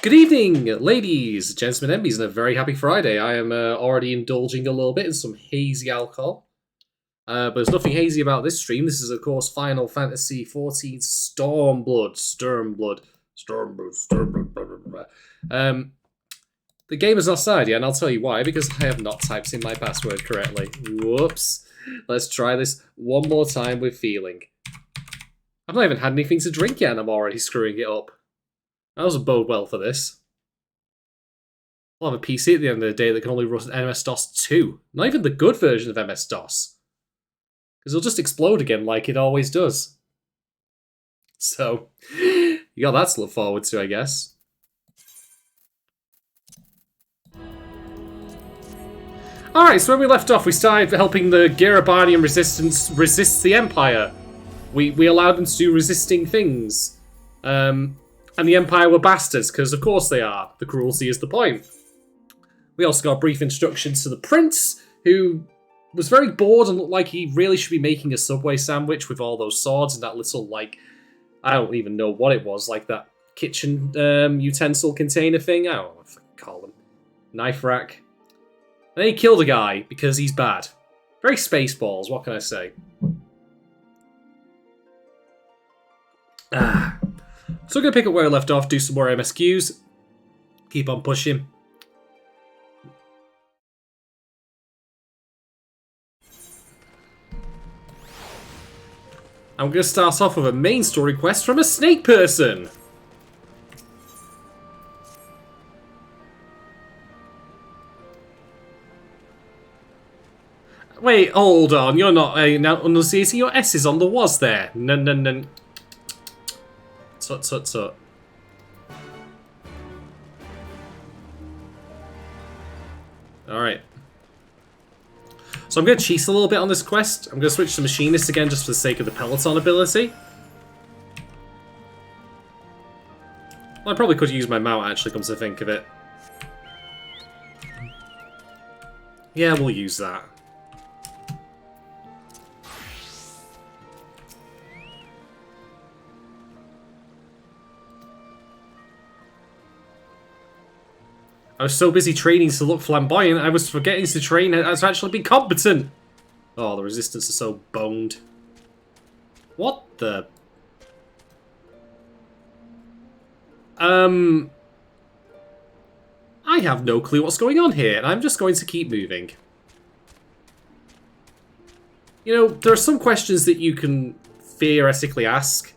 Good evening, ladies, gentlemen, and and a very happy Friday. I am already indulging a little bit in some hazy alcohol. But there's nothing hazy about this stream. This is, of course, Final Fantasy XIV Stormblood. The game is outside, yeah, and I'll tell you why. Because I have not typed in my password correctly. Whoops. Let's try this one more time with feeling. I've not even had anything to drink yet, and I'm already screwing it up. That doesn't bode well for this. I'll have a PC at the end of the day that can only run MS-DOS 2. Not even the good version of MS-DOS. Because it'll just explode again like it always does. So, you got that to look forward to, I guess. Alright, so when we left off, we started helping the Garibanian resistance resist the Empire. We allowed them to do resisting things. And the Empire were bastards, because of course they are. The cruelty is the point. We also got brief instructions to the Prince, who was very bored and looked like he really should be making a Subway sandwich with all those swords and that little, like, I don't even know what it was, like that kitchen utensil container thing. I don't know what I call them. Knife rack. And then he killed a guy because he's bad. Very Spaceballs, what can I say? So we're going to pick up where I left off, do some more MSQs, keep on pushing. I'm going to start off with a main story quest from a snake person. Wait, hold on, you're not now enunciating your S's on the was there. No. Tut. Alright. So I'm going to cheat a little bit on this quest. I'm going to switch to Machinist again just for the sake of the Peloton ability. Well, I probably could use my mount actually, comes to think of it. Yeah, we'll use that. I was so busy training to look flamboyant, I was forgetting to train to actually be competent. Oh, the resistance are so boned. What the? I have no clue what's going on here, and I'm just going to keep moving. You know, there are some questions that you can theoretically ask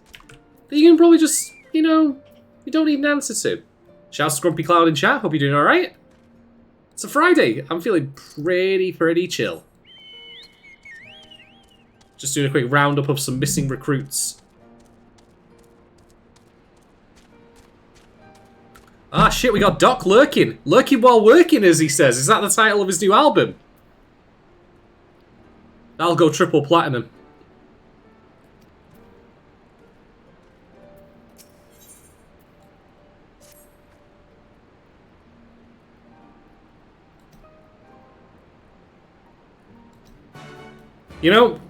that you can probably just, you know, you don't need an answer to. Shouts to Grumpy Cloud in chat. Hope you're doing alright. It's a Friday. I'm feeling pretty chill. Just doing a quick roundup of some missing recruits. Ah, shit, we got Doc lurking. Lurking while working, as he says. Is that the title of his new album? That'll go triple platinum. You know,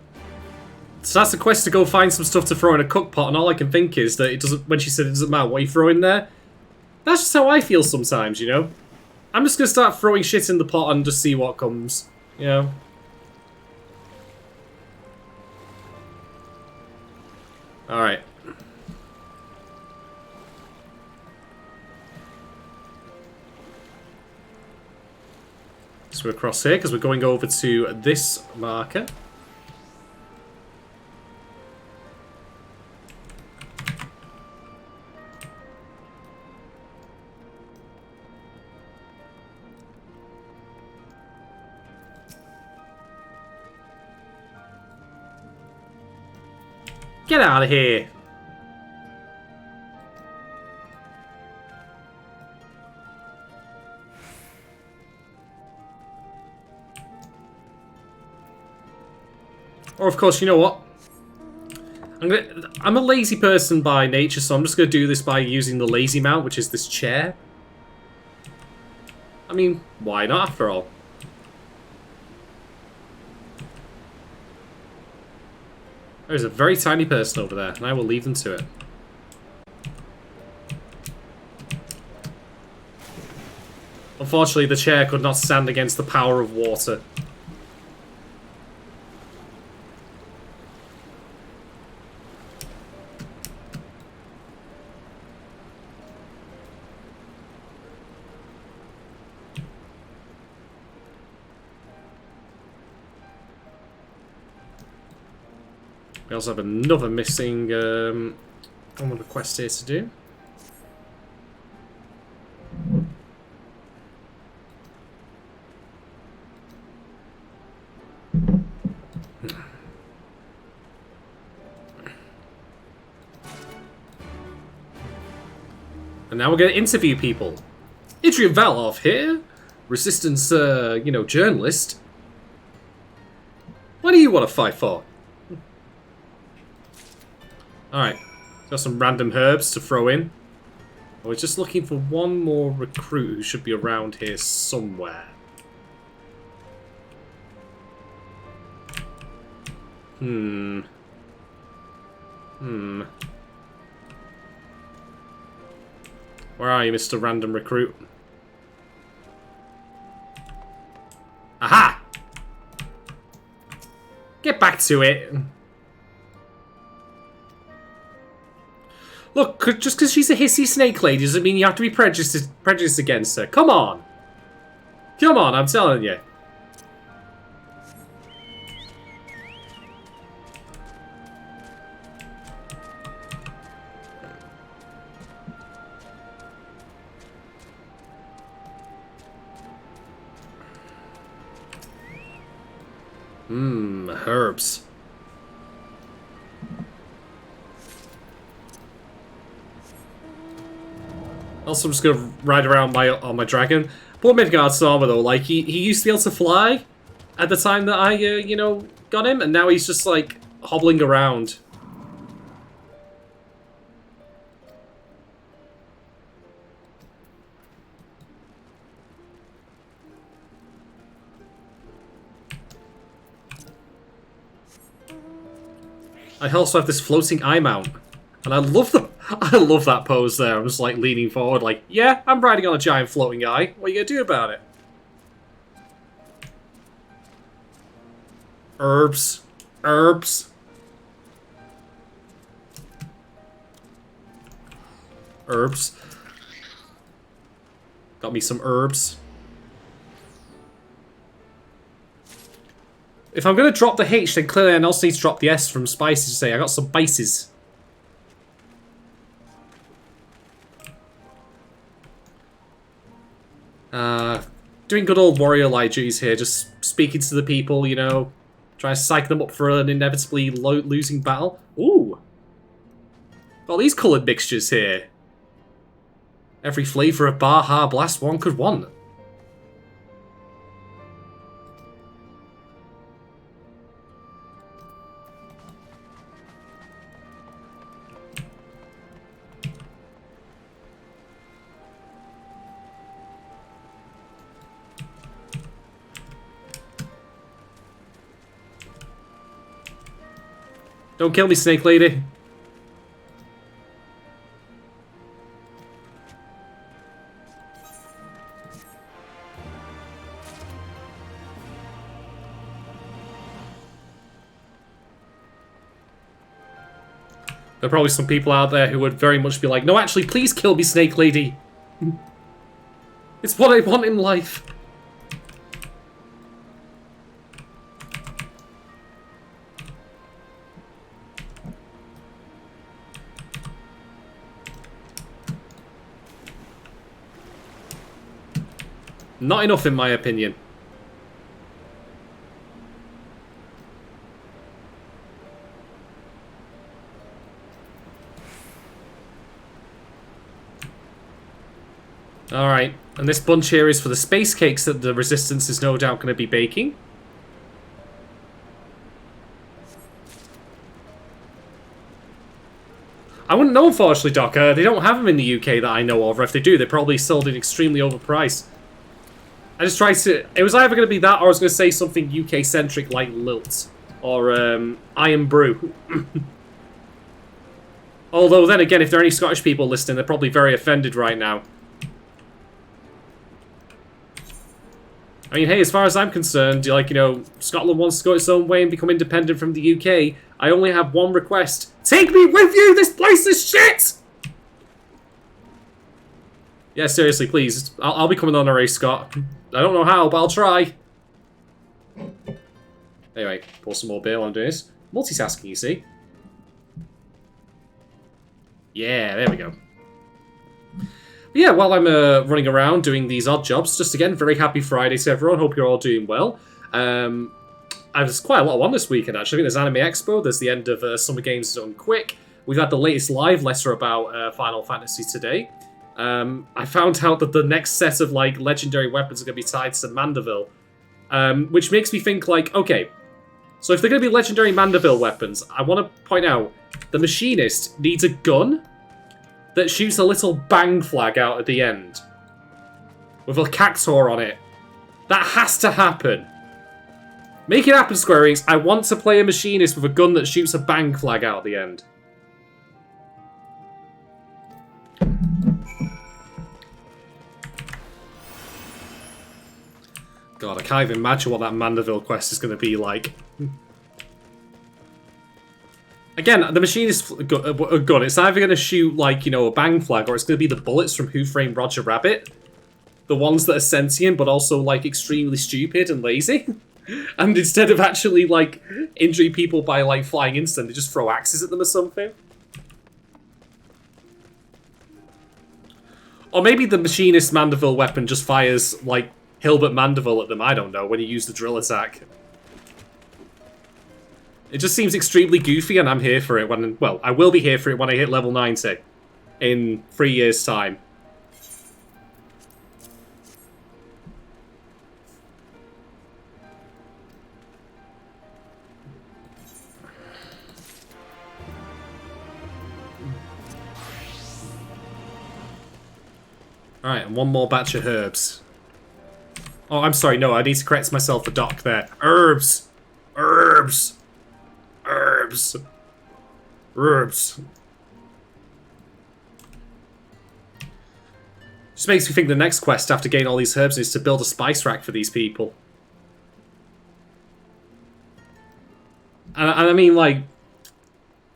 so that's a quest to go find some stuff to throw in a cook pot, and all I can think is that it doesn't. When she said it doesn't matter what you throw in there, that's just how I feel sometimes. You know, I'm just gonna start throwing shit in the pot and just see what comes. You know. All right. So we're across here because we're going over to this marker. Get out of here! Or of course, you know what? I'm a lazy person by nature, so I'm just gonna do this by using the lazy mount, which is this chair. I mean, why not after all? There's a very tiny person over there, and I will leave them to it. Unfortunately, the chair could not stand against the power of water. We also have another missing one of the quests here to do. And now we're going to interview people. Idrian Valov here, Resistance, journalist. What do you want to fight for? Alright, got some random herbs to throw in. We're just looking for one more recruit who should be around here somewhere. Where are you, Mr. Random Recruit? Aha! Get back to it. Look, just because she's a hissy snake lady doesn't mean you have to be prejudiced against her. Come on. Come on, I'm telling you. Herbs. Also, I'm just gonna ride around on my dragon. Poor Midgard's armor though, like he used to be able to fly at the time that I got him, and now he's just like hobbling around. I also have this floating eye mount, and I love that pose there. I'm just like leaning forward, like, yeah, I'm riding on a giant floating eye. What are you gonna do about it? Herbs, herbs, herbs. Got me some herbs. If I'm going to drop the H, then clearly I also need to drop the S from spices to say I got some spices. Doing good old warrior light duties here, just speaking to the people, trying to psych them up for an inevitably losing battle. Ooh! Got these coloured mixtures here. Every flavour of Baja Blast one could want. Don't kill me, Snake Lady. There are probably some people out there who would very much be like, no, actually, please kill me, Snake Lady. It's what I want in life. Not enough, in my opinion. Alright, and this bunch here is for the space cakes that the Resistance is no doubt going to be baking. I wouldn't know, unfortunately, Doc. They don't have them in the UK that I know of, or if they do, they're probably sold at extremely overpriced. I just tried to... It was either going to be that, or I was going to say something UK-centric like Lilt, or Iron Brew. Although, then again, if there are any Scottish people listening, they're probably very offended right now. I mean, hey, as far as I'm concerned, like, you know, Scotland wants to go its own way and become independent from the UK. I only have one request. Take me with you! This place is shit! Yeah, seriously, please. I'll become an honorary Scot. I don't know how, but I'll try. Anyway, pour some more beer while I'm doing this. Multitasking, you see. Yeah, there we go. But yeah, while I'm running around doing these odd jobs, just again, very happy Friday to everyone. Hope you're all doing well. There's quite a lot on this weekend, actually. There's Anime Expo, there's the end of Summer Games Done Quick. We've had the latest live letter about Final Fantasy today. I found out that the next set of, like, legendary weapons are going to be tied to Mandeville. Which makes me think, like, okay, so if they're going to be legendary Mandeville weapons, I want to point out, the Machinist needs a gun that shoots a little bang flag out at the end. With a cactuar on it. That has to happen. Make it happen, Square Enix. I want to play a Machinist with a gun that shoots a bang flag out at the end. God, I can't even imagine what that Mandeville quest is going to be like. Again, the Machinist gun, it's either going to shoot, like, you know, a bang flag, or it's going to be the bullets from Who Framed Roger Rabbit. The ones that are sentient, but also, like, extremely stupid and lazy. And instead of actually, like, injuring people by, like, flying into them, they just throw axes at them or something. Or maybe the Machinist Mandeville weapon just fires, like, Hilbert Mandeville at them, I don't know, when you use the drill attack. It just seems extremely goofy, and I'm here for it when... Well, I will be here for it when I hit level 90. In 3 years' time. Alright, and one more batch of herbs. Oh, I'm sorry, no, I need to correct myself for Doc there. Herbs! Herbs! Herbs! Herbs. Just makes me think the next quest after getting all these herbs is to build a spice rack for these people. And I mean, like,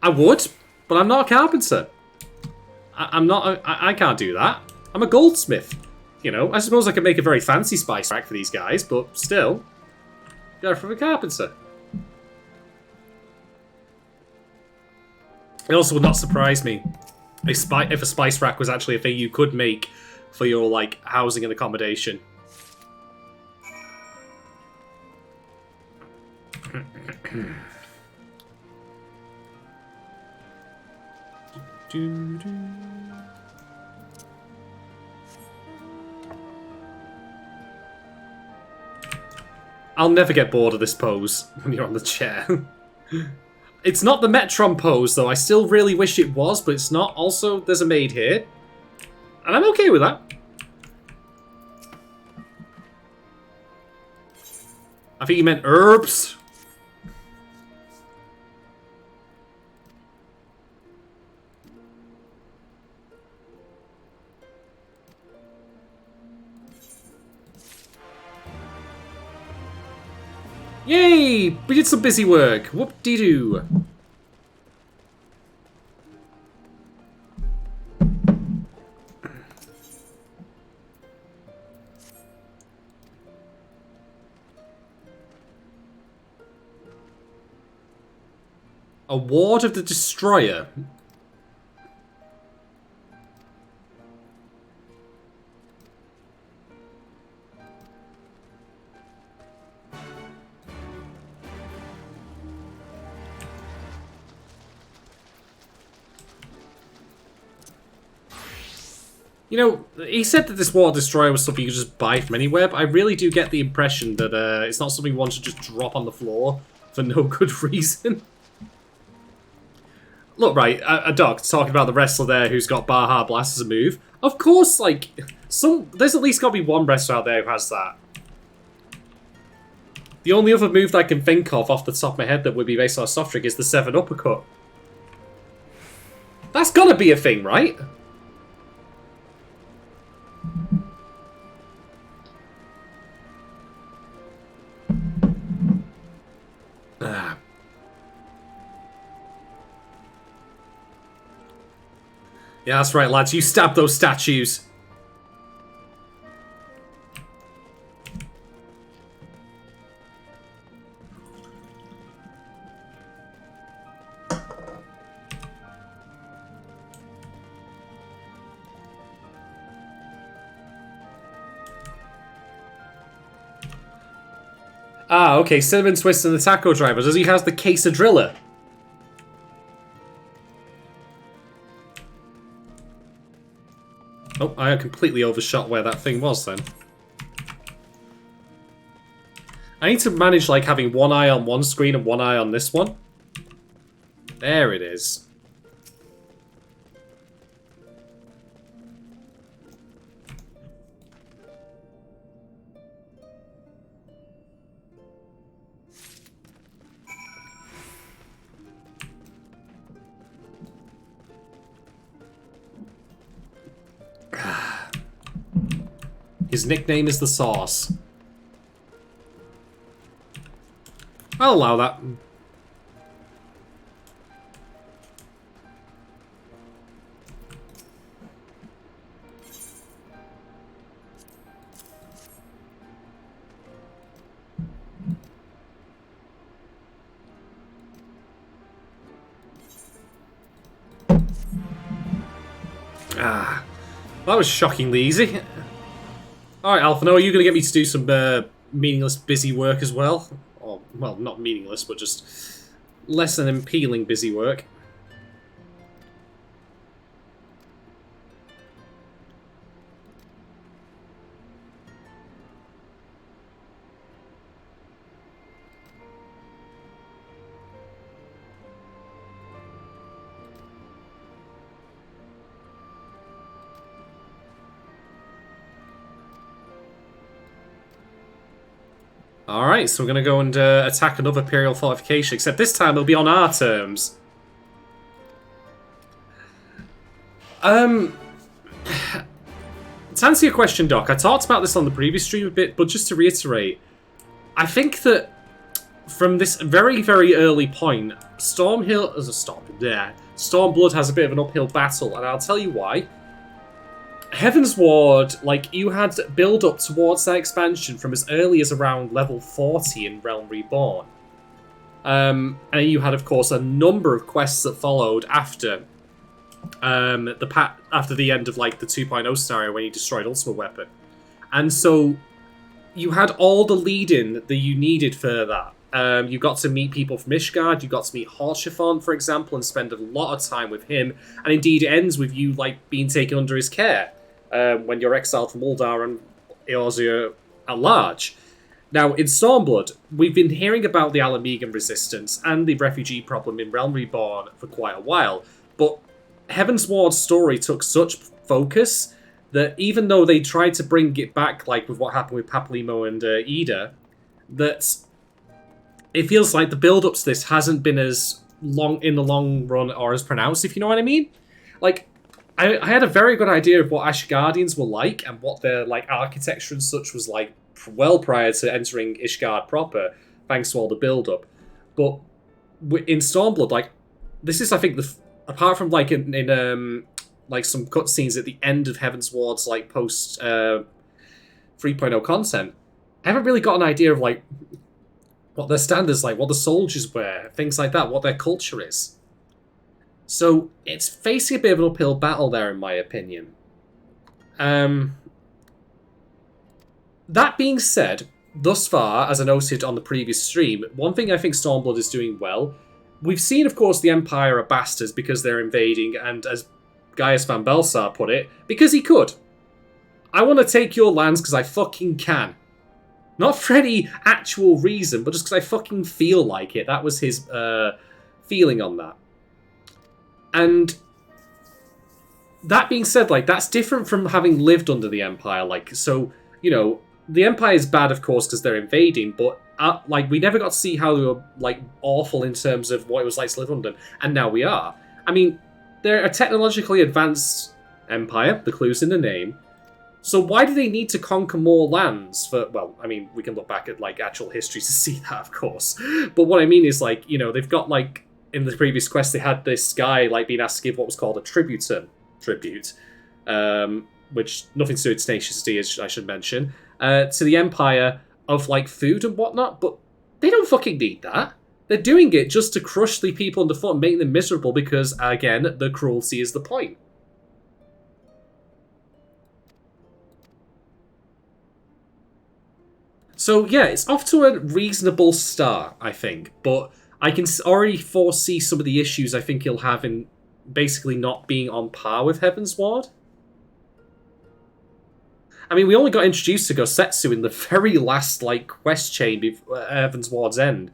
I would, but I'm not a carpenter. I can't do that. I'm a goldsmith. You know, I suppose I could make a very fancy spice rack for these guys, but still, go from a carpenter. It also would not surprise me if a spice rack was actually a thing you could make for your, like, housing and accommodation. I'll never get bored of this pose when you're on the chair. It's not the Metron pose, though. I still really wish it was, but it's not. Also, there's a maid here. And I'm okay with that. I think you meant herbs. Yay! We did some busy work. Whoop-de-doo. A ward of the Destroyer. You know, he said that this Water Destroyer was something you could just buy from anywhere, but I really do get the impression that it's not something one should just drop on the floor for no good reason. Look, right, a Doc talking about the wrestler there who's got Baja Blast as a move. Of course, like, there's at least got to be one wrestler out there who has that. The only other move that I can think of off the top of my head that would be based on a soft trick is the 7 Uppercut. That's gotta be a thing, right? Yeah, that's right, lads. You stab those statues. Ah, okay. Cinnamon Twist and the Taco Driver. Does he has the Quesadrilla? Oh, I completely overshot where that thing was then. I need to manage like having one eye on one screen and one eye on this one. There it is. His nickname is the Sauce. I'll allow that. Ah, that was shockingly easy. Alright, Alphino, are you going to get me to do some meaningless busy work as well? Or, well, not meaningless, but just less than appealing busy work. Alright, so we're going to go and attack another Imperial fortification, except this time it'll be on our terms. To answer your question, Doc, I talked about this on the previous stream a bit, but just to reiterate, I think that from this very, very early point, Stormblood has a bit of an uphill battle, and I'll tell you why. Heaven's Ward, like, you had build-up towards that expansion from as early as around level 40 in Realm Reborn. And you had, of course, a number of quests that followed after after the end of, like, the 2.0 scenario when you destroyed Ultimate Weapon. And so you had all the lead-in that you needed for that. You got to meet people from Ishgard, you got to meet Haurchefant, for example, and spend a lot of time with him. And indeed, it ends with you, like, being taken under his care. When you're exiled from Uldar and Eorzea at large. Now, in Stormblood, we've been hearing about the Alamegan resistance and the refugee problem in Realm Reborn for quite a while, but Heaven's Ward's story took such focus that even though they tried to bring it back, like with what happened with Papalymo and Ida, that it feels like the build-up to this hasn't been as long in the long run or as pronounced, if you know what I mean? Like, I had a very good idea of what Ashgardians were like and what their like architecture and such was like well prior to entering Ishgard proper, thanks to all the build-up. But in Stormblood, like, this is, I think, apart from like in like some cutscenes at the end of Heaven's Ward's like post 3.0 content, I haven't really got an idea of like what their standards like, what the soldiers wear, things like that, what their culture is. So it's facing a bit of an uphill battle there, in my opinion. That being said, thus far, as I noted on the previous stream, one thing I think Stormblood is doing well, we've seen, of course, the Empire are bastards because they're invading, and as Gaius Van Belsar put it, because he could. I want to take your lands because I fucking can. Not for any actual reason, but just because I fucking feel like it. That was his feeling on that. And that being said, like, that's different from having lived under the Empire. Like, so, you know, the Empire is bad, of course, because they're invading, but, like, we never got to see how they were, like, awful in terms of what it was like to live under them, and now we are. I mean, they're a technologically advanced empire, the clue's in the name, so why do they need to conquer more lands for, well, I mean, we can look back at, like, actual history to see that, of course, but what I mean is, like, you know, they've got, like, in the previous quest, they had this guy, like, being asked to give what was called a tribute to him. tribute, which nothing to do with Tenacious D, I should mention, to the Empire of like food and whatnot, but they don't fucking need that. They're doing it just to crush the people underfoot and make them miserable because, again, the cruelty is the point. So, yeah, it's off to a reasonable start, I think. But I can already foresee some of the issues I think he'll have in basically not being on par with Heavensward. I mean, we only got introduced to Gosetsu in the very last, like, quest chain before Heavensward's End.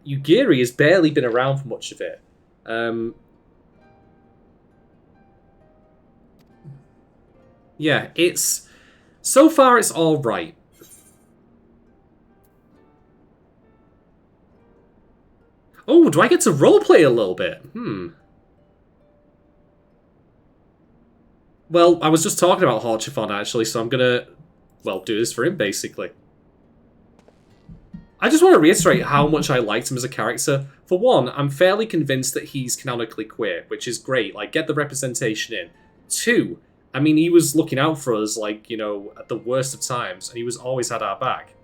Yugiri has barely been around for much of it. Yeah, it's... So far, it's alright. Oh, do I get to roleplay a little bit? Well, I was just talking about Horchifon, actually, so I'm gonna, well, do this for him, basically. I just want to reiterate how much I liked him as a character. For one, I'm fairly convinced that he's canonically queer, which is great. Like, get the representation in. Two, I mean, he was looking out for us, like, you know, at the worst of times, and he was always had our back.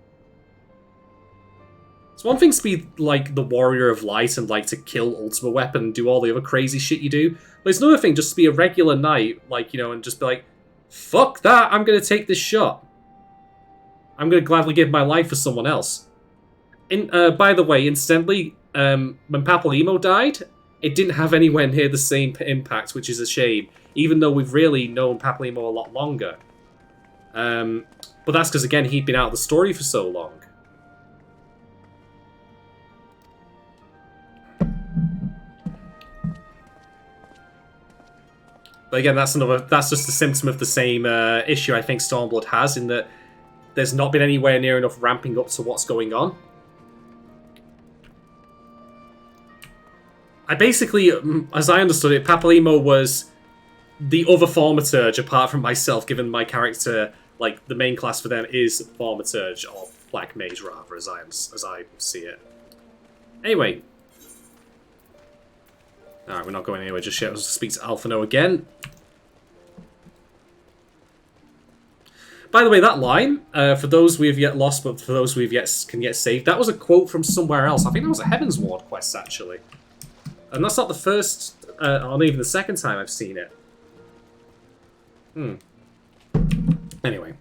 It's one thing to be, like, the warrior of light and, like, to kill Ultimate Weapon and do all the other crazy shit you do, but it's another thing just to be a regular knight, like, you know, and just be like, fuck that, I'm gonna take this shot. I'm gonna gladly give my life for someone else. By the way, incidentally, when Papalymo died, it didn't have anywhere near the same impact, which is a shame, even though we've really known Papalymo a lot longer. But that's because, again, he'd been out of the story for so long. But again, that's just a symptom of the same issue I think Stormblood has, in that there's not been anywhere near enough ramping up to what's going on. I basically, as I understood it, Papalymo was the other Thaumaturge apart from myself, given my character, like, the main class for them is Thaumaturge, or Black Mage, rather, as I see it. Anyway. Alright, we're not going anywhere just yet. I'll speak to Alphino again. By the way, that line, for those we've yet lost, but for those we've yet can get saved, that was a quote from somewhere else. I think that was a Heavensward quest, actually. And that's not the first, or even the second time I've seen it. Anyway.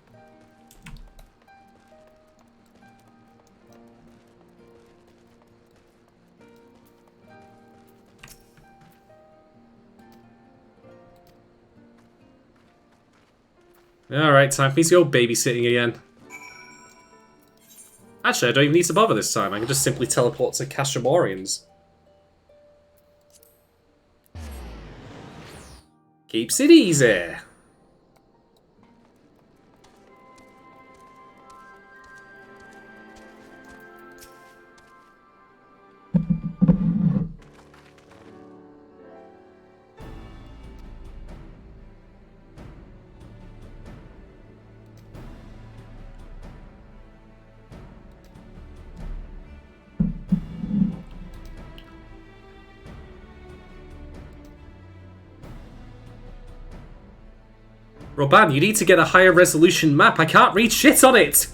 Alright, time for me to go babysitting again. Actually, I don't even need to bother this time. I can just simply teleport to Castramorians. Keeps it easy. Roban, you need to get a higher resolution map. I can't read shit on it!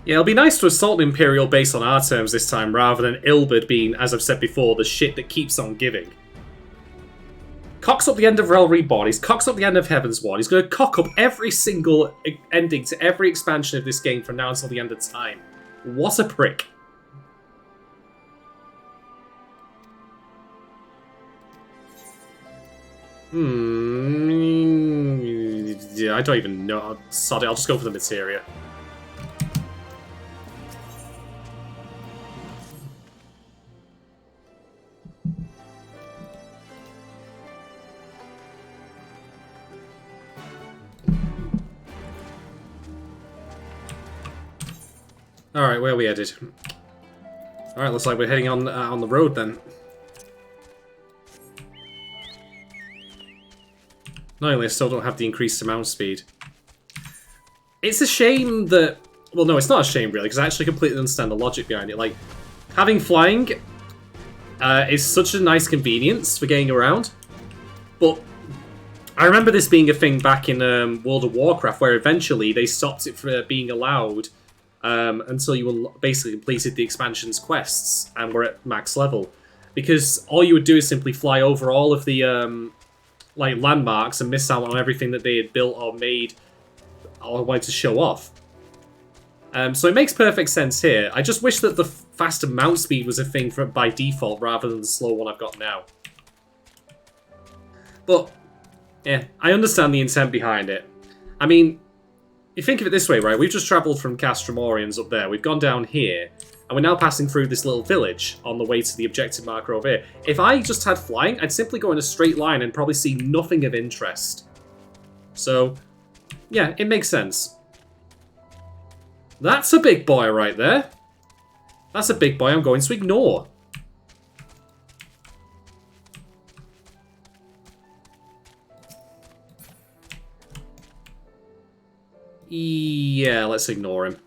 Yeah, it'll be nice to assault an Imperial base on our terms this time, rather than Ilberd being, as I've said before, the shit that keeps on giving. Cocks up the end of Realm Reborn, he's cocks up the end of Heavensward, he's going to cock up every single ending to every expansion of this game from now until the end of time. What a prick. Yeah, I don't even know. Sorry, I'll just go for the materia. Alright, where are we headed? Alright, looks like we're heading on the road then. Annoyingly, I still don't have the increased mount speed. It's a shame that... Well, no, it's not a shame, really, because I actually completely understand the logic behind it. Like, having flying is such a nice convenience for getting around. But I remember this being a thing back in World of Warcraft, where eventually they stopped it from being allowed until you basically completed the expansion's quests and were at max level. Because all you would do is simply fly over all of the like landmarks and miss out on everything that they had built or made or wanted to show off. So it makes perfect sense here. I just wish that the faster mount speed was a thing by default rather than the slow one I've got now. But, yeah, I understand the intent behind it. I mean, you think of it this way, right? We've just travelled from Castromorians up there. We've gone down here, and we're now passing through this little village on the way to the objective marker over here. If I just had flying, I'd simply go in a straight line and probably see nothing of interest. So, yeah, it makes sense. That's a big boy right there. That's a big boy I'm going to ignore. Yeah, let's ignore him.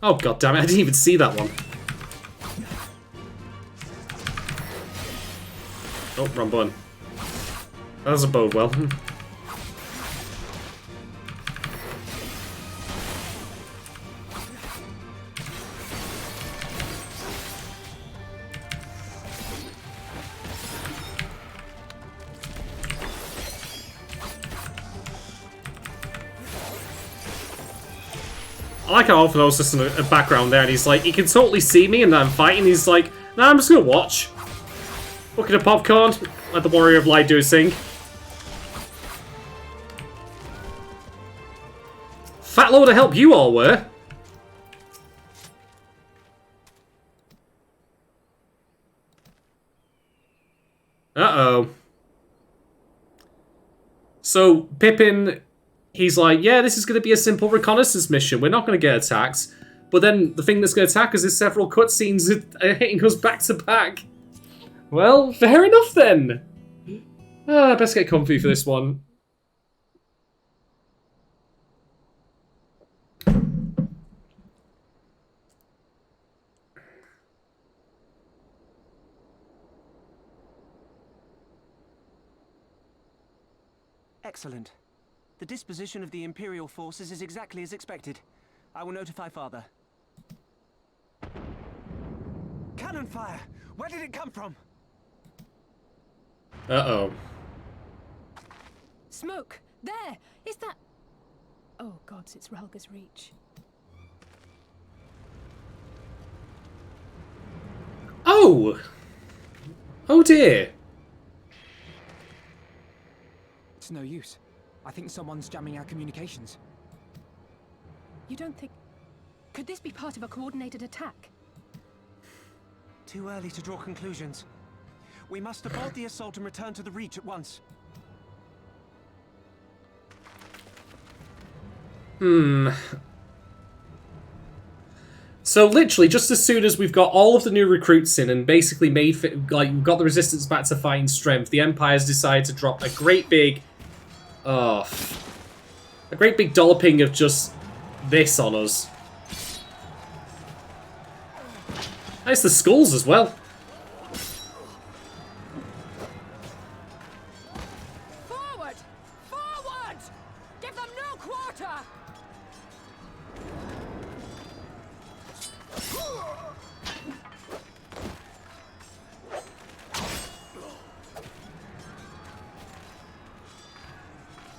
Oh, god damn it, I didn't even see that one. Oh, wrong button. That doesn't bode well. I like how often I was just in a background there and he's like, he can totally see me and I'm fighting. He's like, nah, I'm just gonna watch. Bucket of popcorn, let the Warrior of Light do his thing. Fat load of help you all were. Uh-oh. So, Pippin, he's like, yeah, this is going to be a simple reconnaissance mission. We're not going to get attacked. But then the thing that's going to attack us is several cutscenes hitting us back to back. Well, fair enough then. Best get comfy for this one. Excellent. The disposition of the Imperial forces is exactly as expected. I will notify Father. Cannon fire! Where did it come from? Uh-oh. Smoke! There! Is that... Oh, gods, it's Relga's Reach. Oh! Oh dear. It's no use. I think someone's jamming our communications. You don't think... Could this be part of a coordinated attack? Too early to draw conclusions. We must abort the assault and return to the Reach at once. So literally, just as soon as we've got all of the new recruits in and basically we've got the resistance back to fighting strength, the Empire's decided to drop a great big... a great big dolloping of just this on us. Nice, the skulls as well. Forward! Forward! Give them no quarter!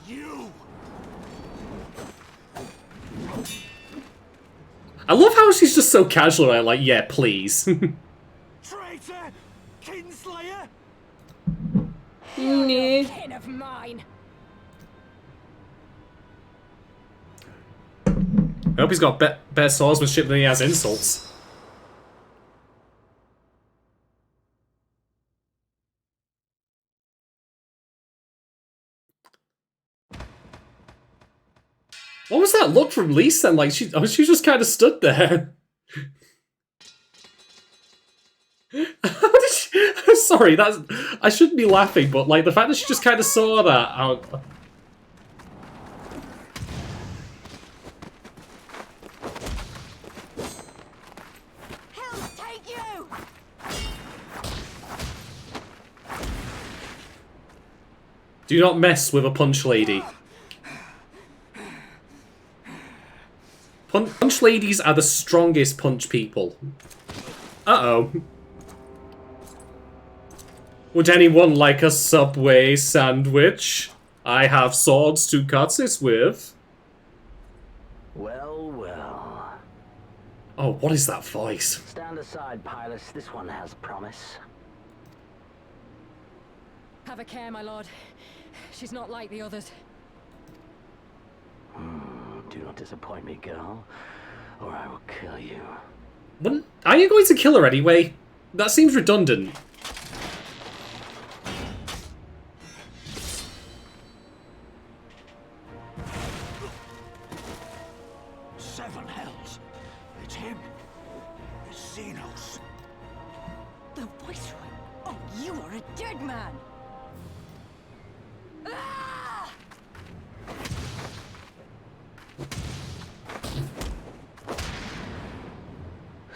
You! I love how she's just so casual about it, like, yeah, please. Traitor! Kinslayer! You're no kin of mine. I hope he's got better swordsmanship than he has insults. What was that look from Lise then? Like, she just kind of stood there. How did she... I'm sorry, I shouldn't be laughing, but like the fact that she just kind of saw that. Hell take you! Do not mess with a punch lady. Punch ladies are the strongest punch people. Uh-oh. Would anyone like a Subway sandwich? I have swords to cut it with. Well, well. Oh, what is that voice? Stand aside, pilots. This one has promise. Have a care, my lord. She's not like the others. Do not disappoint me, girl, or I will kill you. What? Are you going to kill her anyway? That seems redundant. Seven hells. It's him. It's Xenos. The Viceroy! Oh, you are a dead man! Ah!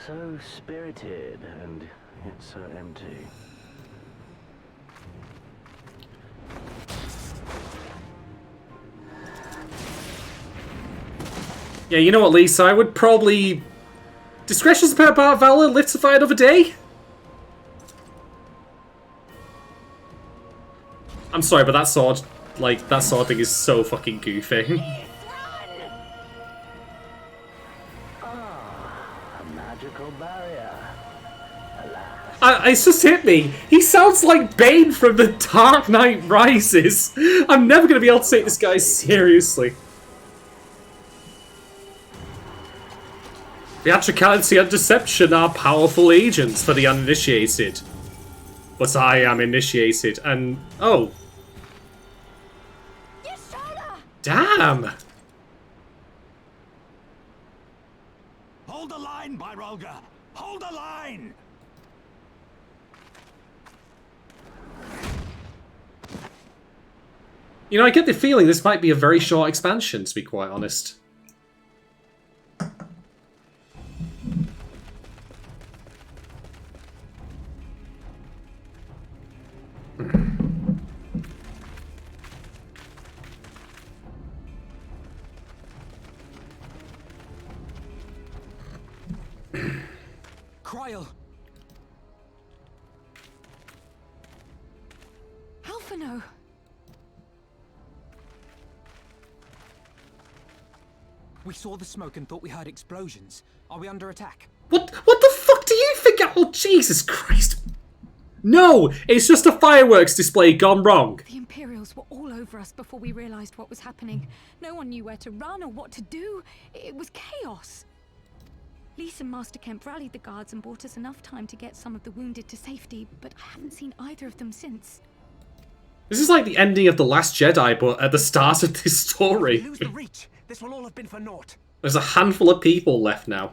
So spirited, and yet so empty. Yeah, you know what, Lisa? I would probably... Discretion's the part of valor, live to fight another day? I'm sorry, but that sword... Like, that sword thing is so fucking goofy. A magical barrier. It's just hit me. He sounds like Bane from The Dark Knight Rises. I'm never going to be able to take this guy seriously. Theatricality and deception are powerful agents for the uninitiated. But I am initiated, and... Oh. Damn! Hold the line, Byrolga! Hold the line! You know, I get the feeling this might be a very short expansion, to be quite honest. Cryle! Alphino! We saw the smoke and thought we heard explosions. Are we under attack? What the fuck do you think? Oh, Jesus Christ. No, it's just a fireworks display gone wrong. The Imperials were all over us before we realized what was happening. No one knew where to run or what to do. It was chaos. Lise and Master Kemp rallied the guards and bought us enough time to get some of the wounded to safety, but I haven't seen either of them since. This is like the ending of The Last Jedi, but at the start of this story. We lose the reach. This will all have been for naught. There's a handful of people left now.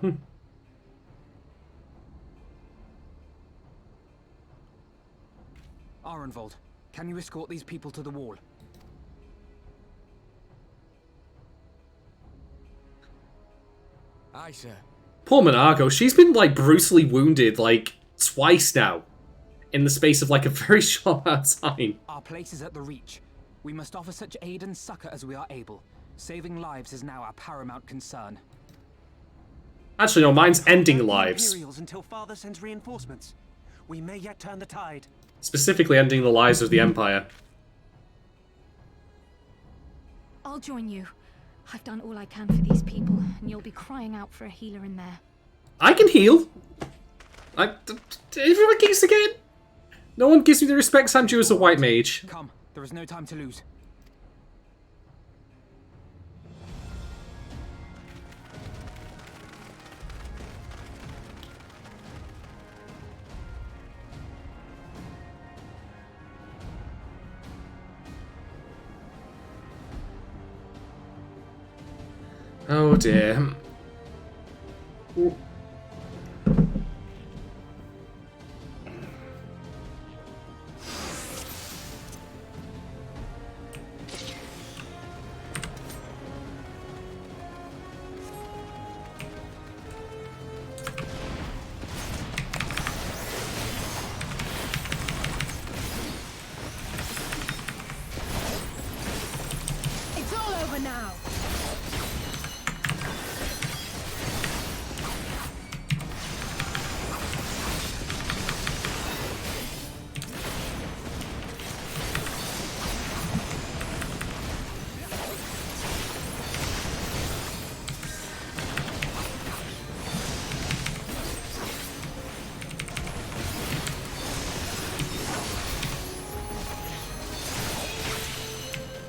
Arenvold, can you escort these people to the wall? Aye, sir. Poor Monargo, she's been like brutally wounded like twice now. In the space of like a very short amount of time. Our place is at the reach. We must offer such aid and succor as we are able. Saving lives is now our paramount concern. Actually, no, mine's ending lives. Imperials until Father sends reinforcements. We may yet turn the tide. Specifically ending the lives of the Empire. I'll join you. I've done all I can for these people, and you'll be crying out for a healer in there. I can heal. Everyone keeps again. No one gives me the respect I'm due as a white mage. Come, there is no time to lose. Oh dear. It's all over now.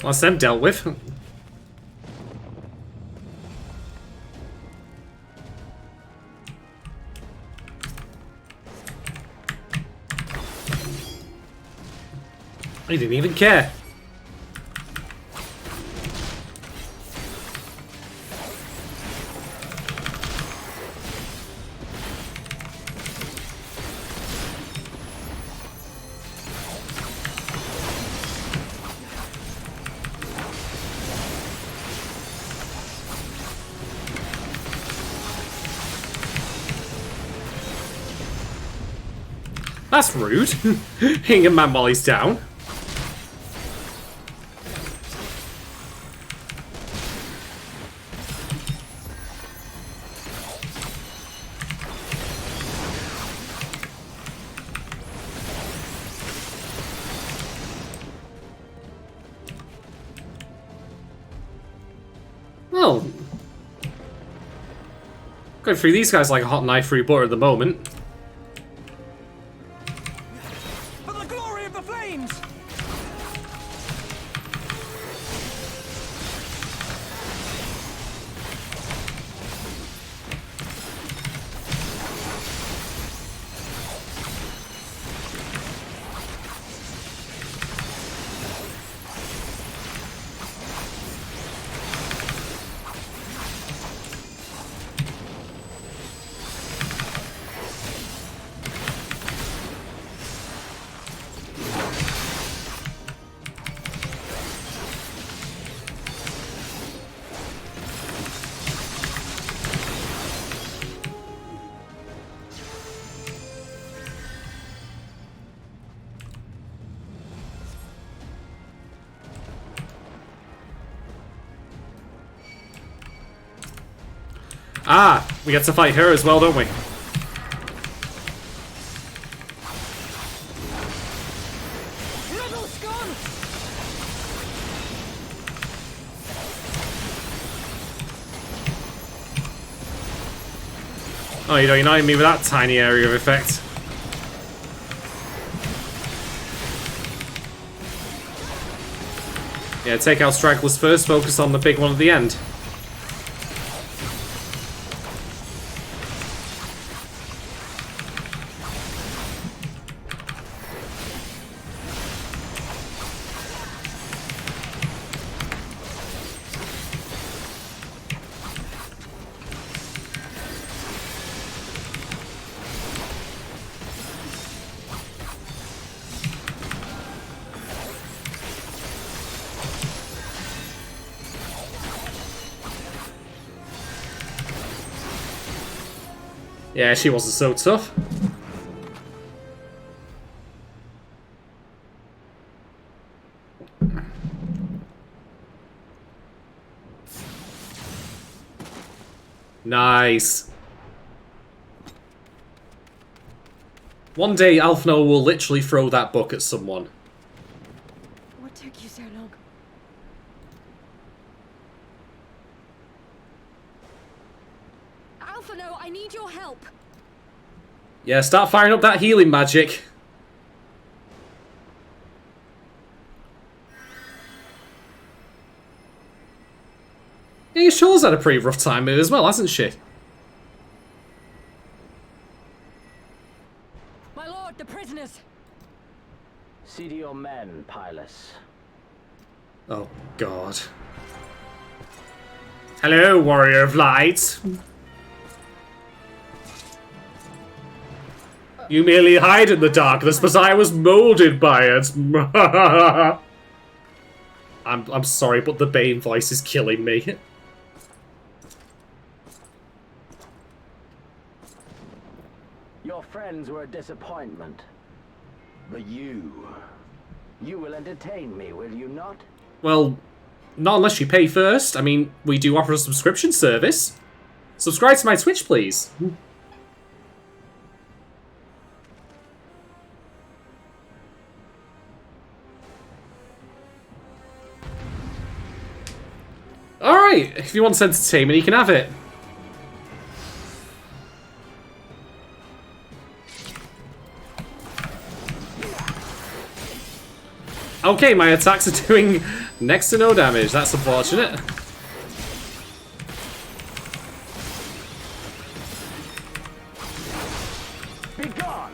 Well, that's them dealt with. He didn't even care. That's rude. Hitting a man while he's down. Well, going through these guys like a hot knife through butter at the moment. For the glory of the flames! Ah, we get to fight her as well, don't we? Riddle's gone! Oh, you don't unite me with that tiny area of effect. Yeah, take out stragglers first, focus on the big one at the end. Yeah, she wasn't so tough. Nice. One day, Alphno will literally throw that book at someone. What took you so long? Alphino, I need your help. Yeah, start firing up that healing magic. Yeah, Shaw's had a pretty rough time here as well, hasn't she? My lord, the prisoners. See to your men, Pylus. Oh, God. Hello, Warrior of Light. You merely hide in the darkness, but I was molded by it. I'm sorry, but the Bane voice is killing me. Your friends were a disappointment. But you will entertain me, will you not? Well, not unless you pay first. I mean, we do offer a subscription service. Subscribe to my Twitch, please. Alright, if you want entertainment, you can have it. Okay, my attacks are doing next to no damage. That's unfortunate. Be gone!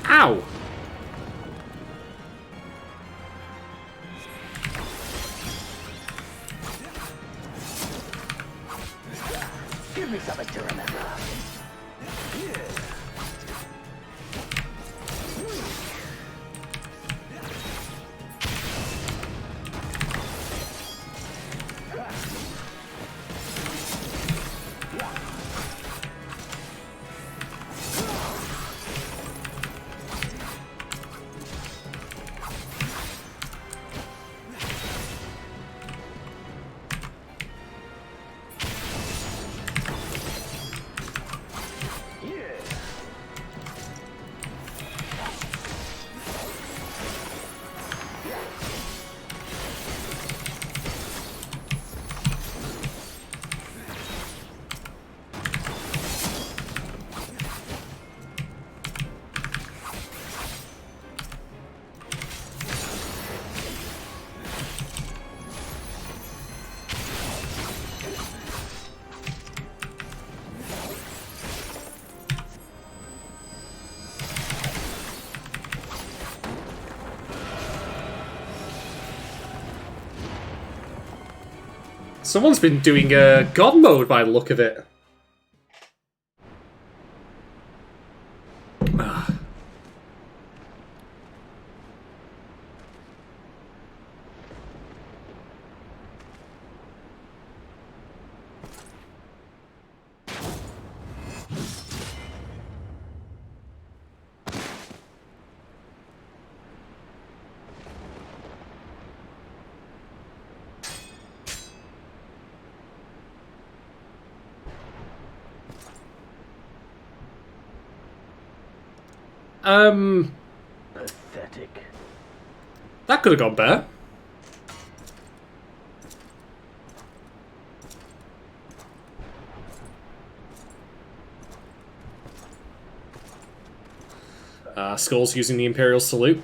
Ow! Give me something to remember. Someone's been doing God mode by the look of it. Pathetic. That could have gone better. Skull's using the Imperial Salute.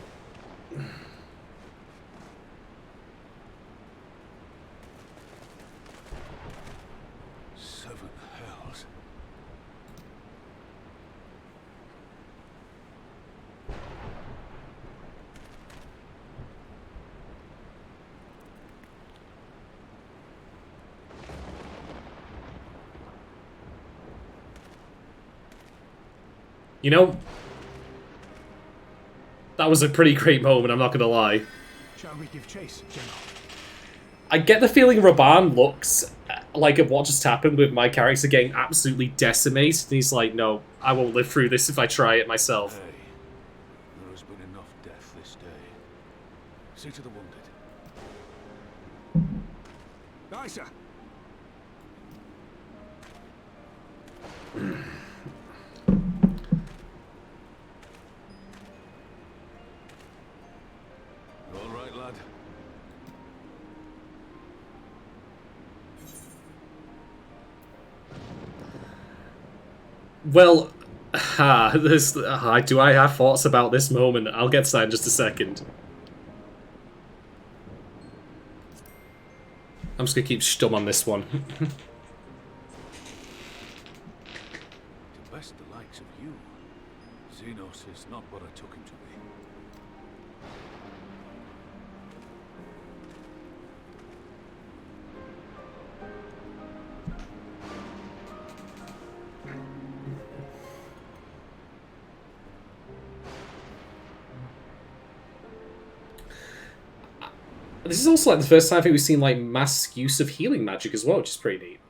Seven hells. You know, that was a pretty great moment, I'm not gonna lie. Shall we give chase, General? I get the feeling Raban looks like at what just happened with my character getting absolutely decimated, and he's like, no, I won't live through this if I try it myself. Hey, there has been enough death this day. See to the wounded. Aye, sir. All right, lad. Well, do I have thoughts about this moment? I'll get to that in just a second. I'm just gonna keep stum on this one. To best the likes of you, Xenos is not what I took him to be. This is also like the first time I think we've seen like mass use of healing magic as well, which is pretty neat.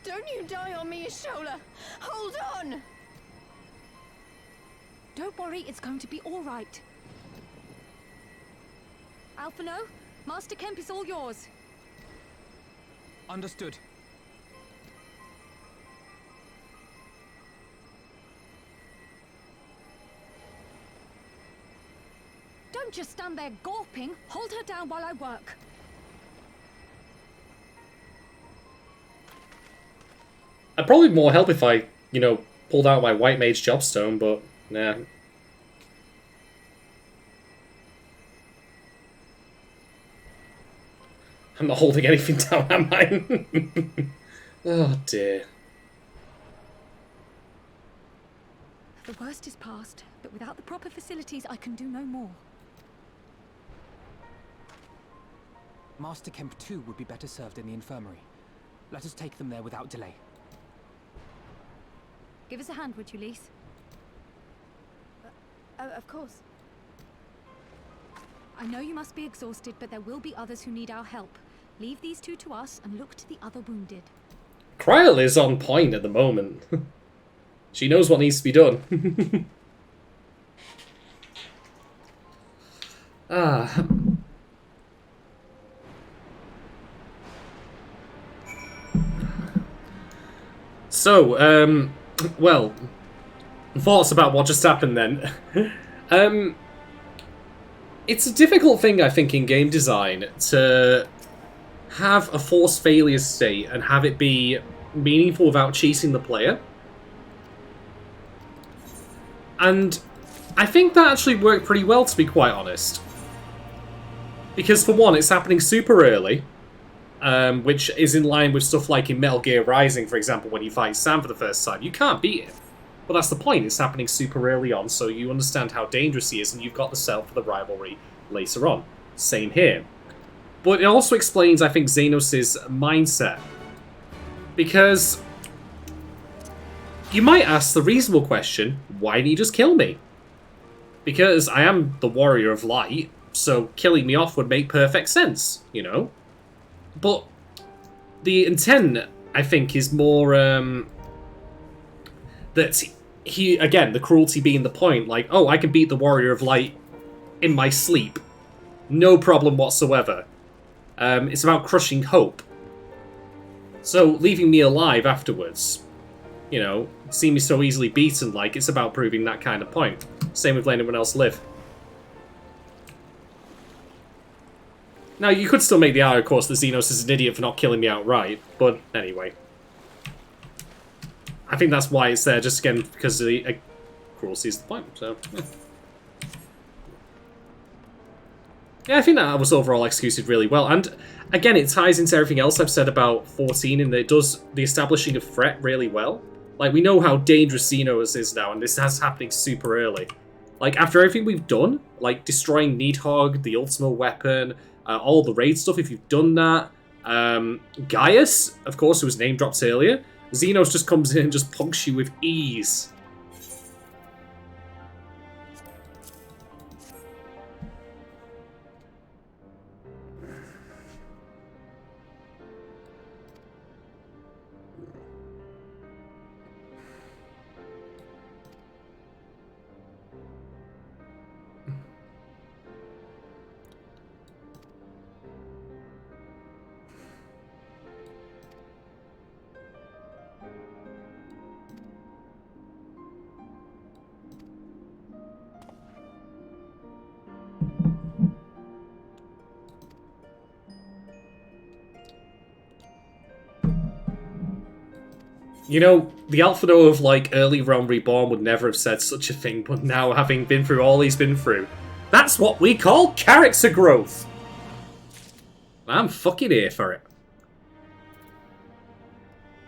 Don't you die on me, Shola! Hold on! Don't worry, it's going to be all right. Alphino, Master Kemp is all yours. Understood. Don't just stand there gawping. Hold her down while I work. I'd probably more help if I, you know, pulled out my White Mage Jobstone, but nah. I'm not holding anything down, am I? Oh dear. The worst is past, but without the proper facilities, I can do no more. Master Kemp too would be better served in the infirmary. Let us take them there without delay. Give us a hand, would you, Lise? Of course. I know you must be exhausted, but there will be others who need our help. Leave these two to us and look to the other wounded. Kryl is on point at the moment. She knows what needs to be done. Ah. So, well, thoughts about what just happened then. It's a difficult thing, I think, in game design to have a force failure state and have it be meaningful without cheating the player. And I think that actually worked pretty well, to be quite honest. Because, for one, it's happening super early, which is in line with stuff like in Metal Gear Rising, for example, when you fight Sam for the first time. You can't beat him. But that's the point, it's happening super early on, so you understand how dangerous he is, and you've got the setup for the rivalry later on. Same here. But it also explains, I think, Xenos' mindset. Because you might ask the reasonable question, why didn't you just kill me? Because I am the Warrior of Light, so killing me off would make perfect sense, you know? But the intent, I think, is more, that he, again, the cruelty being the point, like, oh, I can beat the Warrior of Light in my sleep. No problem whatsoever. It's about crushing hope. So, leaving me alive afterwards, you know, see me so easily beaten, like, it's about proving that kind of point. Same with letting everyone else live. Now, you could still make the argument, of course, that Xenos is an idiot for not killing me outright, but anyway. I think that's why it's there, just again, because the cruelty is the point, so, yeah. Yeah, I think that was overall executed really well, and again, it ties into everything else I've said about 14, in that it does the establishing of threat really well. Like, we know how dangerous Xenos is now, and this is happening super early. Like, after everything we've done, like destroying Needhog, the Ultima weapon, all the raid stuff, if you've done that, Gaius, of course, who was name dropped earlier, Xenos just comes in and just punks you with ease. You know, the Alphino of, like, early Realm Reborn would never have said such a thing, but now, having been through all he's been through, that's what we call character growth! I'm fucking here for it.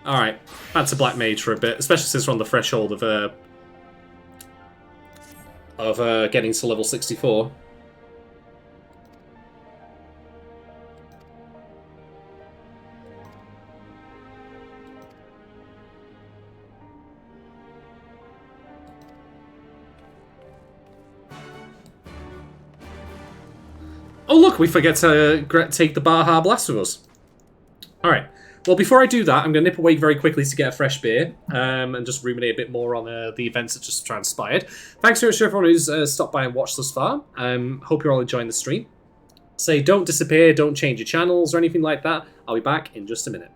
Alright, back to Black Mage for a bit, especially since we're on the threshold of getting to level 64. look, we forget to take the Baja Blast with us. Alright. Well, before I do that, I'm going to nip away very quickly to get a fresh beer and just ruminate a bit more on the events that just transpired. Thanks very much to everyone who's stopped by and watched thus far. Hope you're all enjoying the stream. Say, don't disappear, don't change your channels or anything like that. I'll be back in just a minute.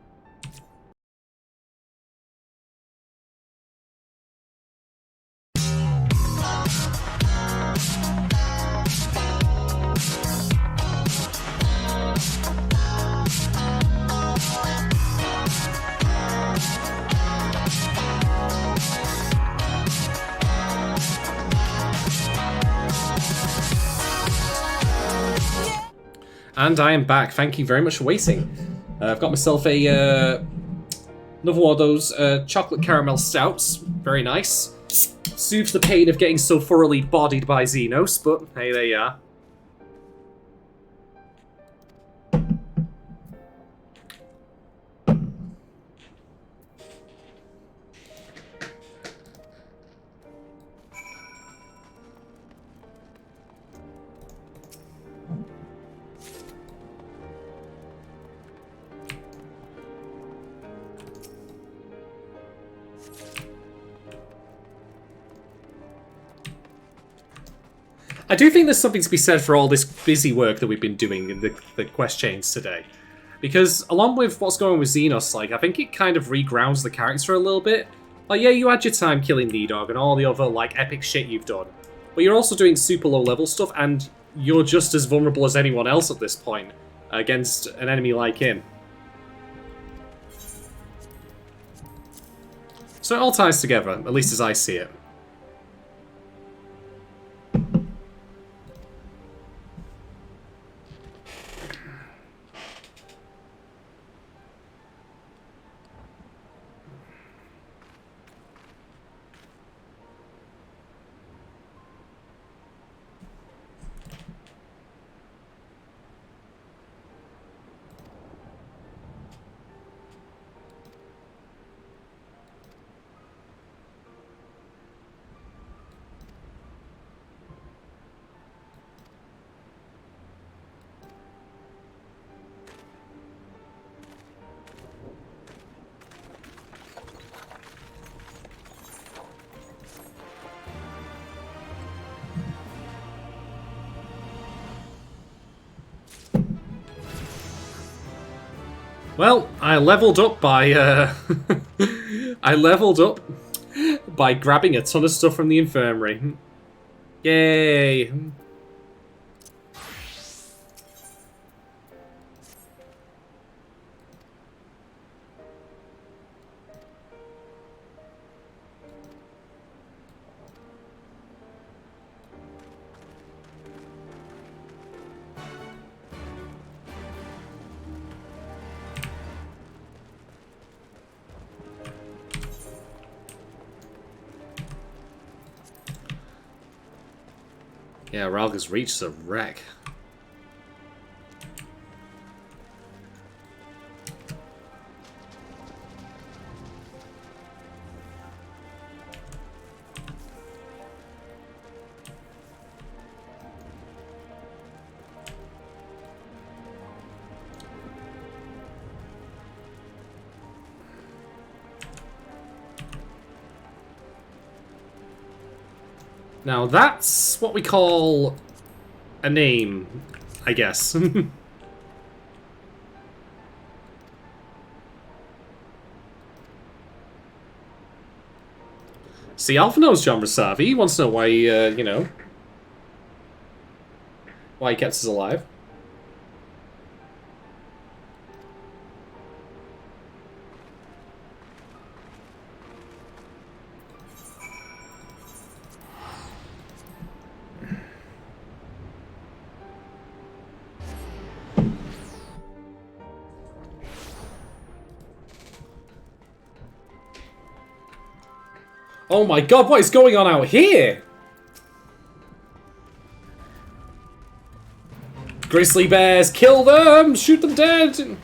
And I am back. Thank you very much for waiting. I've got myself a another one of those chocolate caramel stouts. Very nice. Soothes the pain of getting so thoroughly bodied by Xenos, but hey, there you are. I do think there's something to be said for all this busy work that we've been doing in the quest chains today. Because along with what's going on with Xenos, like, I think it kind of regrounds the character a little bit. Like, yeah, you had your time killing Nidog and all the other, like, epic shit you've done. But you're also doing super low level stuff, and you're just as vulnerable as anyone else at this point against an enemy like him. So it all ties together, at least as I see it. Well, I leveled up by grabbing a ton of stuff from the infirmary. Yay! Yeah, Ralga's Reach is a wreck. Now that's what we call a name, I guess. See, Alpha knows John Rasavi. He wants to know why, you know, why he kept us alive. Oh my god, what is going on out here? Grizzly bears, kill them! Shoot them dead!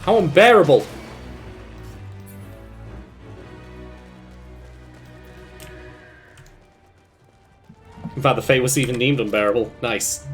How unbearable! In fact, the fate was even named unbearable. Nice.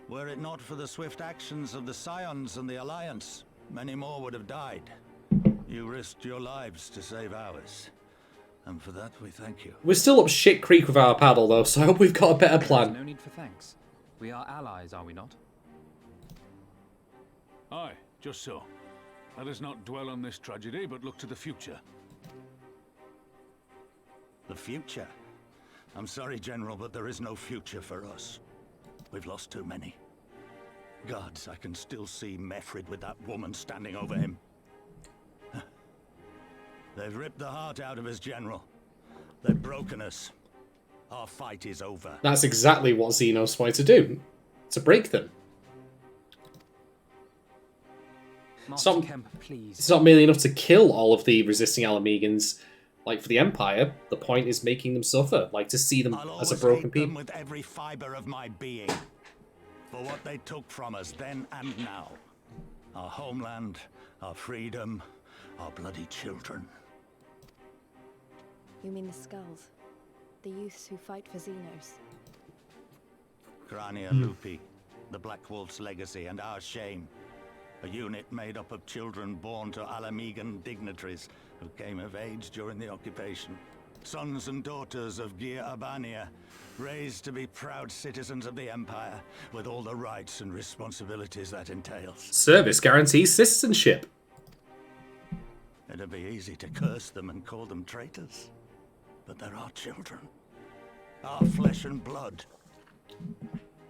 Were it not for the swift actions of the Scions and the Alliance, many more would have died. You risked your lives to save ours. And for that, we thank you. We're still up shit creek with our paddle, though, so I hope we've got a better plan. No need for thanks. We are allies, are we not? Aye, just so. Let us not dwell on this tragedy, but look to the future. The future? I'm sorry, General, but there is no future for us. We've lost too many. Gods, I can still see Mefrid with that woman standing over him. They've ripped the heart out of us, General. They've broken us. Our fight is over. That's exactly what Xenos wanted to do. To break them. Master Kemp, please. It's not merely enough to kill all of the resisting Alamegans. Like, for the Empire, the point is making them suffer. Like, to see them as a broken people. I'll always hate them with every fiber of my being. For what they took from us then and now. Our homeland, our freedom, our bloody children. You mean the Skulls? The youths who fight for Xenos? Grania Lupi, the Black Wolf's legacy and our shame. A unit made up of children born to Alamegan dignitaries who came of age during the occupation. Sons and daughters of Gir Abania, raised to be proud citizens of the Empire, with all the rights and responsibilities that entails. Service guarantees citizenship. It'd be easy to curse them and call them traitors. But they're our children. Our flesh and blood.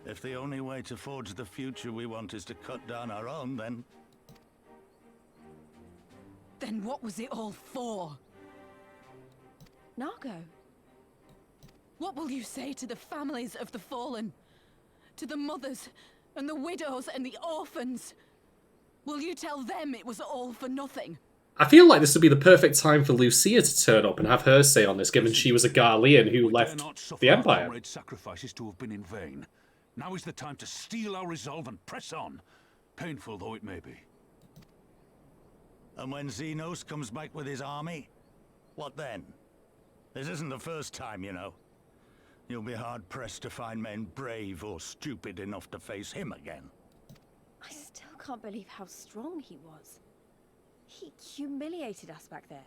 If the only way to forge the future we want is to cut down our own, then... Then what was it all for? Nargo? What will you say to the families of the fallen? To the mothers, and the widows, and the orphans? Will you tell them it was all for nothing? I feel like this would be the perfect time for Lucia to turn up and have her say on this, given she was a Garlean who left the Empire. Comrades' sacrifices to have been in vain. Now is the time to steel our resolve and press on, painful though it may be. And when Xenos comes back with his army, what then? This isn't the first time, you know. You'll be hard-pressed to find men brave or stupid enough to face him again. I still can't believe how strong he was. He humiliated us back there.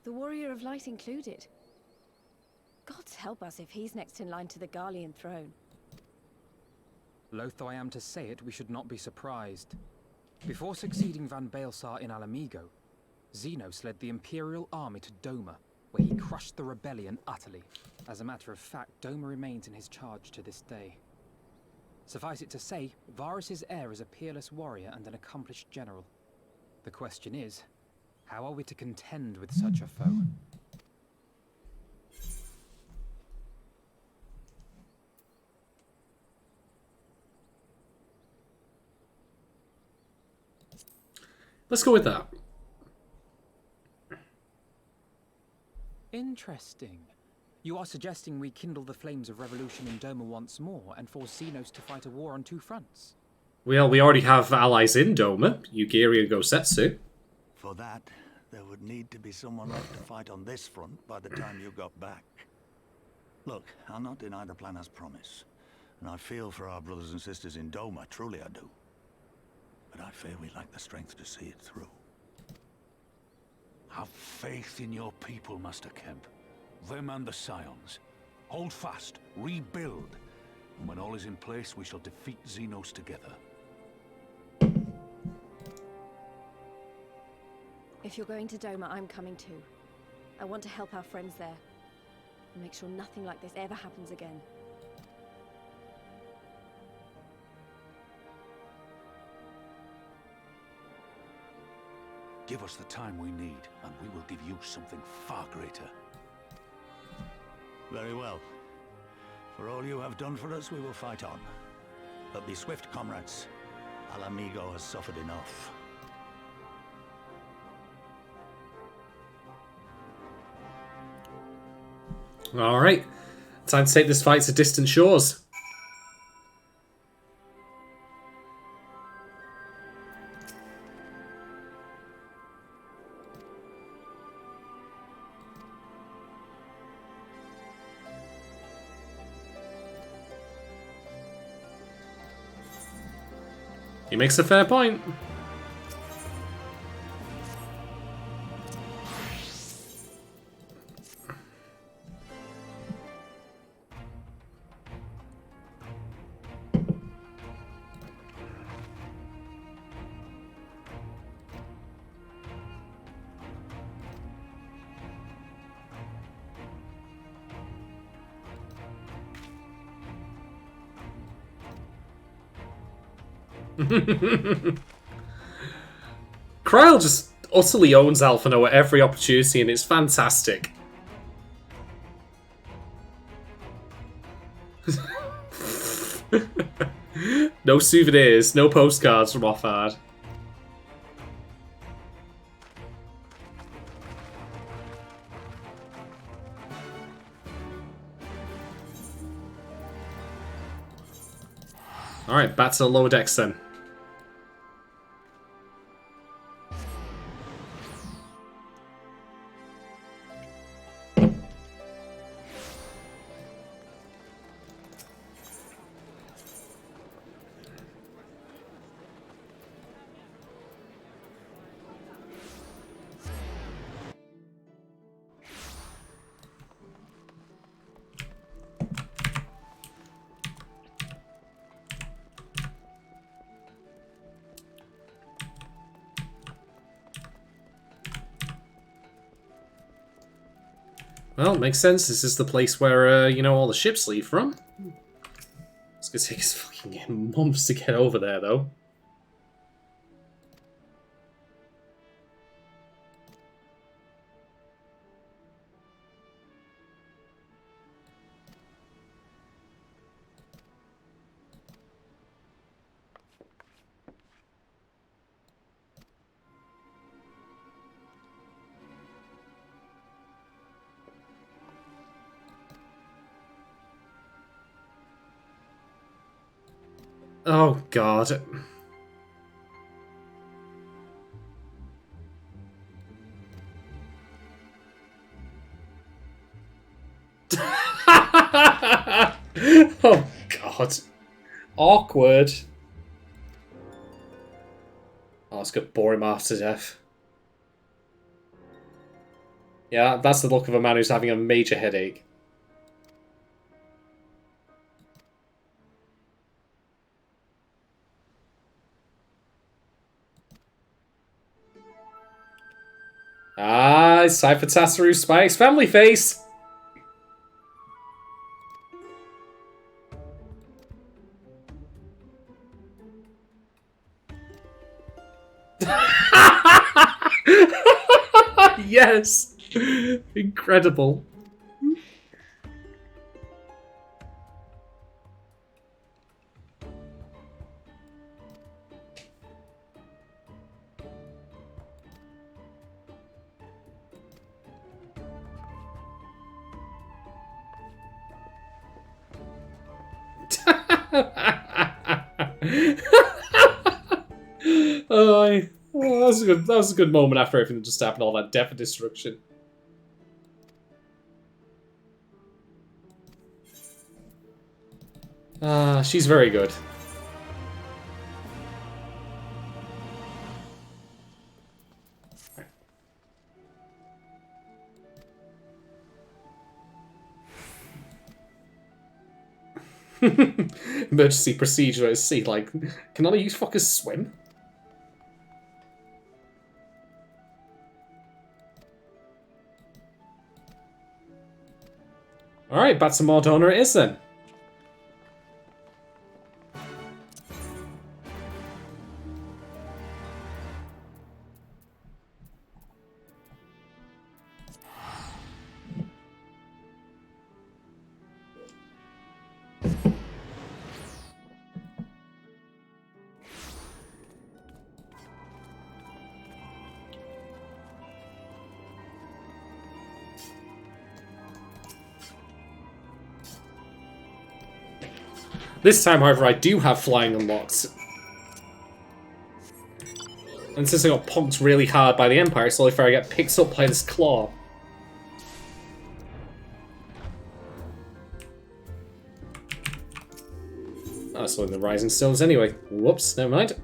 The Warrior of Light included. Gods help us if he's next in line to the Garlean throne. Loath though I am to say it, we should not be surprised. Before succeeding Van Baelsar in Alamigo, Xenos led the Imperial army to Doma, where he crushed the rebellion utterly. As a matter of fact, Doma remains in his charge to this day. Suffice it to say, Varus's heir is a peerless warrior and an accomplished general. The question is, how are we to contend with such a foe? Let's go with that. Interesting. You are suggesting we kindle the flames of revolution in Doma once more and force Xenos to fight a war on two fronts? Well, we already have allies in Doma, Yugiri and Gosetsu. For that, there would need to be someone left to fight on this front by the time you got back. Look, I'll not deny the plan as promised. And I feel for our brothers and sisters in Doma, truly I do. But I fear we lack the strength to see it through. Have faith in your people, Master Kemp. Them and the Scions. Hold fast, rebuild. And when all is in place, we shall defeat Xenos together. If you're going to Doma, I'm coming too. I want to help our friends there. And make sure nothing like this ever happens again. Give us the time we need, and we will give you something far greater. Very well. For all you have done for us, we will fight on. But be swift, comrades. Alamigo has suffered enough. Alright. Time to take this fight to distant shores. He makes a fair point. Kryl just utterly owns Alphinaud at every opportunity, and it's fantastic. No souvenirs, no postcards from Offhard. Alright, back to the lower decks then. Well, it makes sense. This is the place where, you know, all the ships leave from. It's gonna take us fucking months to get over there, though. Oh, God. Oh, God. Awkward. Oh, it's gonna bore him half to death. Yeah, that's the look of a man who's having a major headache. Ah, it's time for Tassaru Spike's family face! Yes! Incredible. That was a good moment after everything just happened, all that death and destruction. She's very good. Emergency procedure at sea, like, can none of you fuckers swim? Alright, back to Mordona it is then. This time, however, I do have flying unlocked. And since I got punked really hard by the Empire, slowly I get picked up by this claw. Oh, it's in the Rising Stones anyway. Whoops, never mind.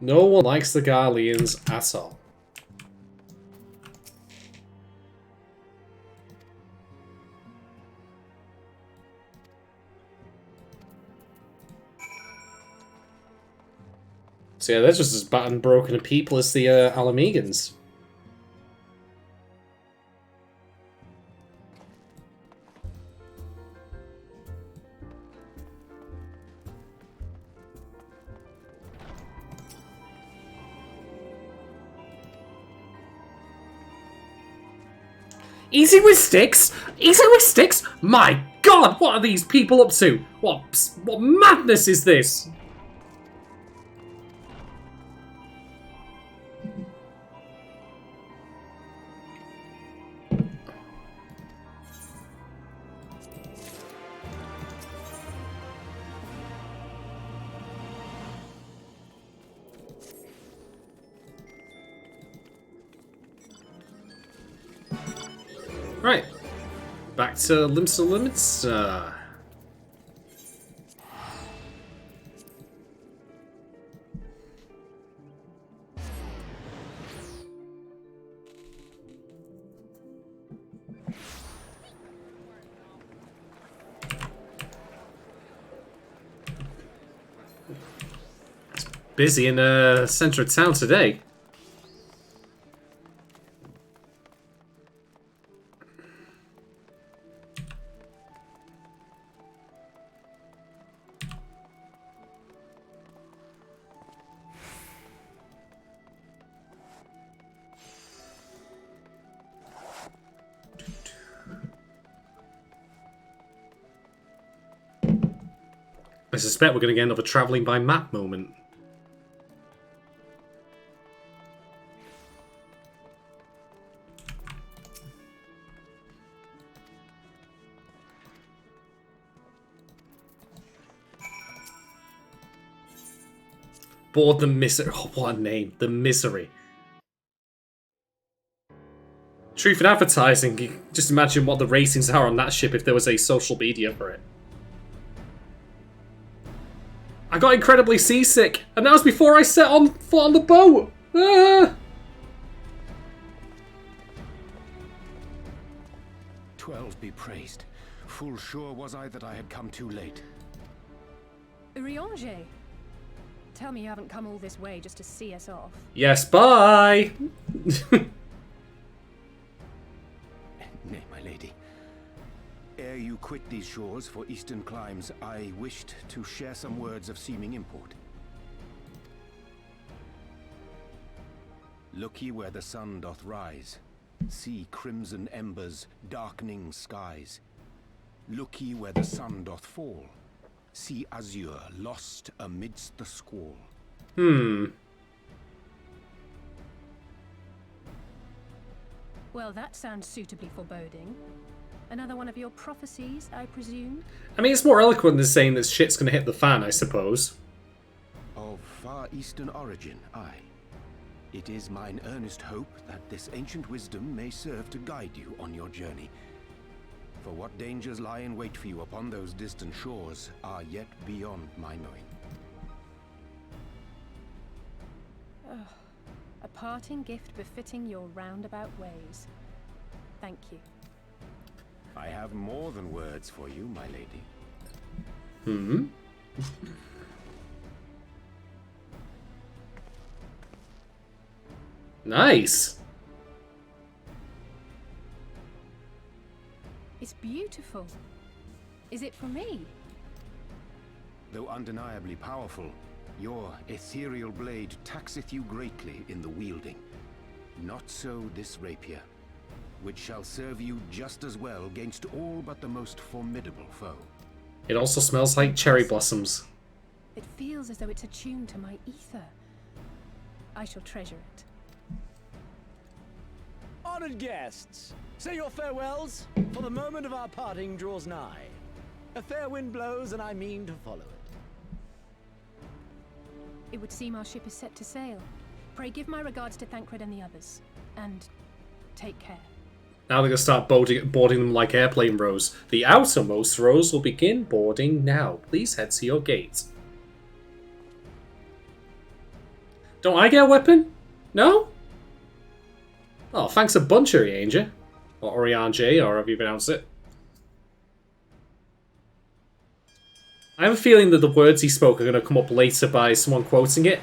No one likes the Garleans at all. So yeah, they're just as bad and broken a people as the Alamegans. Easy with sticks? Easy with sticks? My god, what are these people up to? What madness is this? Right, back to Limsa Limits. It's busy in the center of town today. I suspect we're going to get another travelling by map moment. Board the Misery. Oh, what a name. The Misery. Truth in advertising. You just imagine what the ratings are on that ship if there was a social media for it. I got incredibly seasick, and that was before I set on foot on the boat. Ah! 12 be praised. Full sure was I that I had come too late. Urianger, tell me you haven't come all this way just to see us off. Yes, bye! Nay, my lady. Ere you quit these shores for eastern climes, I wished to share some words of seeming import. Look ye where the sun doth rise. See crimson embers, darkening skies. Look ye where the sun doth fall. See azure lost amidst the squall. Well, that sounds suitably foreboding. Another one of your prophecies, I presume? I mean, it's more eloquent than saying that shit's gonna hit the fan, I suppose. Of far eastern origin, aye. It is mine earnest hope that this ancient wisdom may serve to guide you on your journey. For what dangers lie in wait for you upon those distant shores are yet beyond my knowing. A parting gift befitting your roundabout ways. Thank you. I have more than words for you, my lady. Hmm? Nice! It's beautiful. Is it for me? Though undeniably powerful, your ethereal blade taxeth you greatly in the wielding. Not so this rapier, which shall serve you just as well against all but the most formidable foe. It also smells like cherry blossoms. It feels as though it's attuned to my ether. I shall treasure it. Honored guests, say your farewells, for the moment of our parting draws nigh. A fair wind blows, and I mean to follow it. It would seem our ship is set to sail. Pray give my regards to Thancred and the others. And take care. Now they're going to start boarding them like airplane rows. The outermost rows will begin boarding now. Please head to your gate. Don't I get a weapon? No? Oh, thanks a bunch, Urianger. Or Oriange, or however you pronounce it. I have a feeling that the words he spoke are going to come up later by someone quoting it.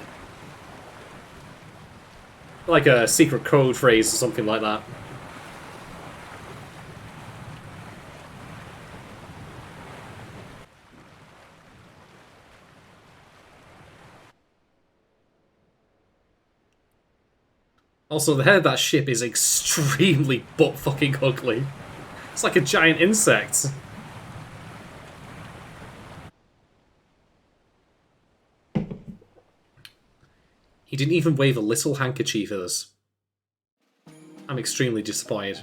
Like a secret code phrase or something like that. Also, the head of that ship is extremely butt-fucking ugly. It's like a giant insect. He didn't even wave a little handkerchief at us. I'm extremely disappointed.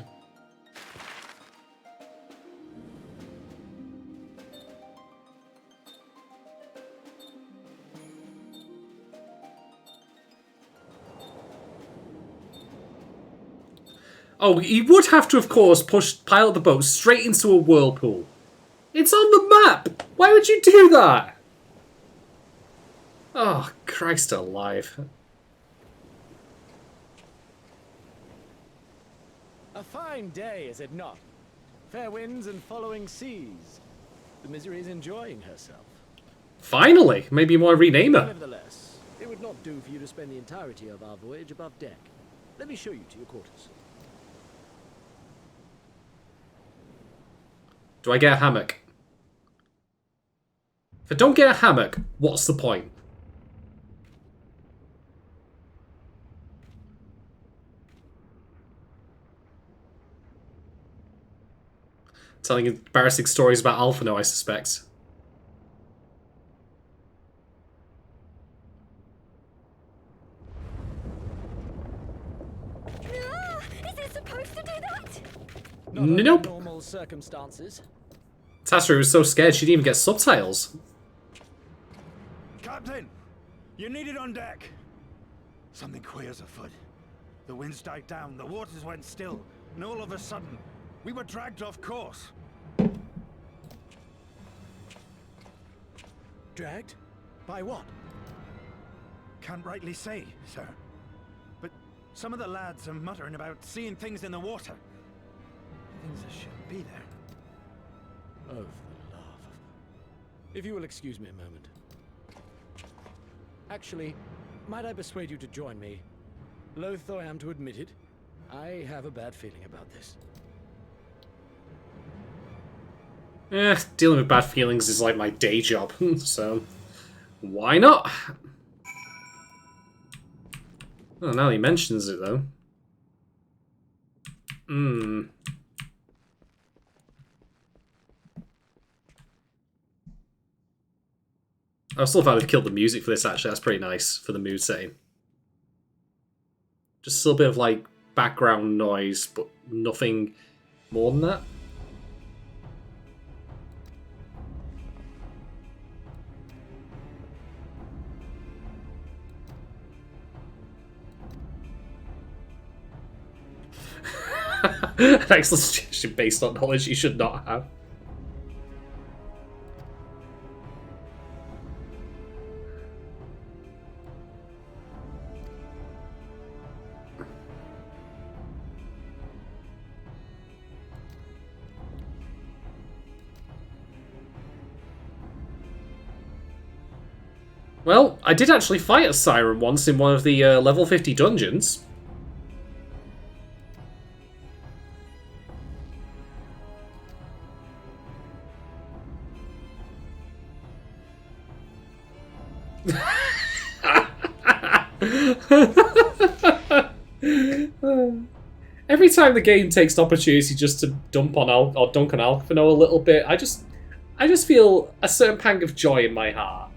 Oh, he would have to, of course, pilot the boat straight into a whirlpool. It's on the map! Why would you do that? Oh, Christ alive. A fine day, is it not? Fair winds and following seas. The Misery is enjoying herself. Finally! Maybe you want to rename her. Nevertheless, it would not do for you to spend the entirety of our voyage above deck. Let me show you to your quarters. Do I get a hammock? If I don't get a hammock, what's the point? Telling embarrassing stories about Alphino, I suspect. Is it supposed to do that? Not under Nope. normal circumstances. Tasri was so scared she didn't even get subtitles. Captain! You're needed on deck! Something queer's afoot. The winds died down, the waters went still, and all of a sudden, we were dragged off course. Dragged? By what? Can't rightly say, sir. But some of the lads are muttering about seeing things in the water. Things that shouldn't be there. Oh, for the love of... If you will excuse me a moment. Actually, might I persuade you to join me? Loath though I am to admit it, I have a bad feeling about this. Dealing with bad feelings is like my day job, so why not? Oh, now he mentions it though. I still thought I'd killed the music for this, actually. That's pretty nice for the mood setting. Just a little bit of like background noise, but nothing more than that. An excellent suggestion based on knowledge you should not have. Well, I did actually fight a siren once in one of the level 50 dungeons. Every time the game takes the opportunity just to dump on or dunk on Alphino a little bit, I just feel a certain pang of joy in my heart.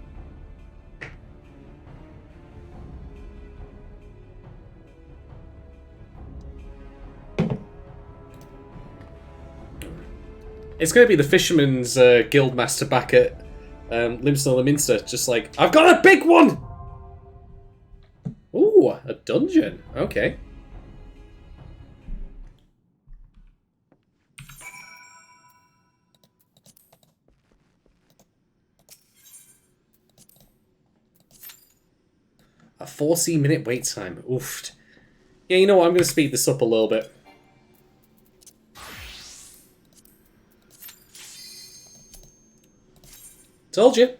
It's going to be the Fisherman's Guildmaster back at Limsnell and Minster, just like, I've got a big one! Ooh, a dungeon. Okay. A 14-minute wait time. Oof. Yeah, you know what? I'm going to speed this up a little bit. Told you.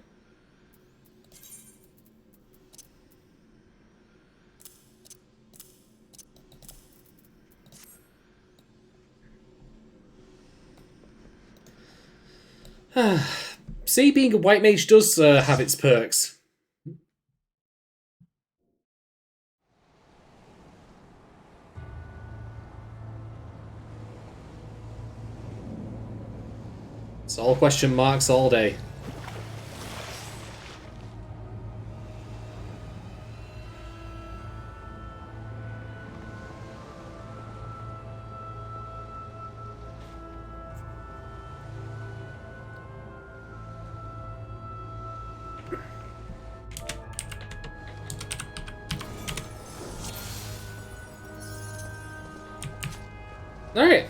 See, being a white mage does have its perks. It's all question marks all day. Alright.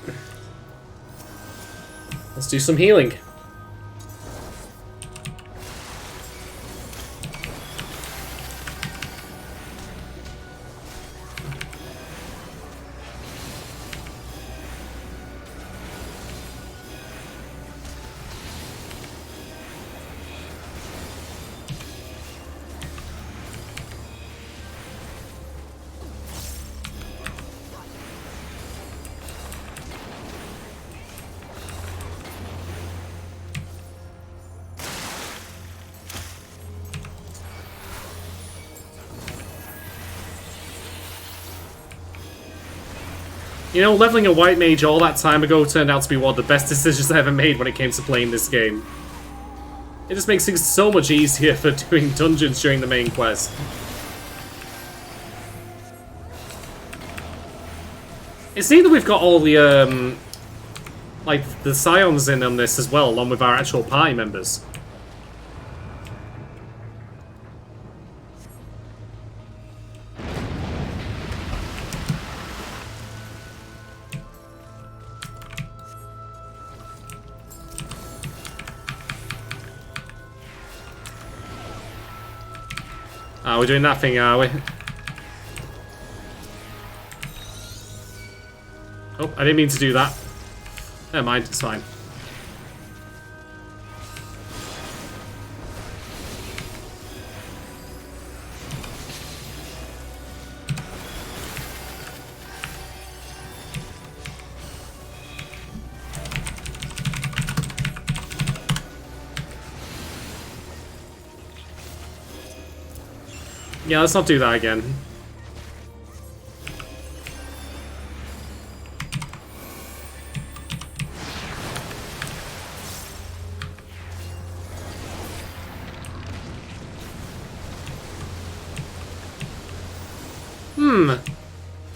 Let's do some healing. You know, leveling a white mage all that time ago turned out to be one of the best decisions I ever made when it came to playing this game. It just makes things so much easier for doing dungeons during the main quest. It's neat that we've got all the, like, the Scions in on this as well, along with our actual party members. Ah, we're doing that thing, are we? Oh, I didn't mean to do that. Never mind, it's fine. Yeah, let's not do that again.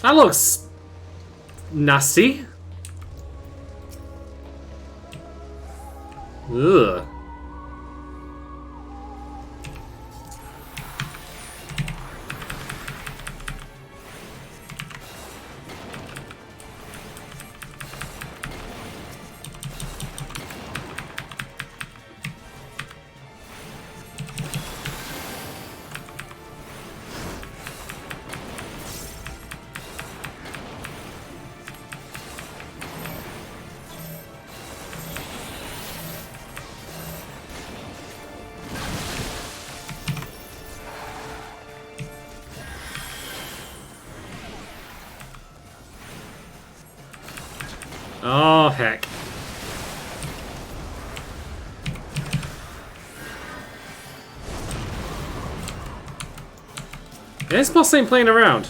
That looks nasty. Ugh. heck? Yeah, this boss ain't playing around.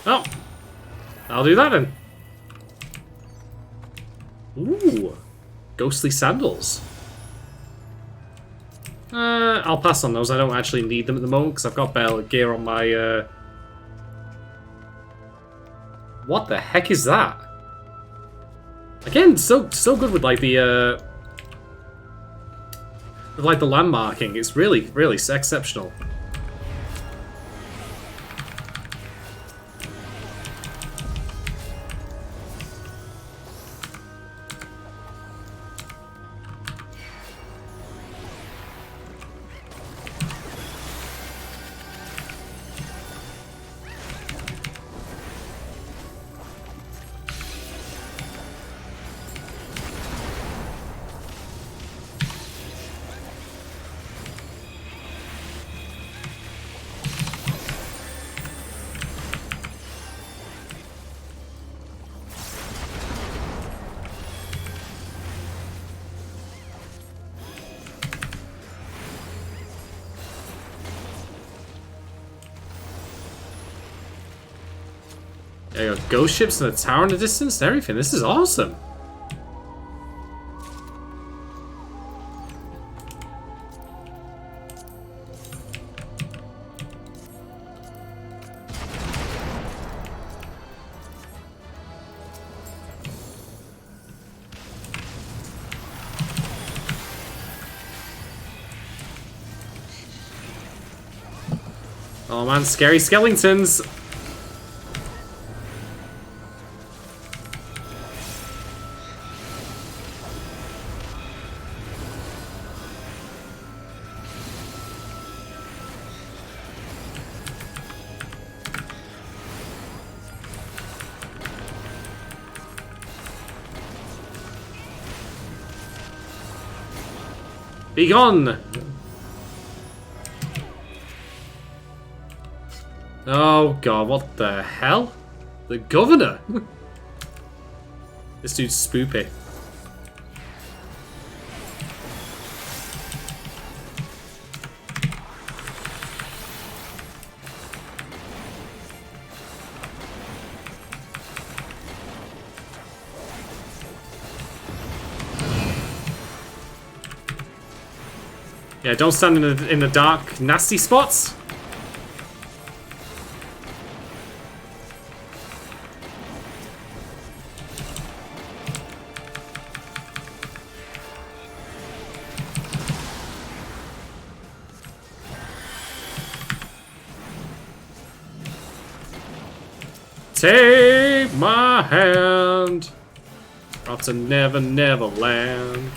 Oh, I'll do that then. Ooh, ghostly sandals. I'll pass on those. I don't actually need them at the moment because I've got better gear on my. What the heck is that? Again, so good with like the landmarking. It's really exceptional. There you go, ghost ships and a tower in the distance and everything. This is awesome. Oh man, scary skeletons. Be gone! Oh god, what the hell? The governor? This dude's spoopy. Yeah, don't stand in the dark, nasty spots. Take my hand out to Never Never Land.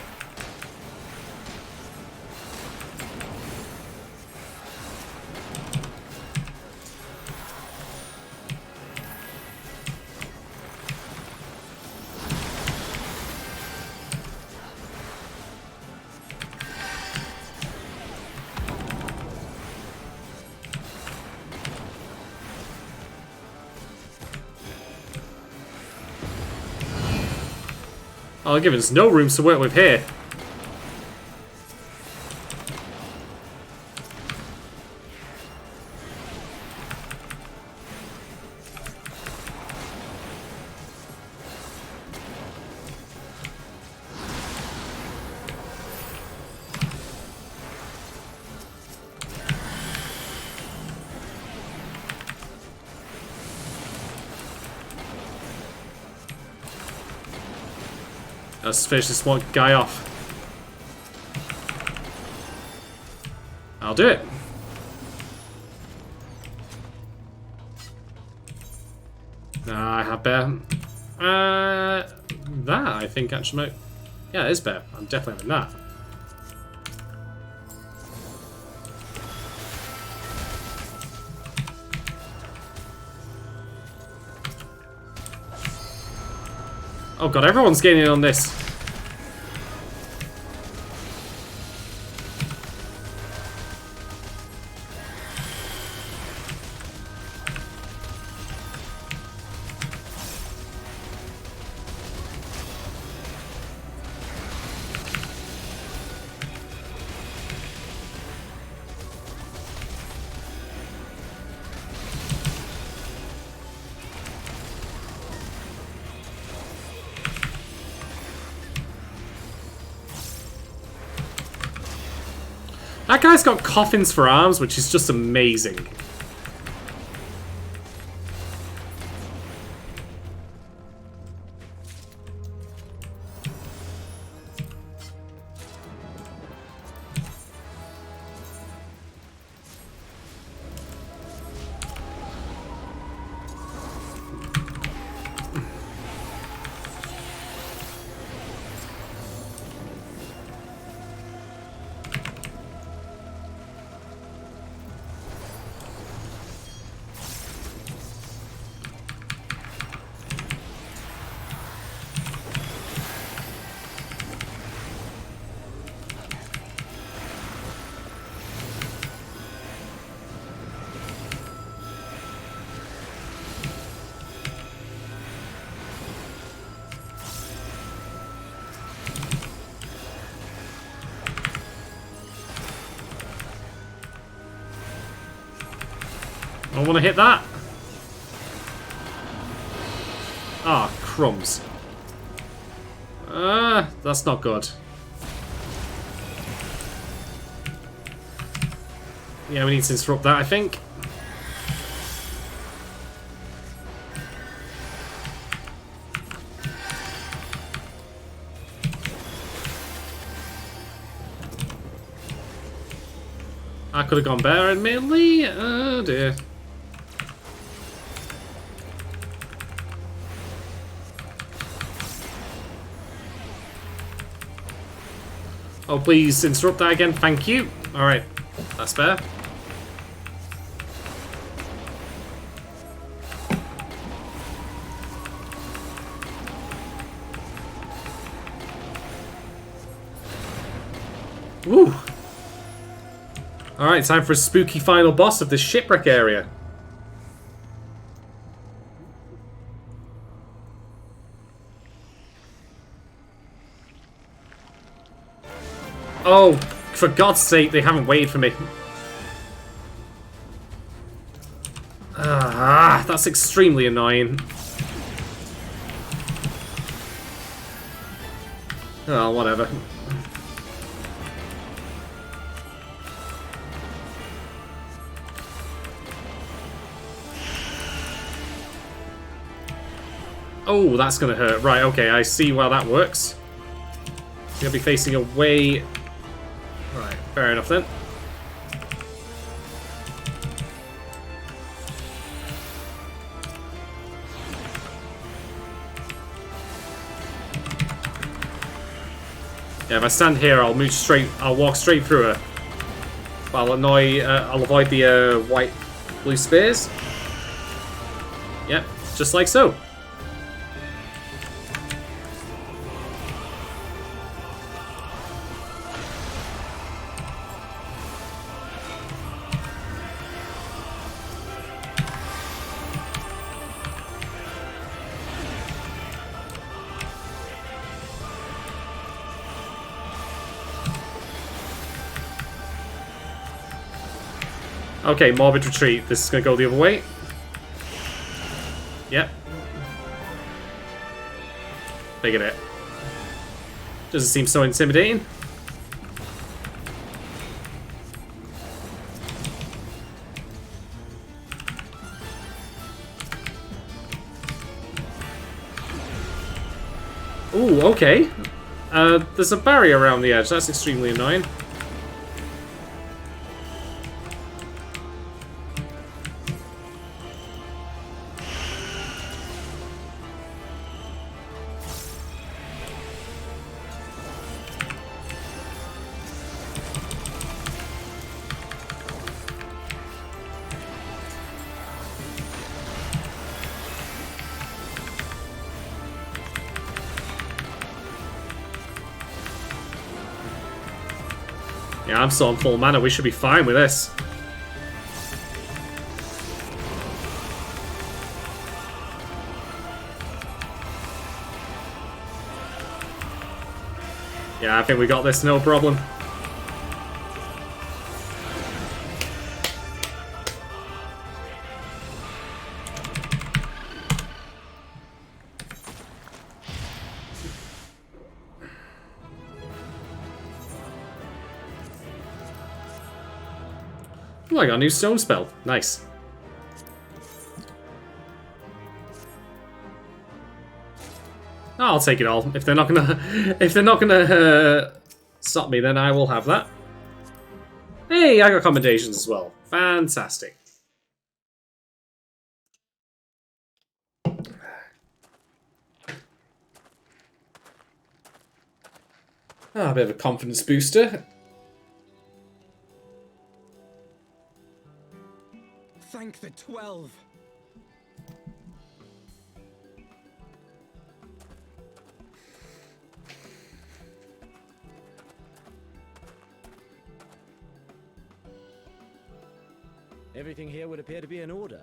I'll give us no room to work with here. Let's finish this one guy off. I'll do it. I have bear. That I think actually might. Yeah, it is bear. I'm definitely having that. Oh god, everyone's getting in on this. That guy's got coffins for arms, which is just amazing. I want to hit that. Ah, crumbs. That's not good. Yeah, we need to disrupt that, I think. I could have gone better, admittedly. Oh dear. Oh, please interrupt that again. Thank you. Alright. That's fair. Woo. Alright, time for a spooky final boss of the shipwreck area. Oh, for God's sake, they haven't waited for me. Ah, that's extremely annoying. Oh, whatever. Oh, that's gonna hurt. Right, okay, I see how that works. You're gonna be facing away. Right, fair enough then. Yeah, if I stand here, I'll move straight. I'll walk straight through her. But I'll avoid the white, blue spears. Yep, just like so. Okay, morbid retreat. This is going to go the other way. Yep. Look at it. Doesn't seem so intimidating. Ooh, okay. There's a barrier around the edge. That's extremely annoying. Yeah, I'm still on full mana. We should be fine with this. Yeah, I think we got this, no problem. Oh, I got a new stone spell. Nice. Oh, I'll take it all. If they're not gonna stop me, then I will have that. Hey, I got commendations as well. Fantastic. Ah, a bit of a confidence booster. Thank the 12. Everything here would appear to be in order.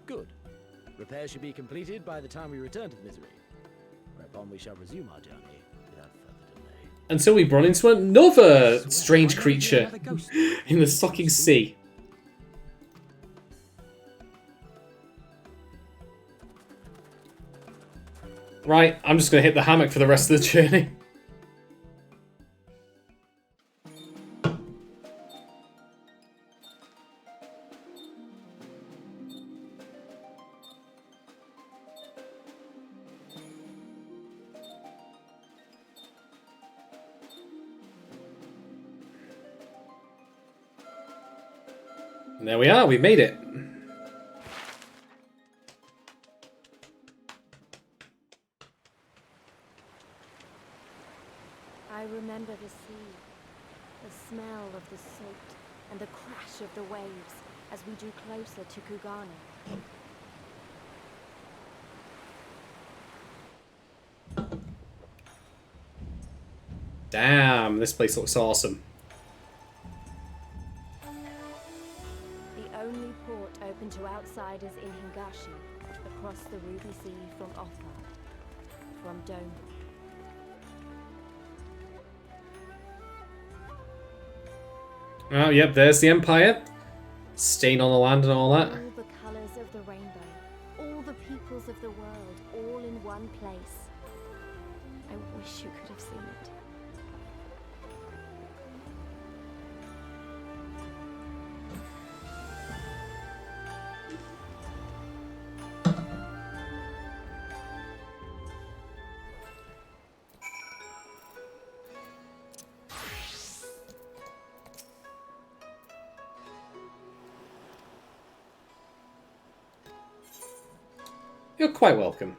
Good. Repairs should be completed by the time we return to the Misery, whereupon we shall resume our journey without further delay. Until we run into another strange creature in the fucking sea. Right, I'm just going to hit the hammock for the rest of the journey. And there we are, we made it. I remember the sea, the smell of the salt, and the crash of the waves as we drew closer to Kugani. Damn, this place looks awesome. The only port open to outsiders in Hingashi, across the Ruby Sea from Offa, from Dome. Oh, yep, there's the Empire. Stain on the land and all that. All the colours of the rainbow, all the peoples of the world, all in one place. I wish you could have seen it. You're quite welcome.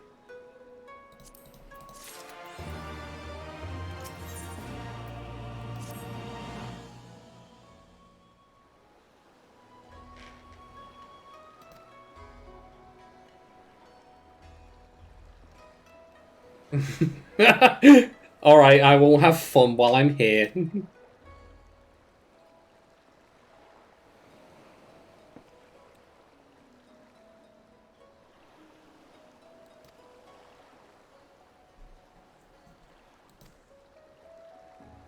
Alright, I will have fun while I'm here.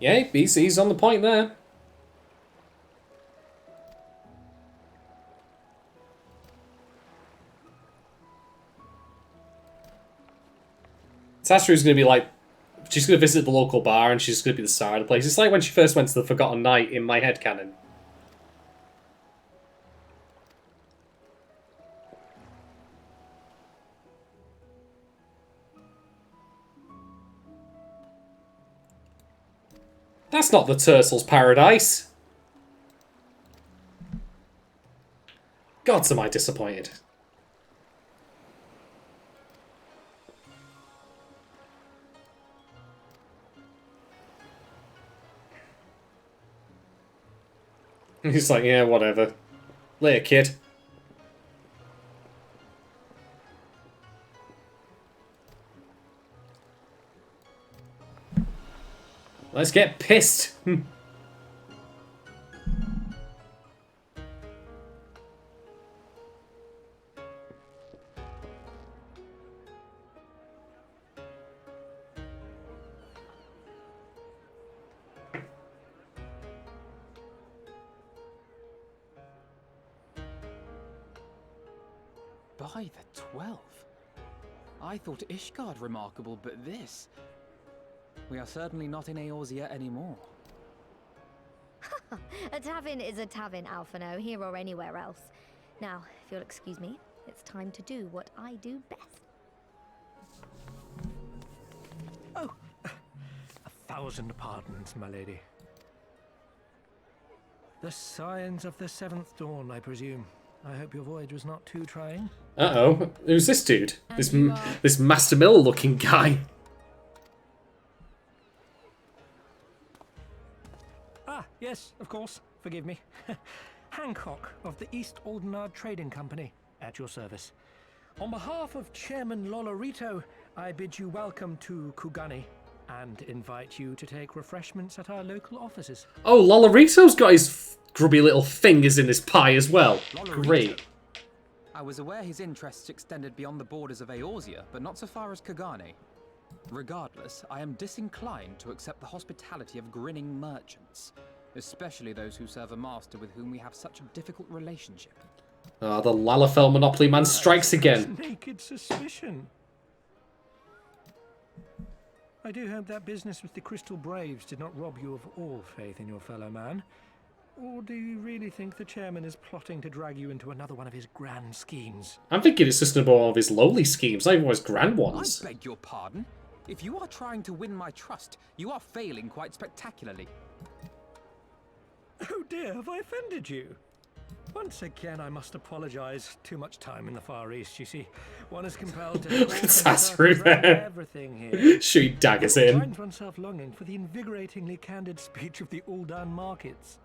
Yay, BC's on the point there. Sasru's gonna be like, she's gonna visit the local bar and she's gonna be the star of the place. It's like when she first went to the Forgotten Night in my headcanon. That's not the turtle's paradise. Gods, am I disappointed. He's like, yeah, whatever. Later, kid. Let's get pissed. By the 12. I thought Ishgard remarkable, but this... We are certainly not in Eorzea anymore. A tavern is a tavern, Alphino, here or anywhere else. Now, if you'll excuse me, it's time to do what I do best. Oh, 1,000 pardons, my lady. The signs of the 7th dawn, I presume. I hope your voyage was not too trying. Uh-oh. Who's this dude? This Master Miller-looking guy. Ah, yes, of course. Forgive me. Hancock of the East Aldenard Trading Company, at your service. On behalf of Chairman Lolorito, I bid you welcome to Kugani and invite you to take refreshments at our local offices. Oh, Lolorito's got his grubby little fingers in his pie as well. Great. I was aware his interests extended beyond the borders of Eorzea, but not so far as Kugani. Regardless, I am disinclined to accept the hospitality of grinning merchants, especially those who serve a master with whom we have such a difficult relationship. Ah, the Lalafell Monopoly man strikes again. Naked suspicion. I do hope that business with the Crystal Braves did not rob you of all faith in your fellow man. Or do you really think the chairman is plotting to drag you into another one of his grand schemes? I'm thinking it's just one of his lowly schemes, not even his grand ones. I beg your pardon? If you are trying to win my trust, you are failing quite spectacularly. Oh dear, have I offended you? Once again, I must apologize. Too much time in the Far East, you see. One is compelled to Look at Sasru there. Everything here. Shoot daggers in. Finds oneself longing for the invigoratingly candid speech of the Uldan markets.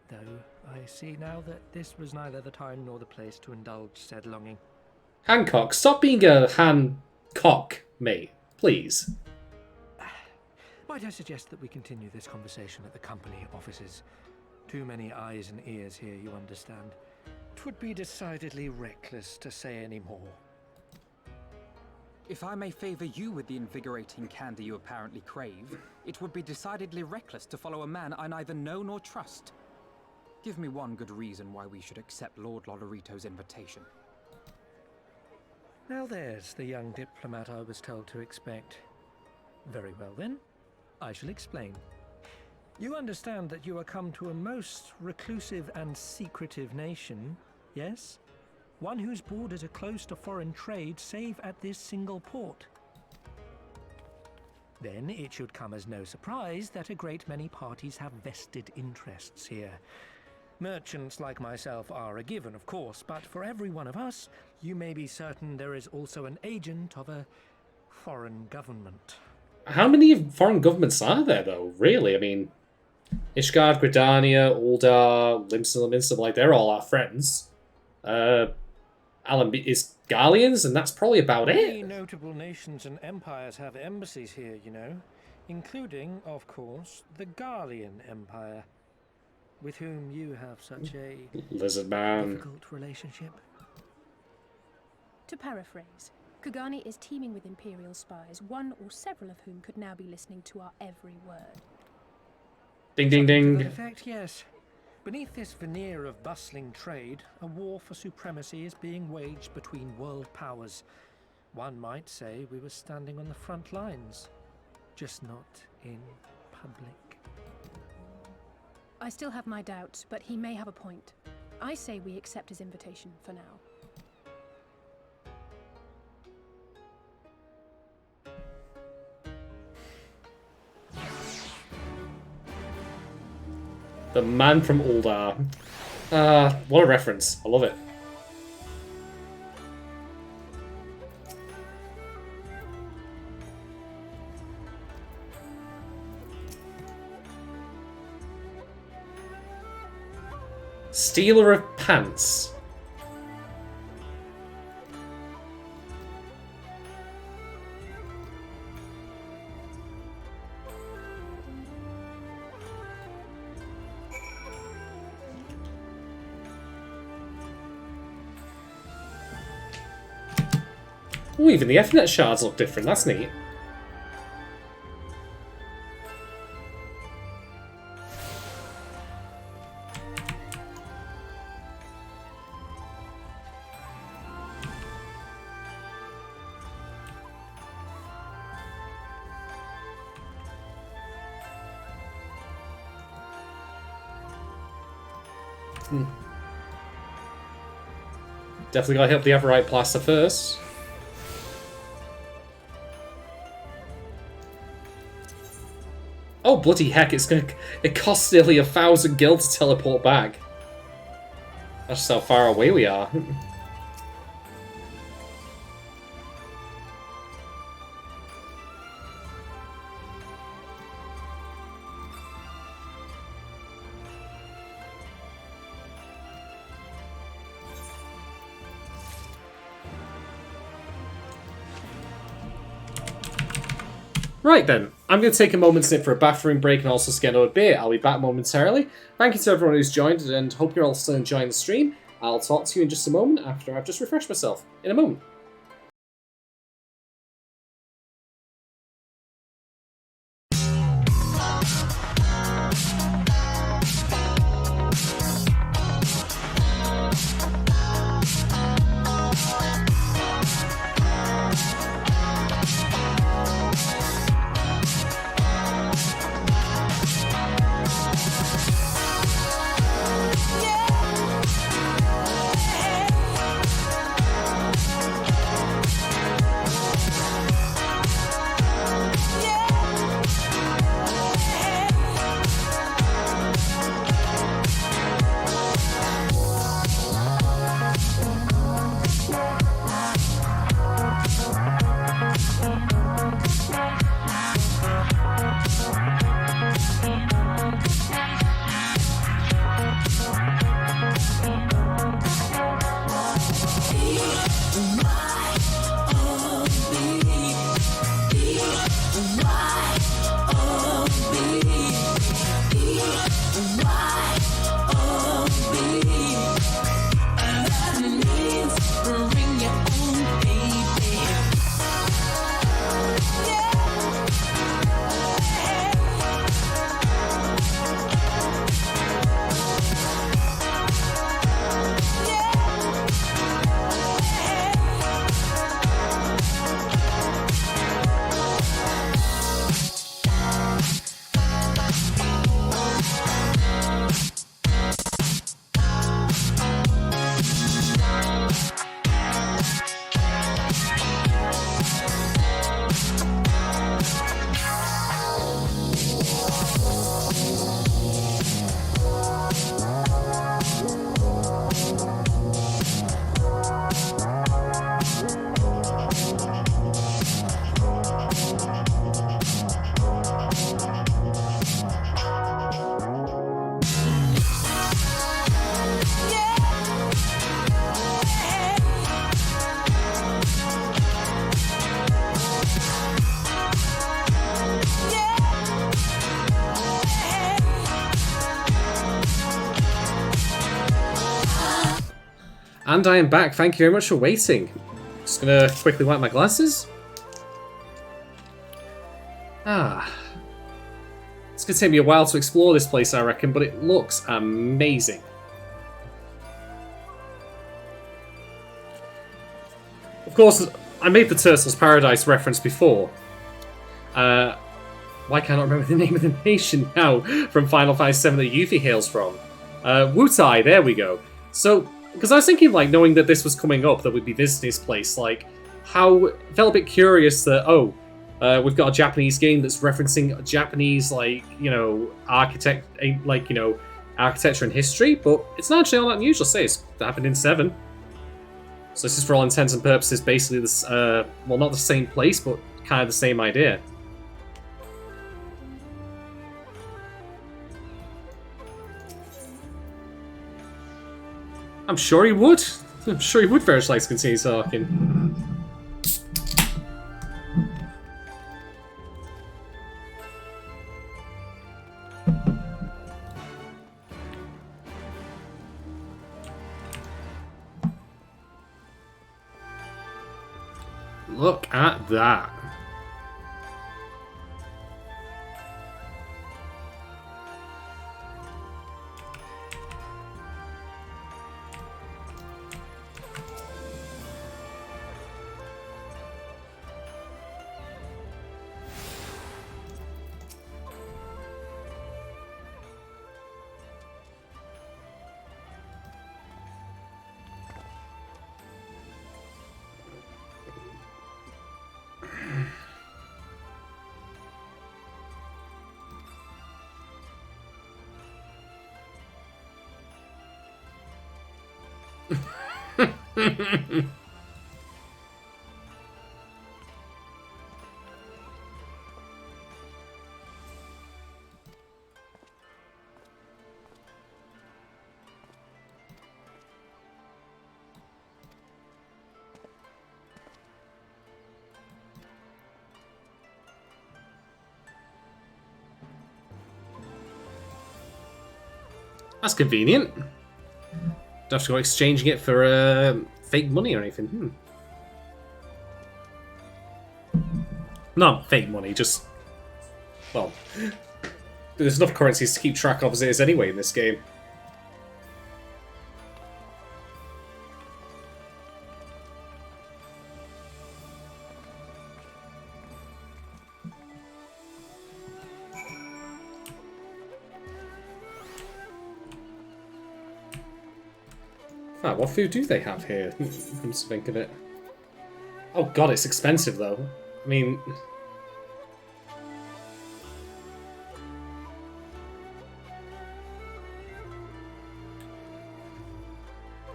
Though I see now that this was neither the time nor the place to indulge said longing. Hancock, stop being a Hancock, mate, please. Might I suggest that we continue this conversation at the company offices? Too many eyes and ears here, you understand. 'Twould be decidedly reckless to say any more. If I may favor you with the invigorating candy you apparently crave, it would be decidedly reckless to follow a man I neither know nor trust. Give me one good reason why we should accept Lord Lolorito's invitation. Now there's the young diplomat I was told to expect. Very well then, I shall explain. You understand that you are come to a most reclusive and secretive nation, yes? One whose borders are closed to foreign trade save at this single port. Then it should come as no surprise that a great many parties have vested interests here. Merchants like myself are a given, of course, but for every one of us, you may be certain there is also an agent of a foreign government. How many foreign governments are there, though? Really? I mean, Ishgard, Gridania, Uldar, Limsa, like, they're all our friends. Alan is Garleans, and that's probably about Many it. notable nations and empires have embassies here, you know, including, of course, the Garlean Empire, with whom you have such a Lizard man. difficult relationship. To paraphrase, Kugani is teeming with Imperial spies, one or several of whom could now be listening to our every word. Ding, ding, ding. To that effect, yes. Beneath this veneer of bustling trade, a war for supremacy is being waged between world powers. One might say we were standing on the front lines, just not in public. I still have my doubts, but he may have a point. I say we accept his invitation for now. The man from Uldar. What a reference. I love it. Stealer of pants. Ooh, even the Fnet shards look different. That's neat. Definitely gotta hit the Everite plaster first. Oh bloody heck! It costs nearly 1,000 gil to teleport back. That's just how far away we are. Right then, I'm going to take a moment's nip for a bathroom break and also get another beer. I'll be back momentarily. Thank you to everyone who's joined and hope you're all still enjoying the stream. I'll talk to you in just a moment after I've just refreshed myself. In a moment. And I am back. Thank you very much for waiting. Just gonna quickly wipe my glasses. It's gonna take me a while to explore this place, I reckon, but it looks amazing. Of course, I made the Turtles Paradise reference before. Why can't I remember the name of the nation now from Final Fantasy XIV that Yuffie hails from? Wutai, there we go. So, because I was thinking, like, knowing that this was coming up, that we'd be visiting this place, like, felt a bit curious that, we've got a Japanese game that's referencing a Japanese, like, you know, architect, like, you know, architecture and history, but it's not actually all that unusual. Say it's happened in 7. So this is for all intents and purposes basically this, well, not the same place, but kind of the same idea. I'm sure he would. I'm sure he would very much like to continue talking. Look at that. That's convenient. Don't have to go exchanging it for fake money or anything. Not fake money, just... Well, there's enough currencies to keep track of as it is anyway in this game. Ah, what food do they have here? Come to think of it. Oh god, it's expensive though. I mean...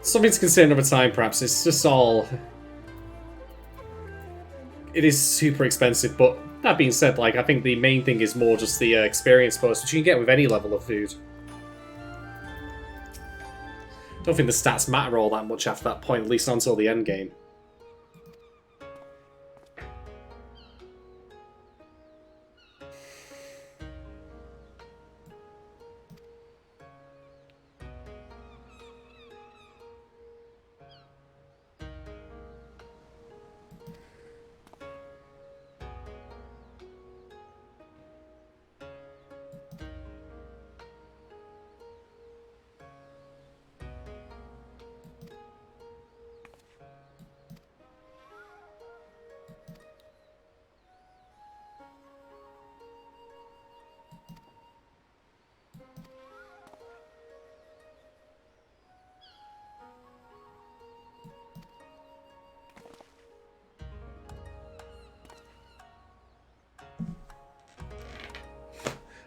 Something to consider another time, perhaps. It's just all... It is super expensive, but that being said, like, I think the main thing is more just the experience bonus, which you can get with any level of food. I don't think the stats matter all that much after that point, at least not until the end game.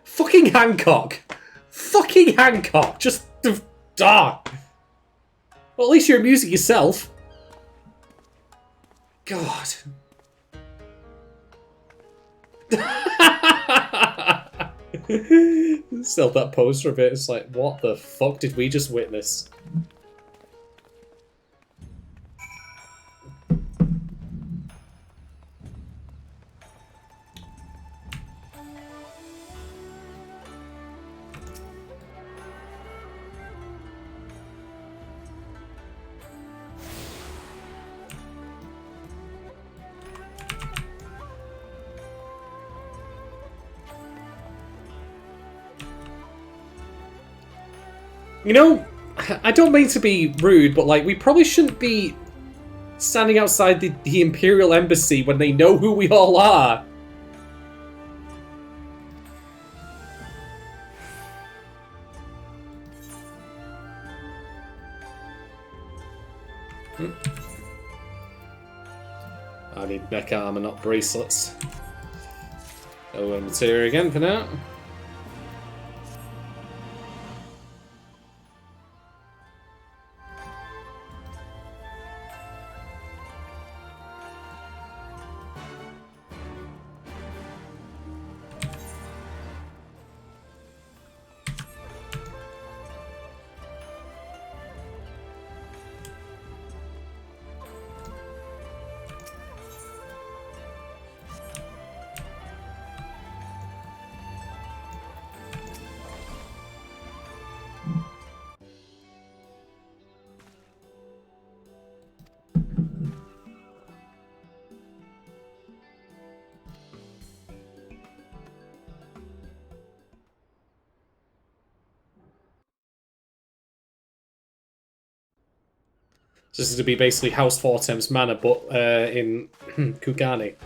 Fucking Hancock! Fucking Hancock! Just... Well, at least you're amusing yourself. God. Still that poster a bit, it's like, what the fuck did we just witness? You know, I don't mean to be rude, but like, we probably shouldn't be standing outside the Imperial Embassy when they know who we all are. I need mech armor, not bracelets. Oh, material again for now. So this is to be basically House Fortem's Manor, but in Kugani.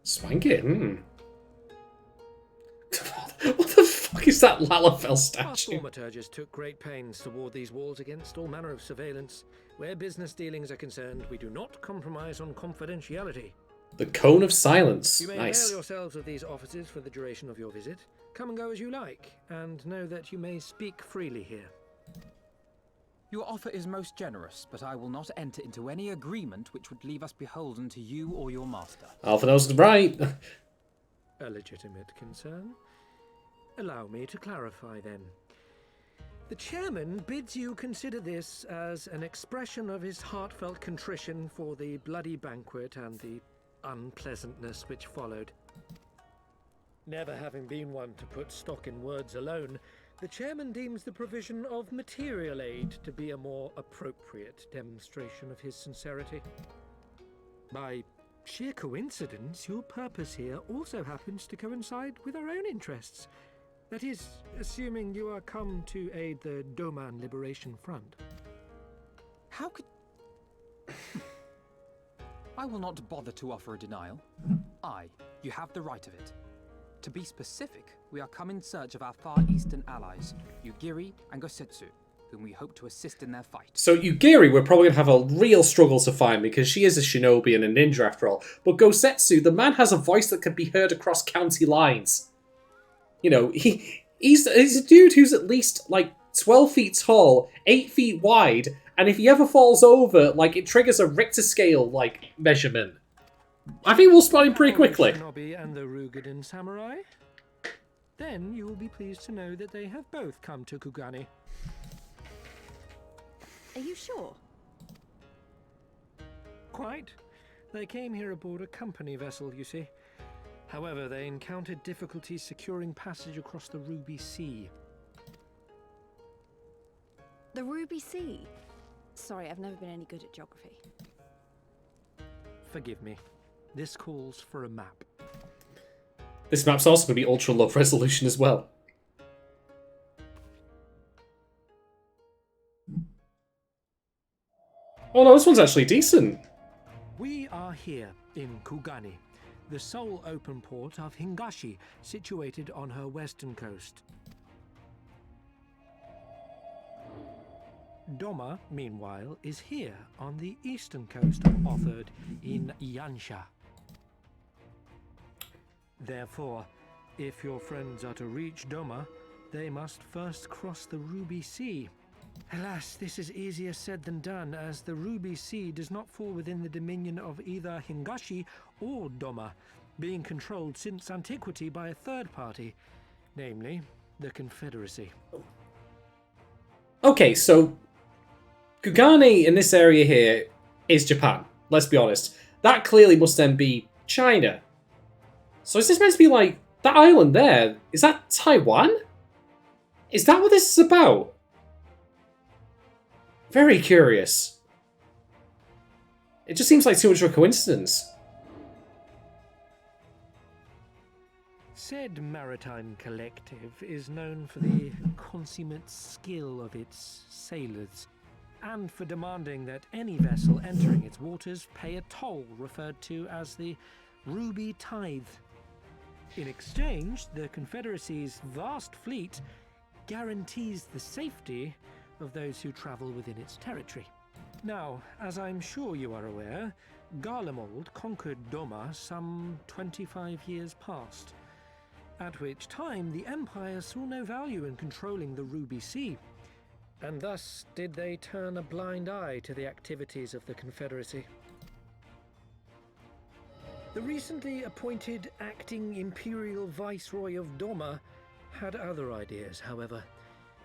Swanky, What the fuck is that Lalafell Our statue? thaumaturgist took great pains to ward these walls against all manner of surveillance. Where business dealings are concerned, we do not compromise on confidentiality. The Cone of Silence. You may Nice. avail yourselves of these offices for the duration of your visit. Come and go as you like, and know that you may speak freely here. Your offer is most generous, but I will not enter into any agreement which would leave us beholden to you or your master. Alphinaud's right. A legitimate concern. Allow me to clarify then. The chairman bids you consider this as an expression of his heartfelt contrition for the bloody banquet and the unpleasantness which followed. Never having been one to put stock in words alone, the chairman deems the provision of material aid to be a more appropriate demonstration of his sincerity. By sheer coincidence, your purpose here also happens to coincide with our own interests. That is, assuming you are come to aid the Doman Liberation Front. How could... I will not bother to offer a denial. You have the right of it. To be specific, we are come in search of our Far Eastern allies, Yugiri and Gosetsu, whom we hope to assist in their fight. So Yugiri, we're probably going to have a real struggle to find because she is a shinobi and a ninja after all. But Gosetsu, the man has a voice that can be heard across county lines. You know, he's a dude who's at least, like, 12 feet tall, 8 feet wide, and if he ever falls over, like, it triggers a Richter scale, like, measurement. I think we'll spot him pretty quickly. Shinobi and the Rugadan Samurai? Then you will be pleased to know that they have both come to Kugani. Are you sure? Quite. They came here aboard a company vessel, you see. However, they encountered difficulties securing passage across the Ruby Sea. The Ruby Sea? Sorry, I've never been any good at geography. Forgive me. This calls for a map. This map's also going to be ultra low resolution as well. Oh no, this one's actually decent. We are here in Kugani, the sole open port of Hingashi, situated on her western coast. Doma, meanwhile, is here on the eastern coast of Othard in Yansha. Therefore, if your friends are to reach Doma, they must first cross the Ruby Sea. Alas, this is easier said than done, as the Ruby Sea does not fall within the dominion of either Hingashi or Doma, being controlled since antiquity by a third party, namely the Confederacy. Okay, so Kugani in this area here is Japan. Let's be honest. That clearly must then be China. So is this meant to be like that island there? Is that Taiwan? Is that what this is about? Very curious. It just seems like too much of a coincidence. Said maritime collective is known for the consummate skill of its sailors, and for demanding that any vessel entering its waters pay a toll referred to as the Ruby Tithe. In exchange, the Confederacy's vast fleet guarantees the safety of those who travel within its territory. Now, as I'm sure you are aware, Garlemald conquered Doma some 25 years past, at which time the Empire saw no value in controlling the Ruby Sea, and thus did they turn a blind eye to the activities of the Confederacy. The recently appointed acting Imperial Viceroy of Doma had other ideas, however.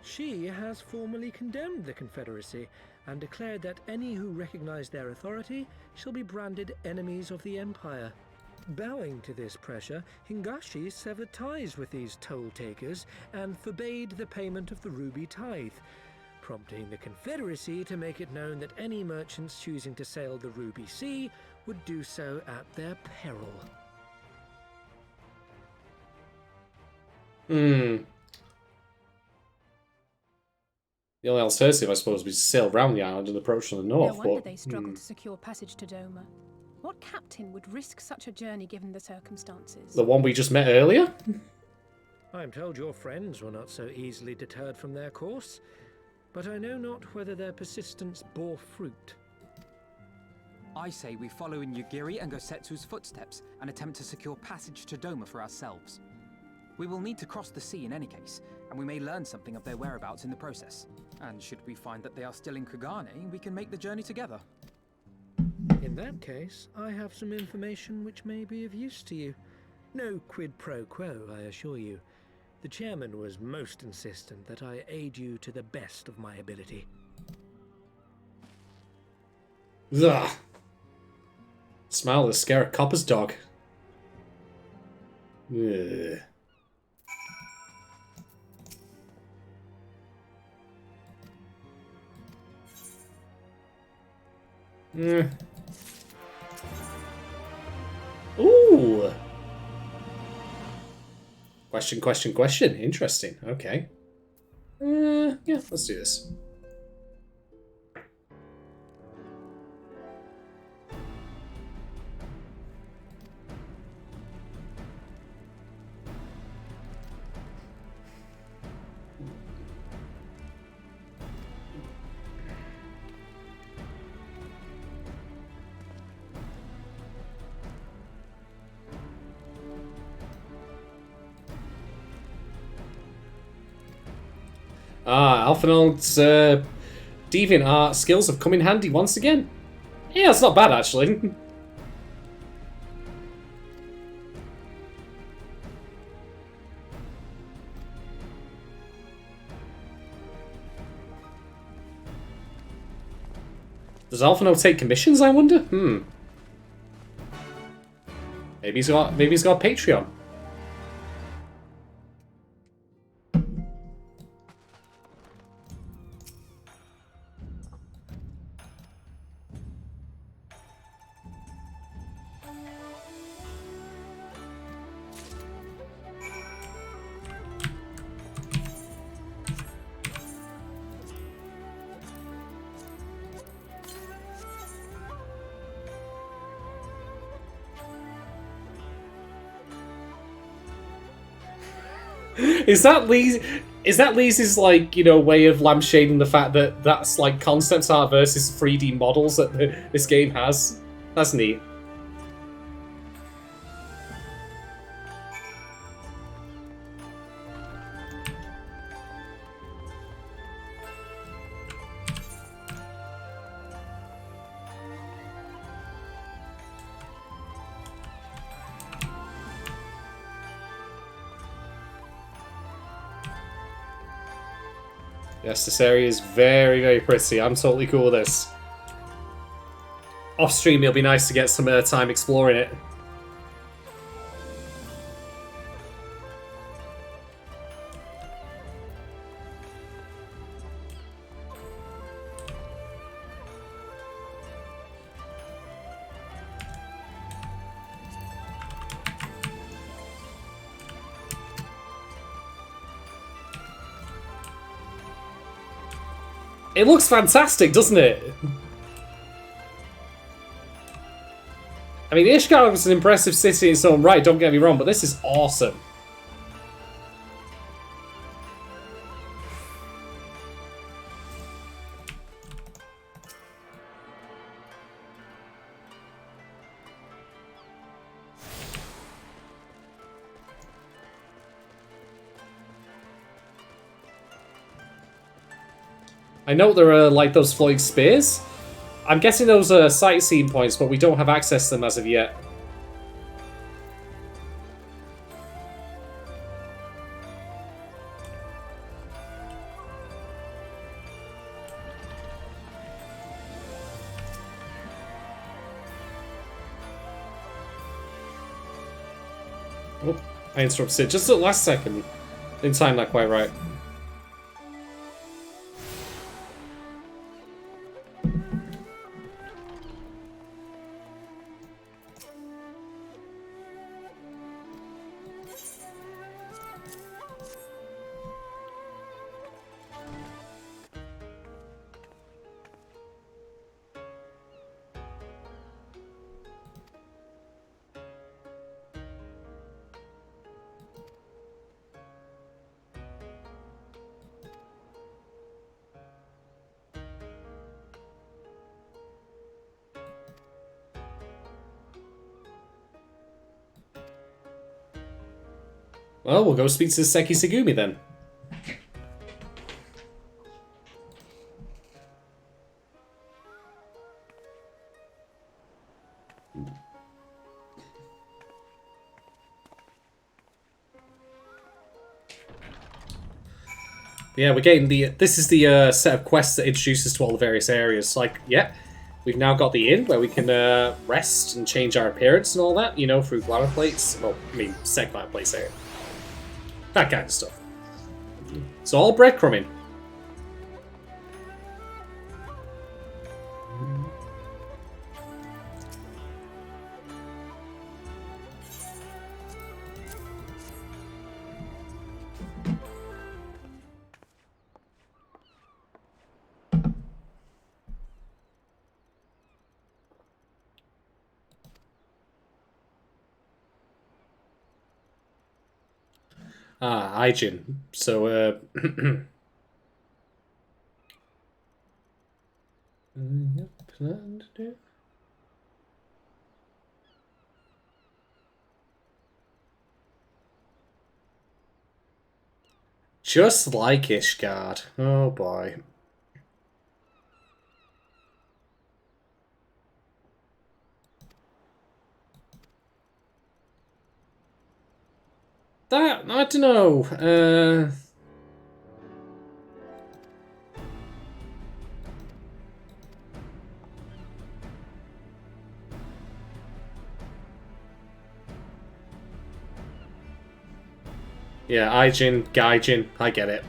She has formally condemned the Confederacy and declared that any who recognize their authority shall be branded enemies of the Empire. Bowing to this pressure, Hingashi severed ties with these toll-takers and forbade the payment of the Ruby Tithe, prompting the Confederacy to make it known that any merchants choosing to sail the Ruby Sea would do so at their peril. Hmm. The only alternative, I suppose, would be to sail around the island and approach from the north. No wonder they struggled to secure passage to Doma. What captain would risk such a journey given the circumstances? The one we just met earlier? I'm told your friends were not so easily deterred from their course, but I know not whether their persistence bore fruit. I say we follow in Yugiri and Gosetsu's footsteps and attempt to secure passage to Doma for ourselves. We will need to cross the sea in any case, and we may learn something of their whereabouts in the process. And should we find that they are still in Kugane, we can make the journey together. In that case, I have some information which may be of use to you. No quid pro quo, I assure you. The chairman was most insistent that I aid you to the best of my ability. Ugh. Smile to scare a copper's dog. Ugh. Ooh. Question. Interesting. Okay. Yeah, let's do this. Alphinaud's deviant art skills have come in handy once again. Yeah, it's not bad actually. Does Alphinaud take commissions, I wonder? Maybe he's got Patreon. Is that Lee's like, you know, way of lampshading the fact that that's like concept art versus 3D models that this game has? That's neat. Yes, this area is very, very pretty. I'm totally cool with this. Off stream, it'll be nice to get some time exploring it. It looks fantastic, doesn't it? I mean, Ishgard was an impressive city in its own right, don't get me wrong, but this is awesome. I know there are, like, those floating spears. I'm guessing those are sightseeing points, but we don't have access to them as of yet. Oh, I interrupted just at the last second. Didn't time that quite right. Well, we'll go speak to Seki Segumi then. Yeah, we're getting the... This is the set of quests that introduce us to all the various areas. Like, yeah, we've now got the inn where we can rest and change our appearance and all that, you know, through glamour plates. Well, I mean, set glamour plates there. That kind of stuff. It's all breadcrumbing. Ah, Aijin. So, just like Ishgard. Oh boy. That, I don't know. Yeah, Aijin, Gaijin, I get it.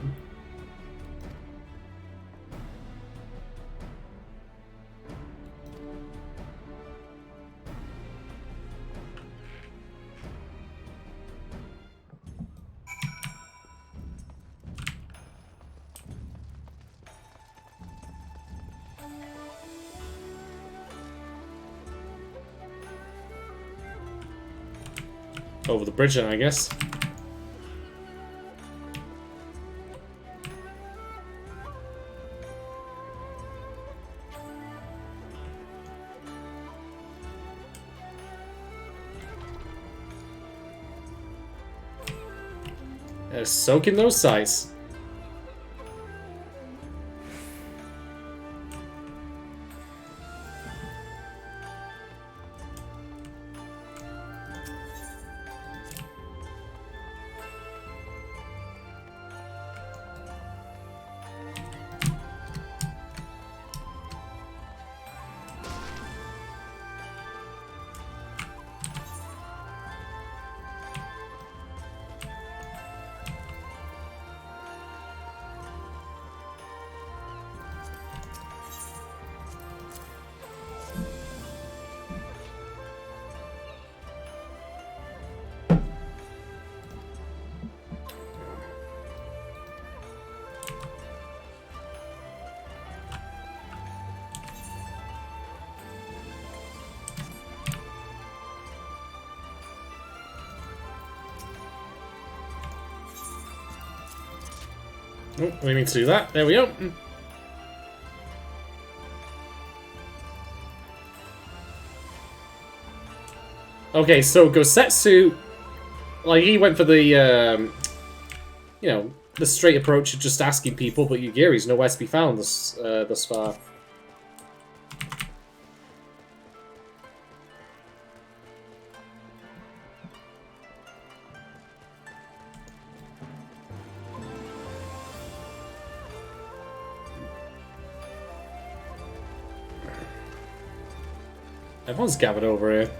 Over the bridge then, I guess. Soak in those sights. Oh, we need to do that. There we go. Okay, so Gosetsu, like, he went for the, you know, the straight approach of just asking people, but Yugiri's nowhere to be found thus far. Everyone's gathered over here.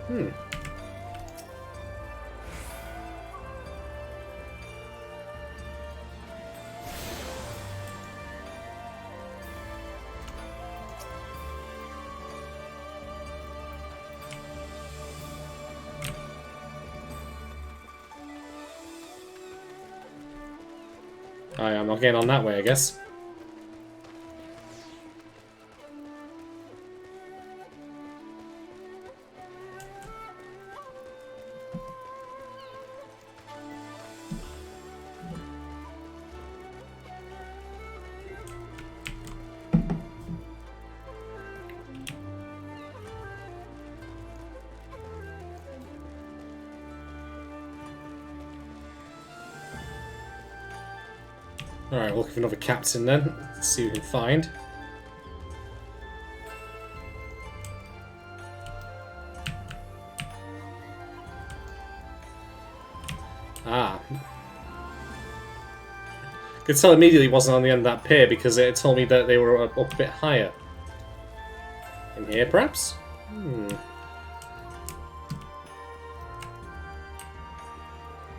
I'm not getting on that way, I guess. Alright, looking for another captain then. Let's see who we can find. Ah. Could tell immediately it wasn't on the end of that pier because it told me that they were up a bit higher. In here, perhaps?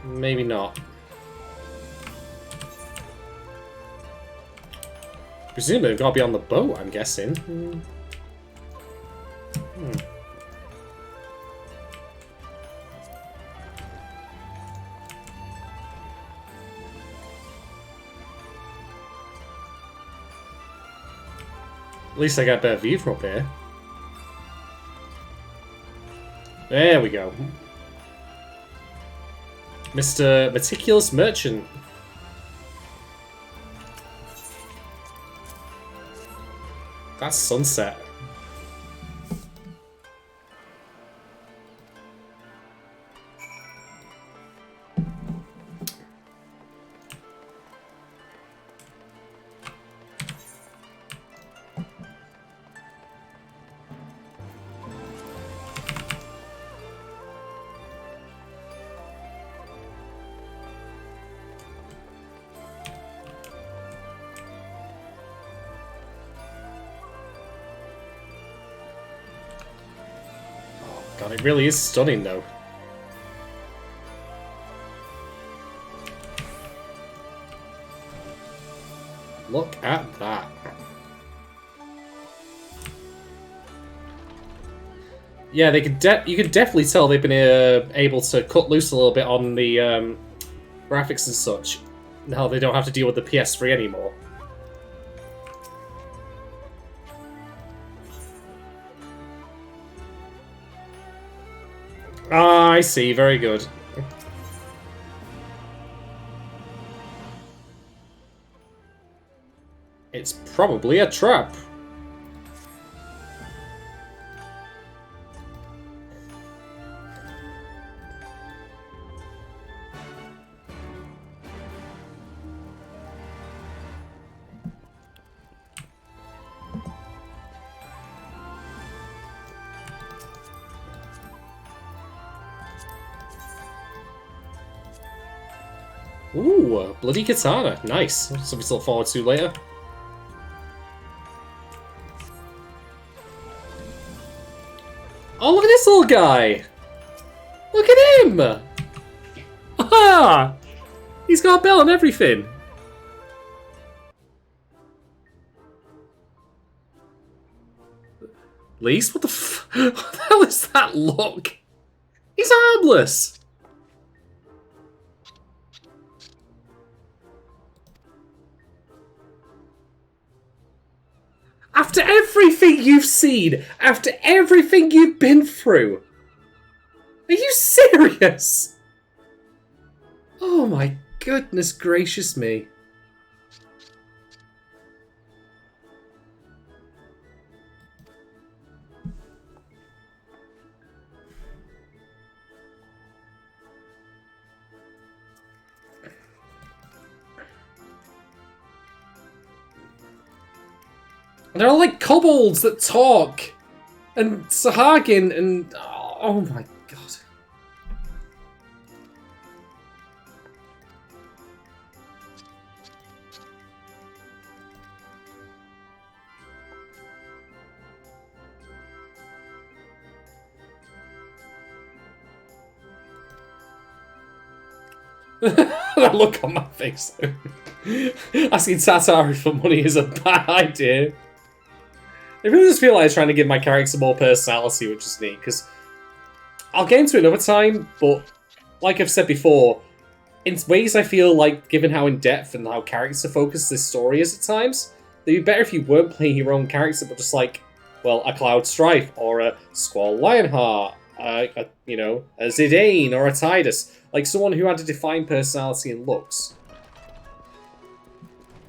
Maybe not. Presumably they've got to be on the boat, I'm guessing. At least I got a better view from up here. There we go. Mr. Meticulous Merchant. That's sunset. God, it really is stunning, though. Look at that. Yeah, they could. You could definitely tell they've been able to cut loose a little bit on the graphics and such. Now they don't have to deal with the PS3 anymore. Ah, I see. Very good. It's probably a trap. Ooh, bloody katana. Nice. Something to look forward to later. Oh, look at this little guy! Look at him! Ah! He's got a bell and everything. Lise, what the what the hell is that look? He's harmless! After everything you've seen, after everything you've been through, are you serious? Oh my goodness gracious me. They're all like kobolds that talk, and Sahagin, and oh my god. That look on my face. Asking Tatari for money is a bad idea. I really just feel like I'm trying to give my character more personality, which is neat, because I'll get into it another time, but like I've said before, in ways I feel like, given how in-depth and how character-focused this story is at times, it'd be better if you weren't playing your own character, but just like, well, a Cloud Strife, or a Squall Lionheart, you know, a Zidane, or a Tidus. Like, someone who had a defined personality and looks.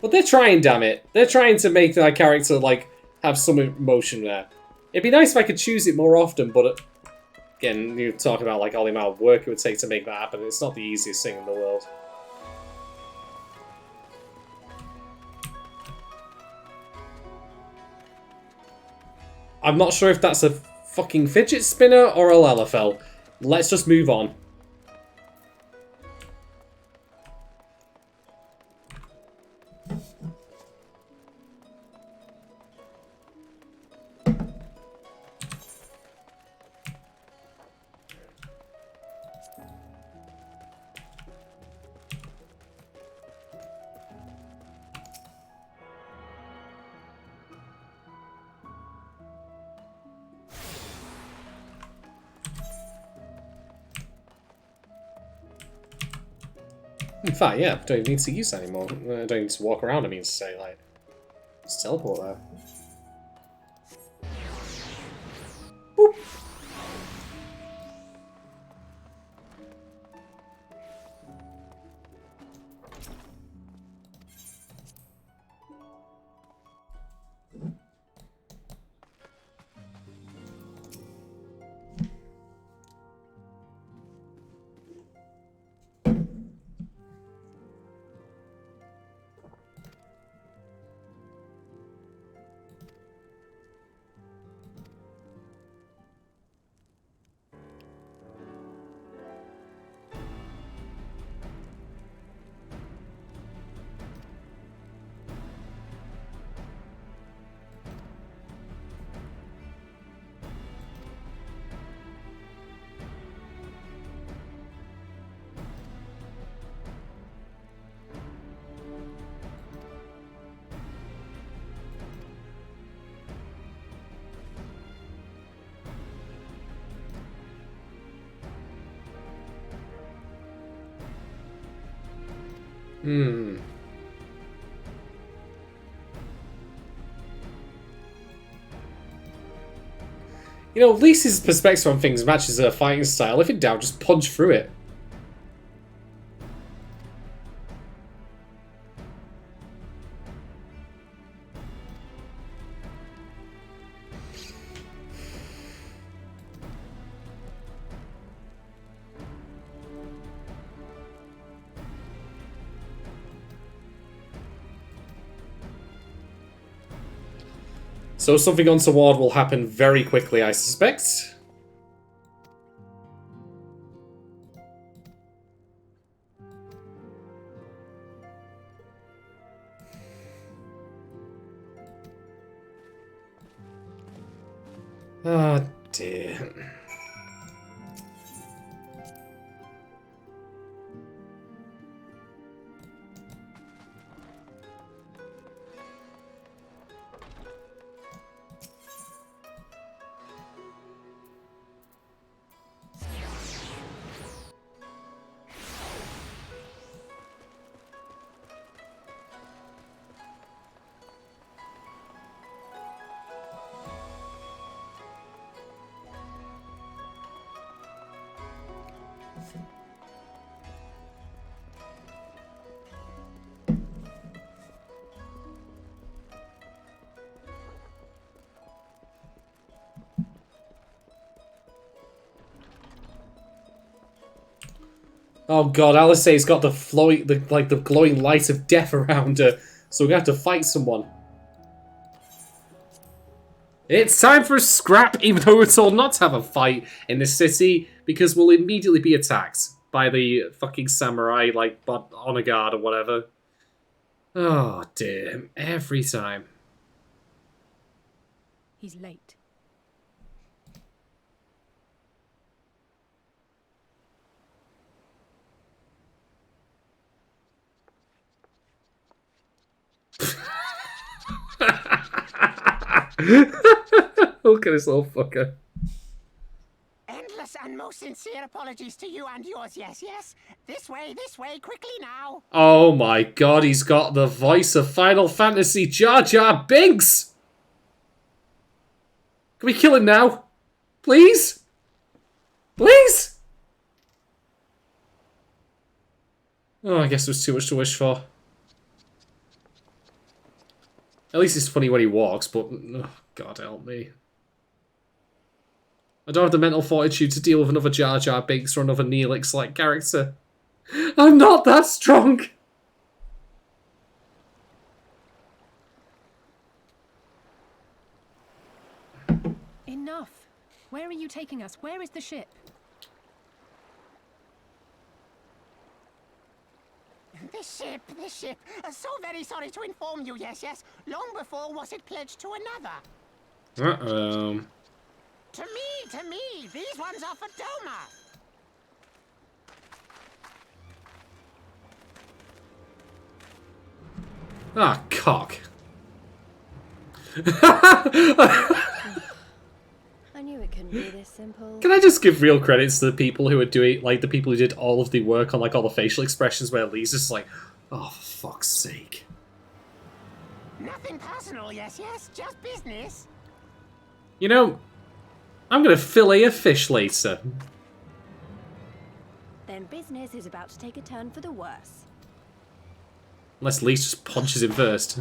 But they're trying, damn it. They're trying to make that character, like, have some emotion there. It'd be nice if I could choose it more often, but again, you talk about like all the amount of work it would take to make that happen. It's not the easiest thing in the world. I'm not sure if that's a fucking fidget spinner or a Lalafell. Let's just move on. In fact, yeah, I don't even need to use that anymore. I don't need to walk around, I mean to say, like, just teleport there. Boop. Hmm. You know, Lisa's perspective on things matches her fighting style. If in doubt, just punch through it. So something untoward will happen very quickly, I suspect. Oh dear. Oh god, Alisaie's got the flowing, the glowing light of death around her, so we're gonna have to fight someone. It's time for a scrap, even though we're told not to have a fight in this city, because we'll immediately be attacked by the fucking samurai, like, on a guard or whatever. Oh dear, every time. He's late. Look at this little fucker. Endless and most sincere apologies to you and yours, yes, yes. This way, quickly now. Oh my god, he's got the voice of Final Fantasy Jar Jar Binks! Can we kill him now? Please? Please? Oh, I guess it was too much to wish for. At least it's funny when he walks, but... Oh, God help me. I don't have the mental fortitude to deal with another Jar Jar Binks or another Neelix-like character. I'm not that strong! Where are you taking us? Where is the ship? The ship. So very sorry to inform you, yes. Long before was it pledged to another. Uh-oh. To me, these ones are for Doma. Ah, cock. I knew it couldn't be this simple. Can I just give real credits to the people who are doing, like, the people who did all of the work on, like, all the facial expressions where Lee's just like, oh, for fuck's sake. Nothing personal, yes, just business. You know, I'm gonna fillet a fish later. Then business is about to take a turn for the worse. Unless Lee just punches him first.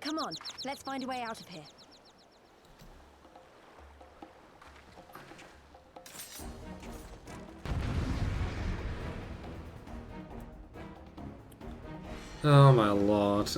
Come on, let's find a way out of here. Oh my lord.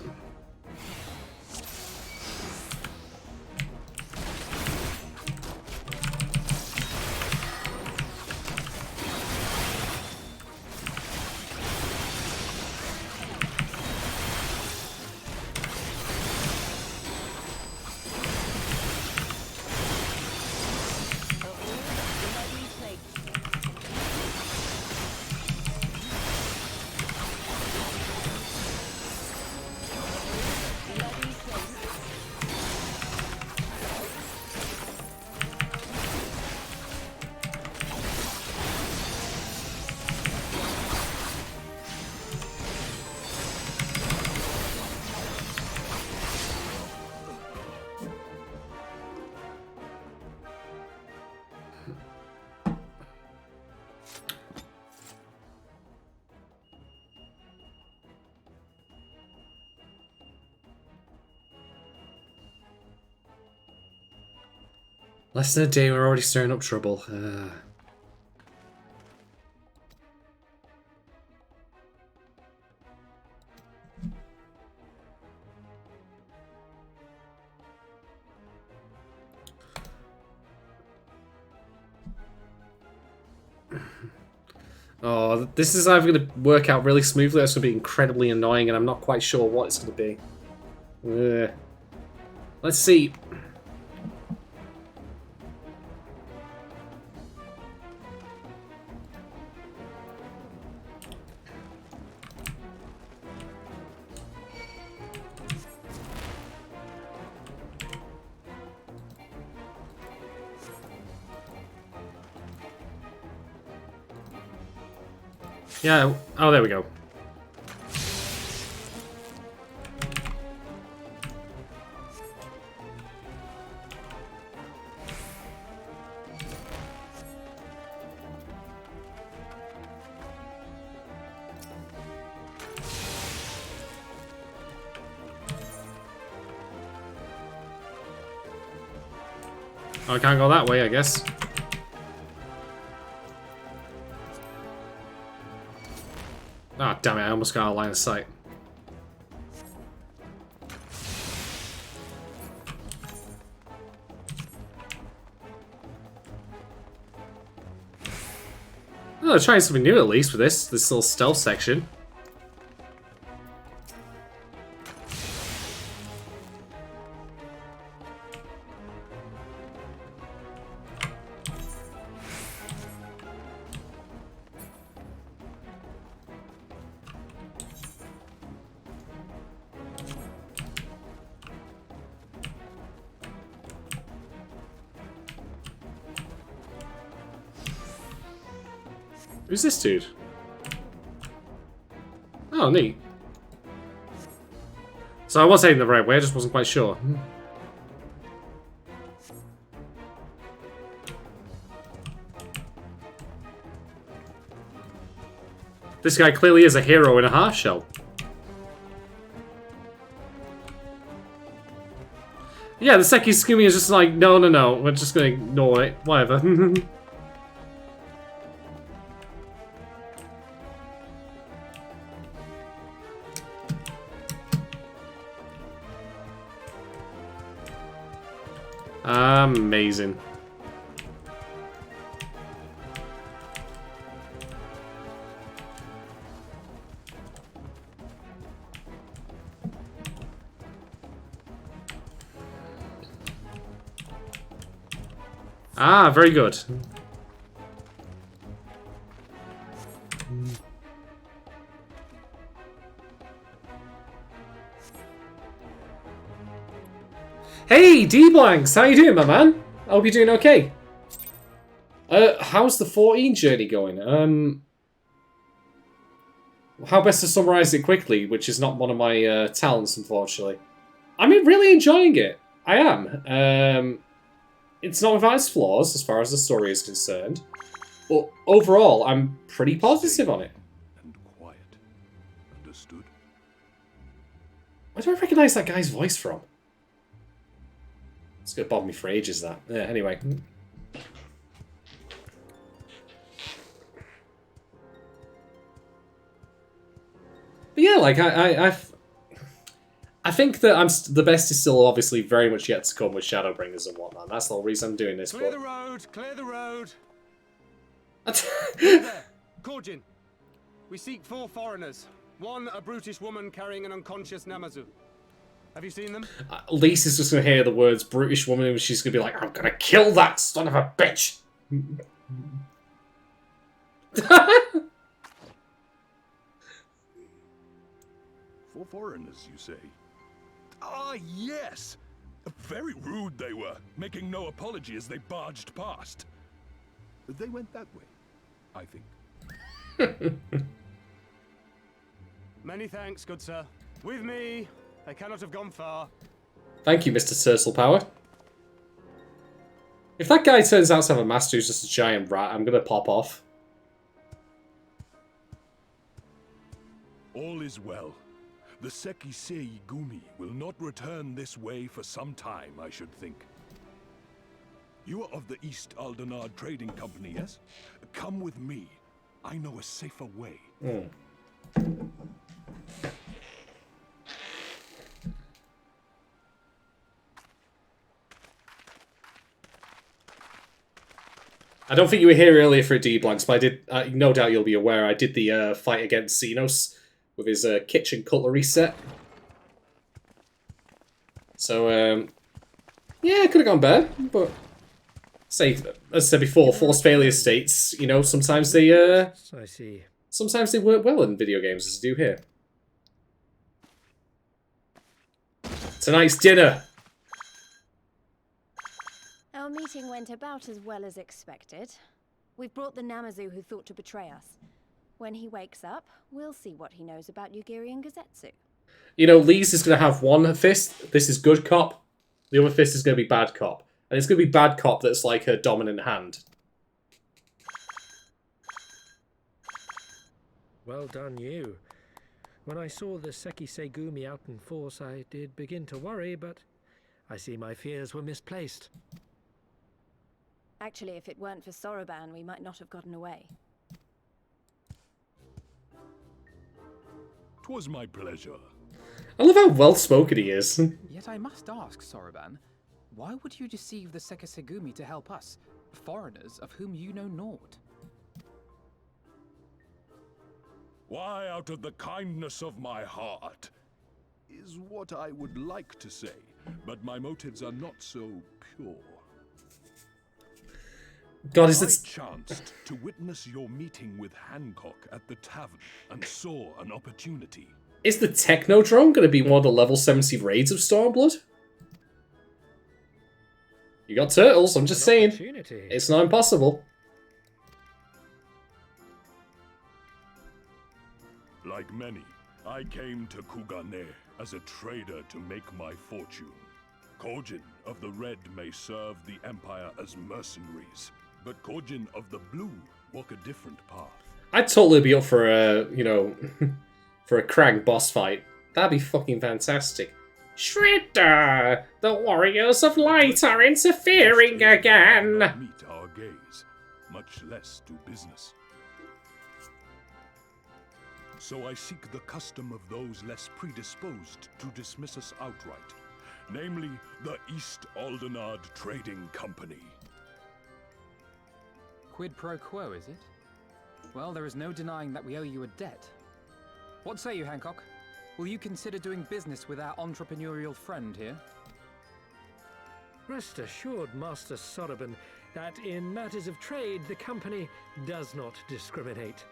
Less than a day, we're already stirring up trouble. Oh, this is either going to work out really smoothly or it's going to be incredibly annoying, and I'm not quite sure what it's going to be. Let's see. Yeah, oh, there we go. Oh, I can't go that way, I guess. Ah, damn it, I almost got out of line of sight. Oh, they're trying something new at least with this little stealth section. Who's this dude? Oh, neat. So I was heading the right way, I just wasn't quite sure. This guy clearly is a hero in a half shell. Yeah, the Seki Skumi is just like, no, we're just gonna ignore it, whatever. Amazing. Ah, very good. Hey, D-Blanks! How you doing, my man? I hope you're doing okay. How's the 14 journey going? How best to summarize it quickly, which is not one of my talents, unfortunately. I'm really enjoying it. I am. It's not without its flaws, as far as the story is concerned. But overall, I'm pretty positive on it. And quiet. Understood? Where do I recognise that guy's voice from? It's gonna bother me for ages, that. Yeah, anyway. But yeah, like, I think that the best is still obviously very much yet to come with Shadowbringers and whatnot. That's the whole reason I'm doing this. Clear the road! Clear the road! There. Korjin. We seek 4 foreigners. 1, a brutish woman carrying an unconscious Namazu. Have you seen them? Lisa's just going to hear the words brutish woman and she's going to be like, I'm going to kill that son of a bitch! 4 foreigners, you say? Ah, yes! Very rude they were, making no apology as they barged past. They went that way, I think. Many thanks, good sir. With me, they cannot have gone far. Thank you, Mr. Turtle Power. If that guy turns out to have a master who's just a giant rat, I'm going to pop off. All is well. The Sekisei Gumi will not return this way for some time, I should think. You are of the East Aldenard Trading Company, yes? Come with me. I know a safer way. I don't think you were here earlier for D-Blanks, but I did, no doubt you'll be aware, I did the fight against Xenos with his kitchen cutlery set. So, yeah, it could have gone bad, but say, as I said before, forced failure states, you know, sometimes they, I see. Sometimes they work well in video games, as they do here. Tonight's dinner. Our meeting went about as well as expected. We've brought the Namazu who thought to betray us. When he wakes up, we'll see what he knows about Yugiri and Gazetsu. You know, Lise is going to have one fist. This is good cop. The other fist is going to be bad cop. And it's going to be bad cop that's like her dominant hand. Well done, you. When I saw the Sekisei Gumi out in force, I did begin to worry, but I see my fears were misplaced. Actually, if it weren't for Soroban, we might not have gotten away. 'Twas my pleasure. I love how well-spoken he is. Yet I must ask, Soroban, why would you deceive the Sekisei Gumi to help us, foreigners of whom you know naught? Why, out of the kindness of my heart, is what I would like to say, but my motives are not so pure. God, is this... I chanced to witness your meeting with Hancock at the tavern and saw an opportunity. Is the Technodrome going to be one of the level 70 raids of Stormblood? You got turtles, I'm just saying. It's not impossible. Like many, I came to Kugane as a trader to make my fortune. Korjin of the Red may serve the Empire as mercenaries, but Korjin of the Blue walk a different path. I'd totally be up for a, you know, for a Krang boss fight. That'd be fucking fantastic. Shredder! The Warriors of Light are interfering again! Meet our gaze, much less do business. So I seek the custom of those less predisposed to dismiss us outright. namely the East Aldenard Trading Company. Quid pro quo, is it? Well, there is no denying that we owe you a debt. What say you, Hancock? Will you consider doing business with our entrepreneurial friend here? Rest assured, Master Soroban, that in matters of trade, the company does not discriminate.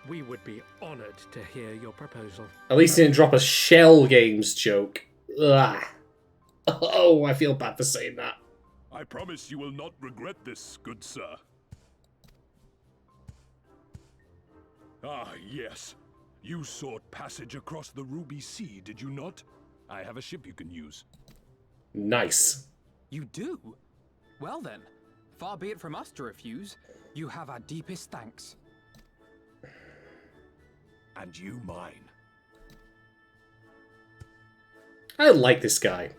We would be honored to hear your proposal. At least he didn't drop a Shell Games joke. Ugh. Oh, I feel bad for saying that. I promise you will not regret this, good sir. Ah, yes. You sought passage across the Ruby Sea, did you not? I have a ship you can use. Nice. You do? Well then, far be it from us to refuse. You have our deepest thanks. And you mine. I like this guy.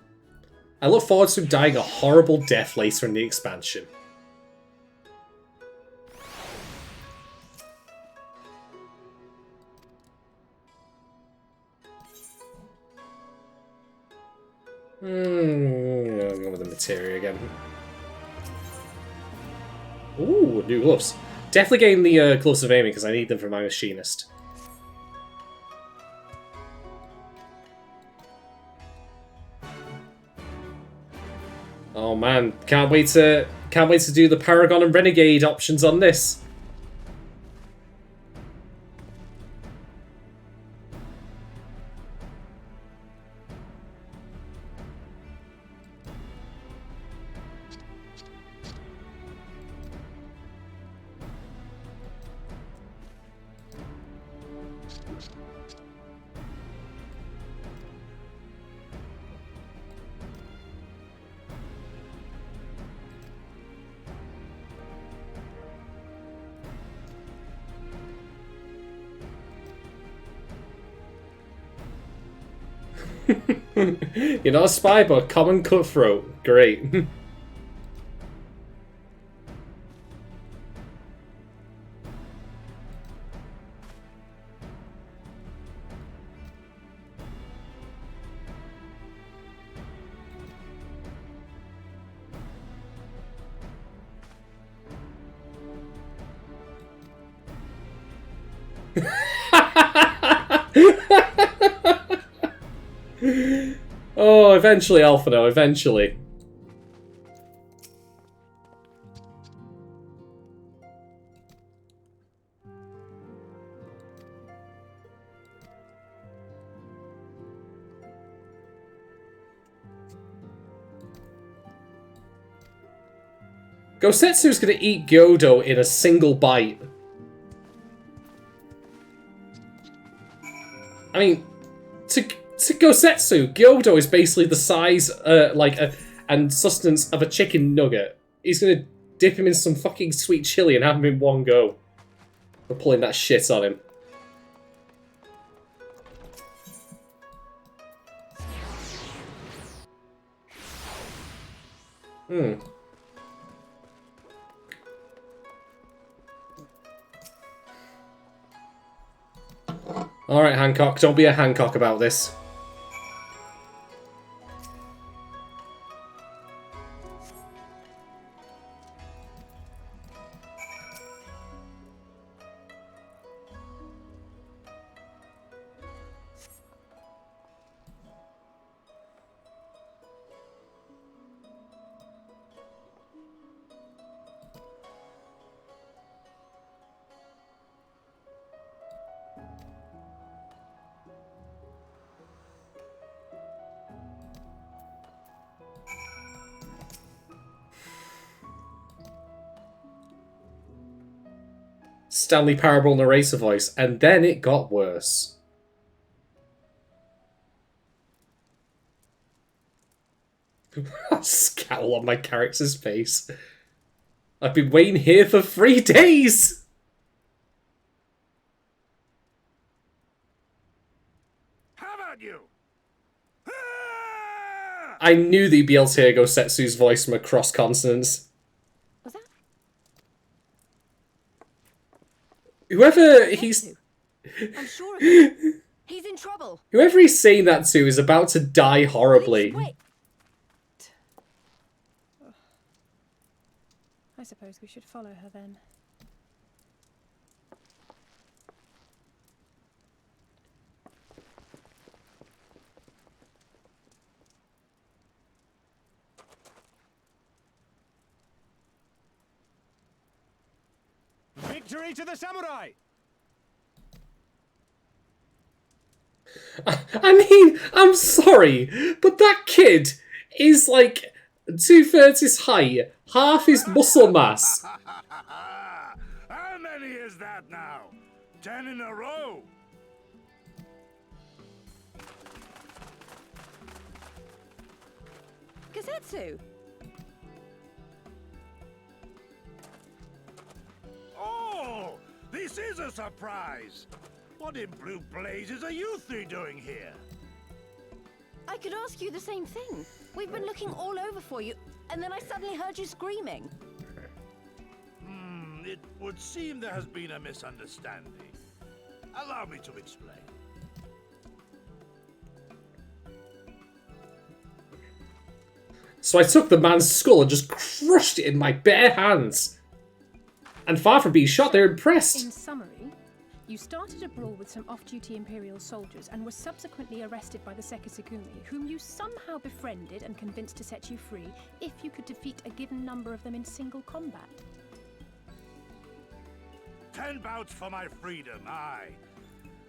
I look forward to him dying a horrible death later in the expansion. I'll go with the materia again. Ooh, new gloves. Definitely getting the gloves of aiming because I need them for my machinist. Oh man, can't wait to do the Paragon and Renegade options on this. You're not a spy, but a common cutthroat. Great. Oh, eventually, Alphino, eventually. Gosetsu's gonna eat Gyodo in a single bite. I mean, to Gosetsu, Gyodo is basically the size, and sustenance of a chicken nugget. He's gonna dip him in some fucking sweet chili and have him in one go. We're pulling that shit on him. Alright, Hancock, don't be a Hancock about this. Stanley Parable narrator voice, and then it got worse. Scowl on my character's face. I've been waiting here for 3 days! How about you? I knew that you'd be able to hear Gosetsu's voice from across consonants. Whoever he's... I'm sure of it. He's in trouble. Whoever he's saying that to is about to die horribly. Please, wait. I suppose we should follow her then. Victory to the samurai! I mean, I'm sorry, but that kid is like 2/3 his height, half his muscle mass. How many is that now? 10 in a row? Gazetsu! Oh, this is a surprise. What in blue blazes are you three doing here? I could ask you the same thing. We've been looking all over for you, and then I suddenly heard you screaming. It would seem there has been a misunderstanding. Allow me to explain. So I took the man's skull and just crushed it in my bare hands. And far from being shot, they're impressed. In summary, you started a brawl with some off-duty Imperial soldiers and were subsequently arrested by the Sekisagumi, whom you somehow befriended and convinced to set you free if you could defeat a given number of them in single combat. 10 bouts for my freedom, aye.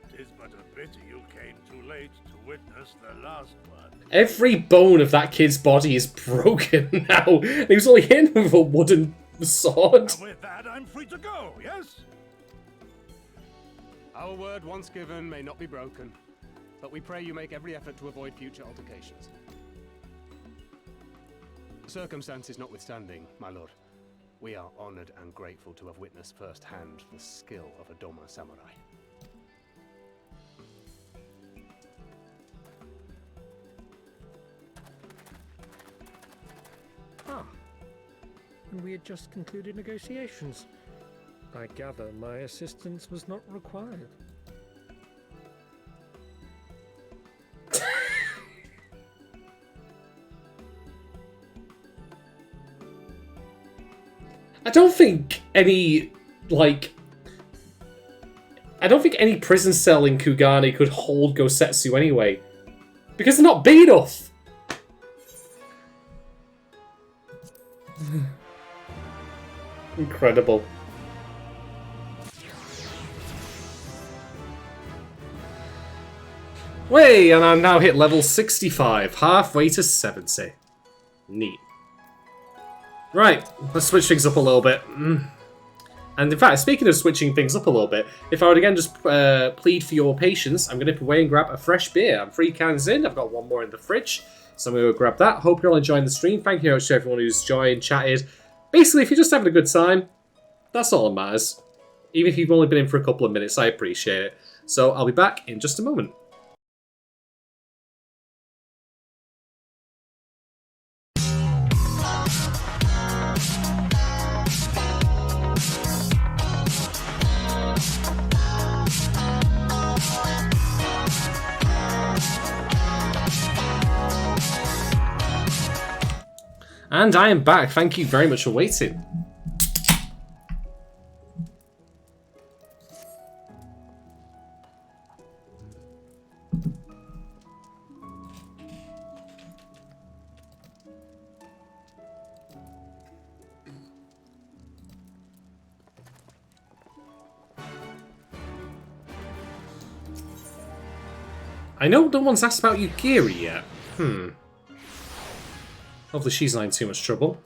'Tis but a pity you came too late to witness the last one. Every bone of that kid's body is broken now. He was only hit with a wooden sword. And with that, I'm free to go, yes? Our word once given may not be broken, but we pray you make every effort to avoid future altercations. Circumstances notwithstanding, my lord, we are honored and grateful to have witnessed firsthand the skill of a Doma samurai. Ah, and we had just concluded negotiations. I gather my assistance was not required. I don't think any prison cell in Kugane could hold Gosetsu anyway. Because they're not big enough! Incredible. Way, and I'm now hit level 65, halfway to 70. Neat. Right, let's switch things up a little bit. And in fact, speaking of switching things up a little bit, if I would again just plead for your patience, I'm going to nip away and grab a fresh beer. I'm 3 cans in, I've got one more in the fridge, so I'm going to go grab that. Hope you're all enjoying the stream. Thank you very much to everyone who's joined, chatted. Basically, if you're just having a good time, that's all that matters. Even if you've only been in for a couple of minutes, I appreciate it. So I'll be back in just a moment. And I am back. Thank you very much for waiting. I know no one's asked about Yugiri yet. Hopefully she's not in too much trouble.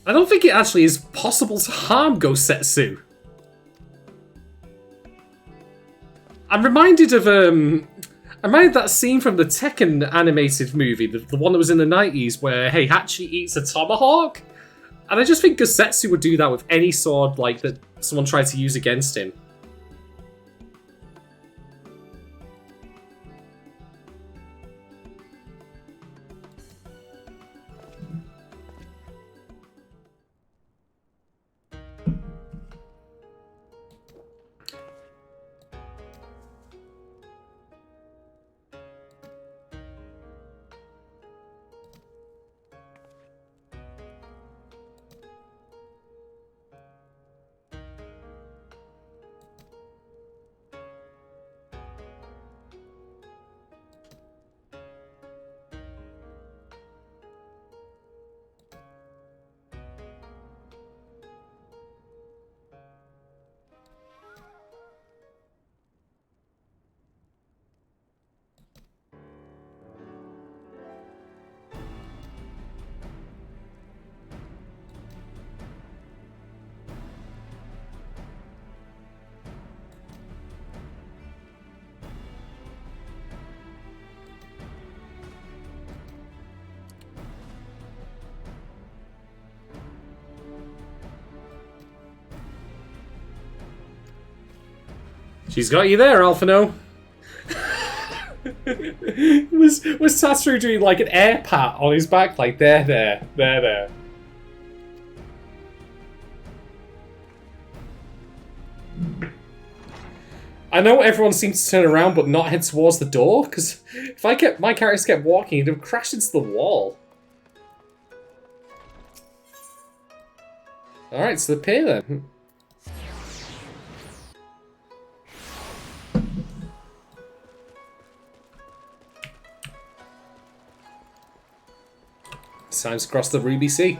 I don't think it actually is possible to harm Gosetsu. I'm reminded of that scene from the Tekken animated movie, the one that was in the 90s, where Heihachi eats a tomahawk. And I just think Gosetsu would do that with any sword like that someone tried to use against him. She's got you there, Alphino. was Tatsu doing like an air pat on his back, like there. I know everyone seems to turn around but not head towards the door, because if my characters kept walking, it'd have crashed into the wall. Alright, so the pier then. It's time to cross the Ruby Sea.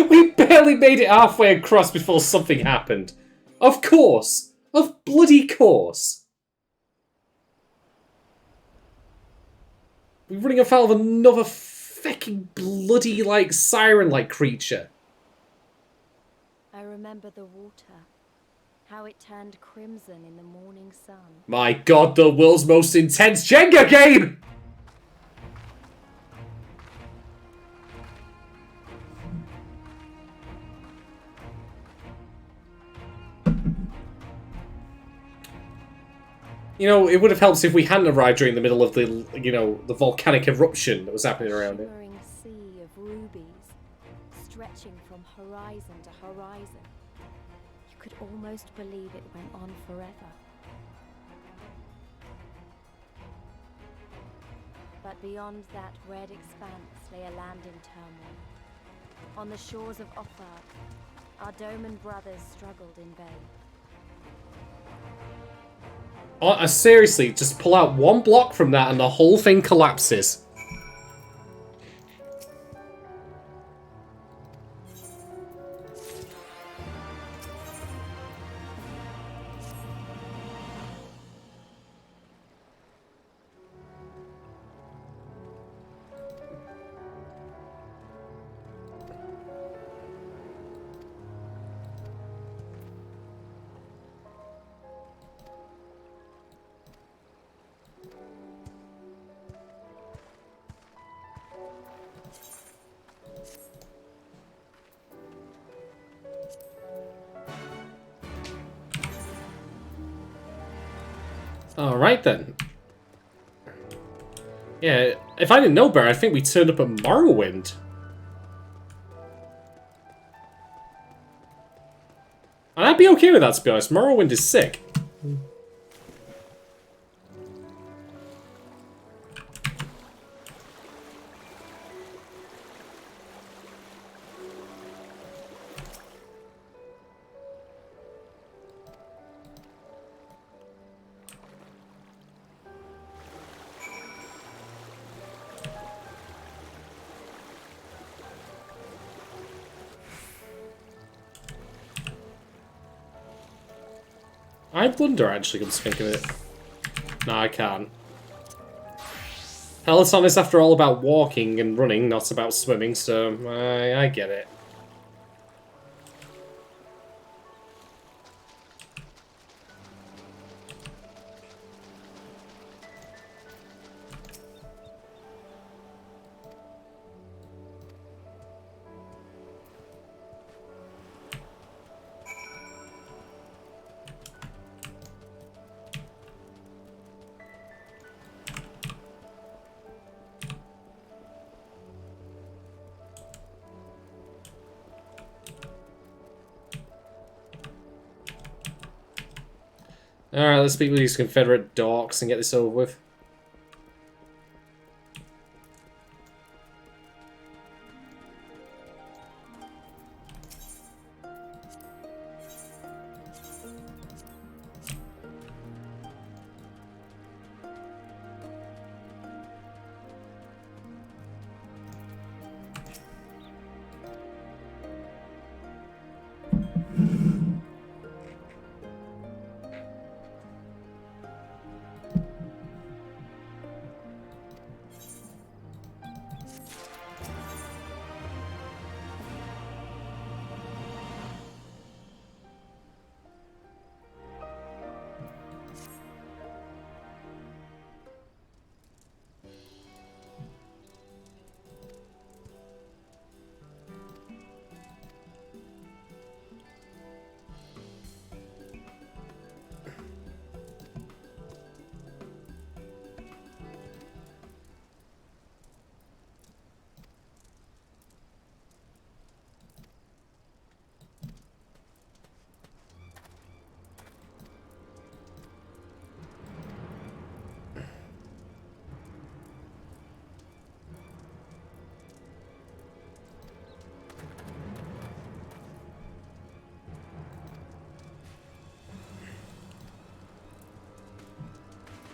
We barely made it halfway across before something happened. Of course. Of bloody course. We're running afoul of another fucking bloody, like, siren-like creature. I remember the water. How it turned crimson in the morning sun. My god, the world's most intense Jenga game! You know, it would have helped if we hadn't arrived during the middle of the, you know, the volcanic eruption that was happening around it. Shimmering sea of rubies, stretching from horizon to horizon. You could almost believe it went on forever. But beyond that red expanse lay a land in turmoil. On the shores of Ophir, our Doman brothers struggled in vain. Seriously, just pull out one block from that and the whole thing collapses. Alright then. Yeah, if I didn't know better, I think we turned up at Morrowind. And I'd be okay with that, to be honest. Morrowind is sick. I wonder, actually, come to think of it. No, I can't. Peloton is, after all, about walking and running, not about swimming, so I get it. Alright, let's speak with these Confederate dorks and get this over with.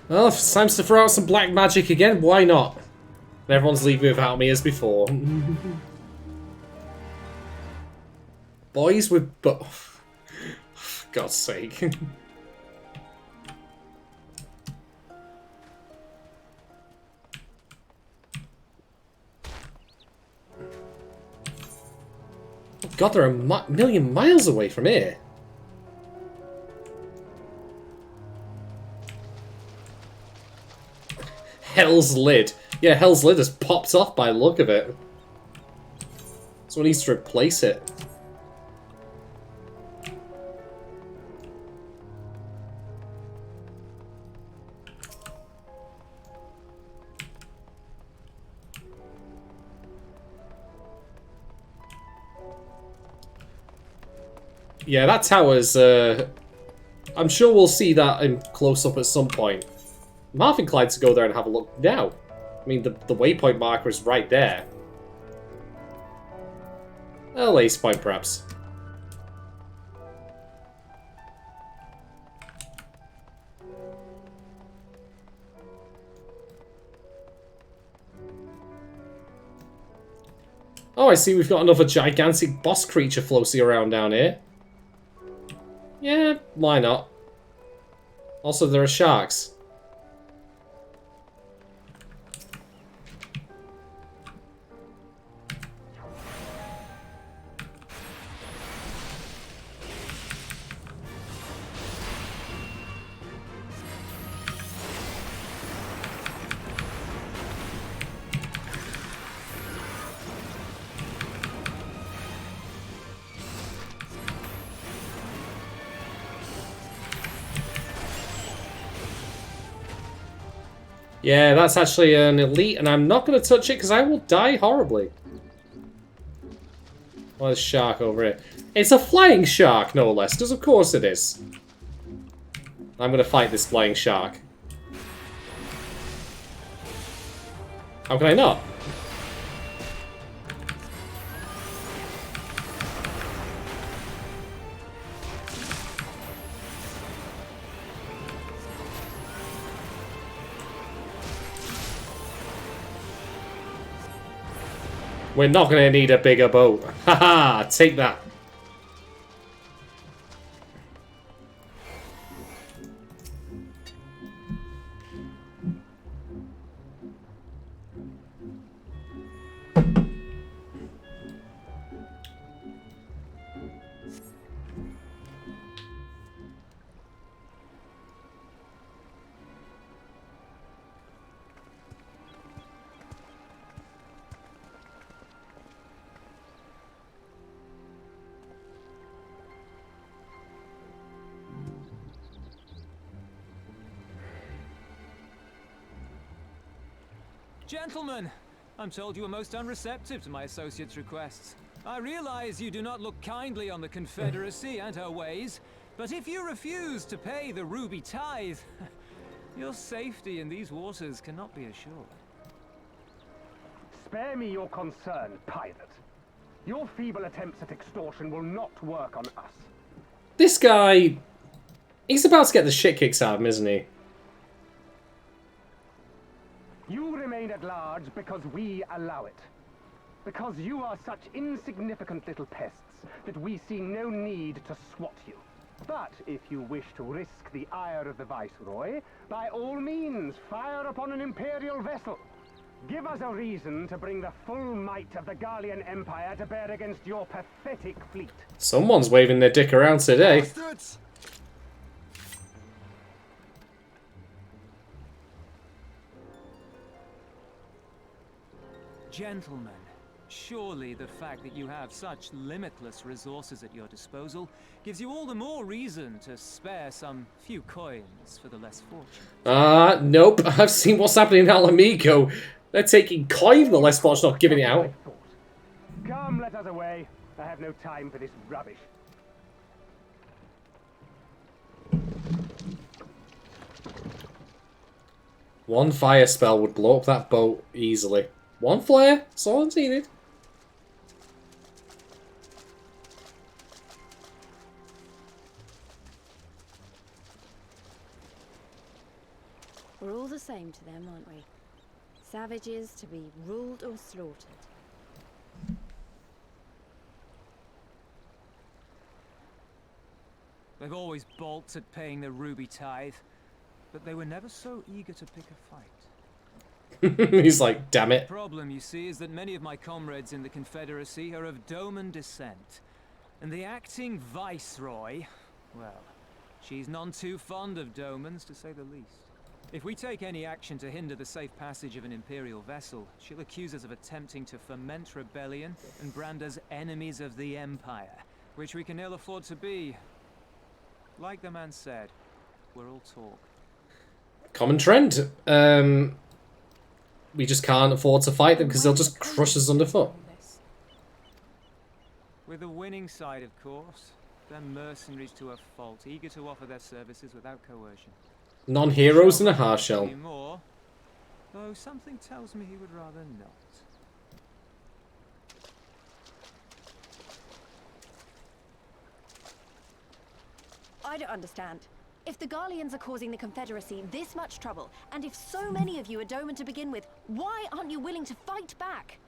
Well, if it's time to throw out some black magic again, why not? Everyone's leaving without me as before. Boys with God's sake. God, they're a million miles away from here. Hell's Lid. Yeah, Hell's Lid has popped off by the look of it. Someone needs to replace it. Yeah, that tower's, I'm sure we'll see that in close-up at some point. I'm half inclined to go there and have a look now. I mean, the waypoint marker is right there. A lace point, perhaps. Oh, I see we've got another gigantic boss creature floating around down here. Yeah, why not? Also, there are sharks. Yeah, that's actually an elite, and I'm not going to touch it because I will die horribly. Oh, there's a shark over here. It's a flying shark, no less, because of course it is. I'm going to fight this flying shark. How can I not? We're not going to need a bigger boat. Haha, take that. Gentlemen, I'm told you were most unreceptive to my associate's requests. I realize you do not look kindly on the Confederacy and her ways, but if you refuse to pay the ruby tithe, your safety in these waters cannot be assured. Spare me your concern, pirate. Your feeble attempts at extortion will not work on us. This guy... He's about to get the shit kicked out of him, isn't he? You remain at large because we allow it. Because you are such insignificant little pests that we see no need to swat you. But if you wish to risk the ire of the Viceroy, by all means, fire upon an Imperial vessel. Give us a reason to bring the full might of the Garlean Empire to bear against your pathetic fleet. Someone's waving their dick around today. Bastards! Gentlemen, surely the fact that you have such limitless resources at your disposal gives you all the more reason to spare some few coins for the less fortunate. Nope. I've seen what's happening in Alamigo. They're taking coin, the less fortunate, not giving it out. Come, let us away. I have no time for this rubbish. One fire spell would blow up that boat easily. One flare, that's all it's needed. We're all the same to them, aren't we? Savages to be ruled or slaughtered. They've always balked at paying the ruby tithe, but they were never so eager to pick a fight. He's like, damn it. The problem, you see, is that many of my comrades in the Confederacy are of Doman descent. And the acting viceroy, well, she's none too fond of Domans, to say the least. If we take any action to hinder the safe passage of an Imperial vessel, she'll accuse us of attempting to foment rebellion and brand us enemies of the Empire, which we can ill afford to be. Like the man said, we're all talk. Common trend. We just can't afford to fight them because they'll just crush us underfoot. With the winning side, of course. They're mercenaries to a fault, eager to offer their services without coercion. Non-heroes in a hard shell. More, though something tells me he would rather not. I don't understand. If the Garleans are causing the Confederacy this much trouble, and if so many of you are Doman to begin with, why aren't you willing to fight back?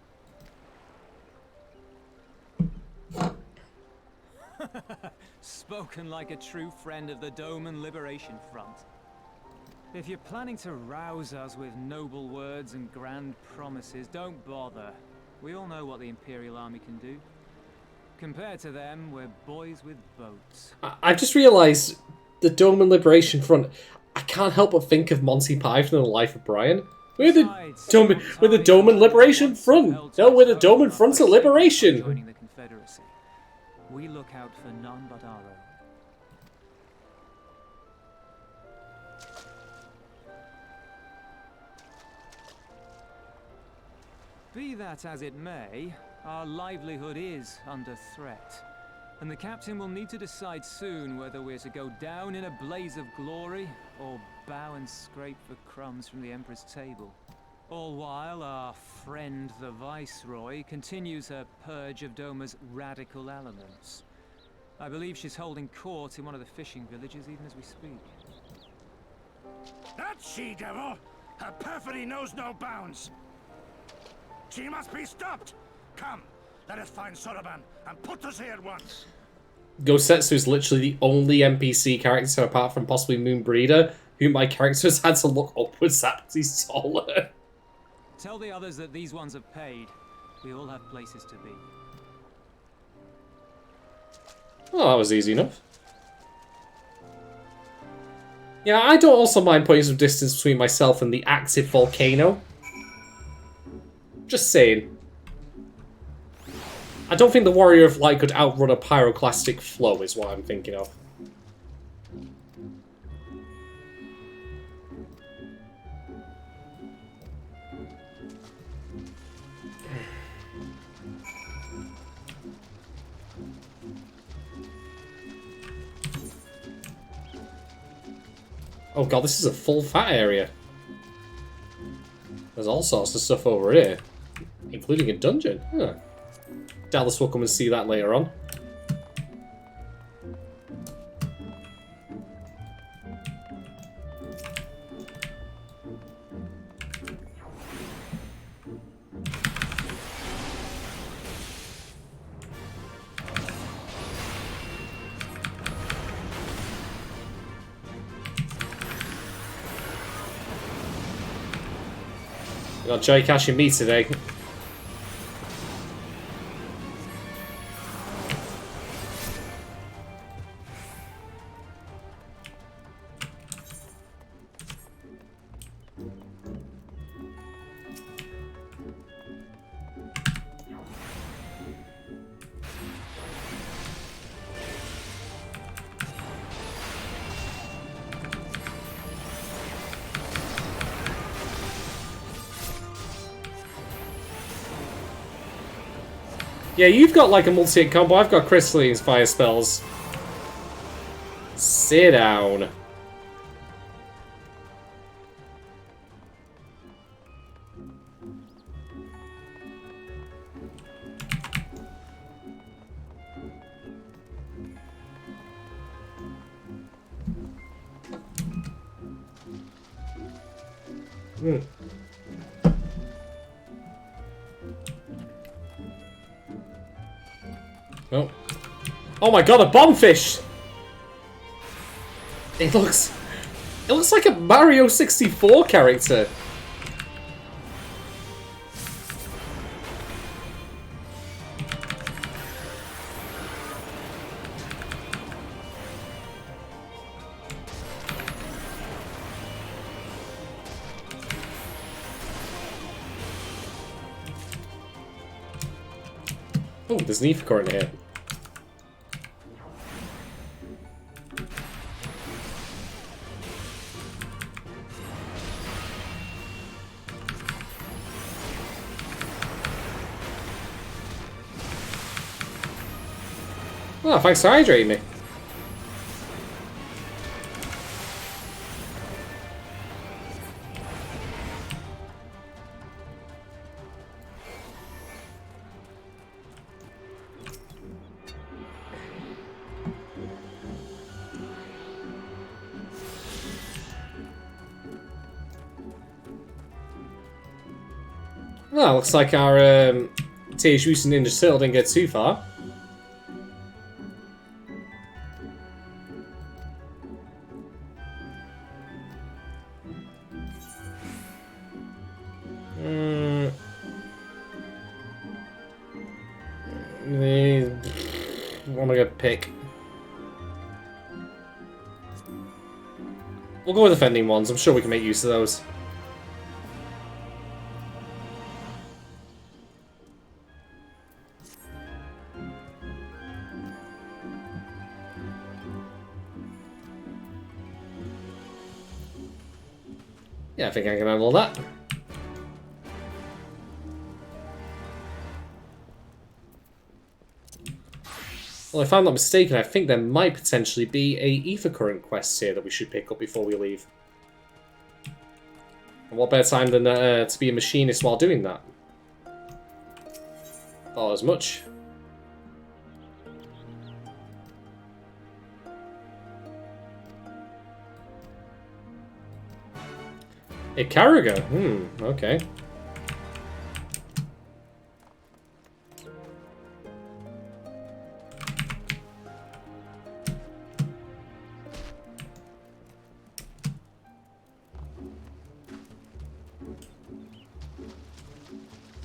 Spoken like a true friend of the Doman Liberation Front. If you're planning to rouse us with noble words and grand promises, don't bother. We all know what the Imperial Army can do. Compared to them, we're boys with boats. I've just realised the Doman Liberation Front. I can't help but think of Monty Python and the Life of Brian. We're the Doman Liberation Front. No, we're the Doman Front of Liberation. Joining the Confederacy. We look out for none but our own. Be that as it may, our livelihood is under threat, and the captain will need to decide soon whether we're to go down in a blaze of glory or bow and scrape for crumbs from the Emperor's table. All while our friend the Viceroy continues her purge of Doma's radical elements. I believe she's holding court in one of the fishing villages even as we speak. That she-devil! Her perfidy knows no bounds! She must be stopped! Come, let us find Soroban and put us here at once! Gosetsu is literally the only NPC character, apart from possibly Moonbreeder, who my character has had to look upwards at because he's taller. Tell the others that these ones have paid. We all have places to be. Oh, that was easy enough. Yeah, I don't also mind putting some distance between myself and the active volcano. Just saying. I don't think the Warrior of Light could outrun a pyroclastic flow, is what I'm thinking of. Oh god, this is a full fat area. There's all sorts of stuff over here, including a dungeon. Huh. Dallas will come and see that later on. We got Joey cashing me today. Yeah, you've got like a multi-hit combo. I've got Crystallines fire spells. Sit down. Hmm. Oh. Oh my god, a bombfish! It looks like a Mario 64 character. Oh, there's an ether current here. Oh, thanks for hydrating me. Well, looks like our Teenage Mutant Ninja Turtle didn't get too far. What am I gonna pick? We'll go with offending ones. I'm sure we can make use of those. Yeah, I think I can handle that. Well, if I'm not mistaken, I think there might potentially be a ether current quest here that we should pick up before we leave. And what better time than to be a machinist while doing that? Thought as much. A Carragher? Okay.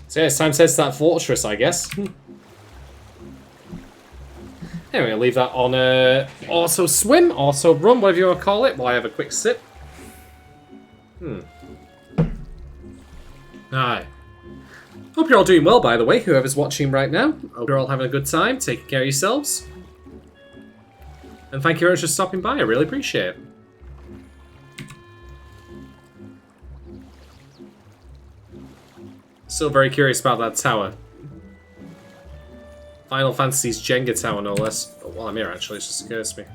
So yeah, it's time to test that fortress, I guess. Anyway, I'll leave that on auto swim, auto run, whatever you want to call it, while I have a quick sip. Alright. Hope you're all doing well, by the way, whoever's watching right now. Hope you're all having a good time, taking care of yourselves. And thank you very much for stopping by, I really appreciate it. Still very curious about that tower. Final Fantasy's Jenga tower, no less. But while I'm here, actually, it just occurs to me.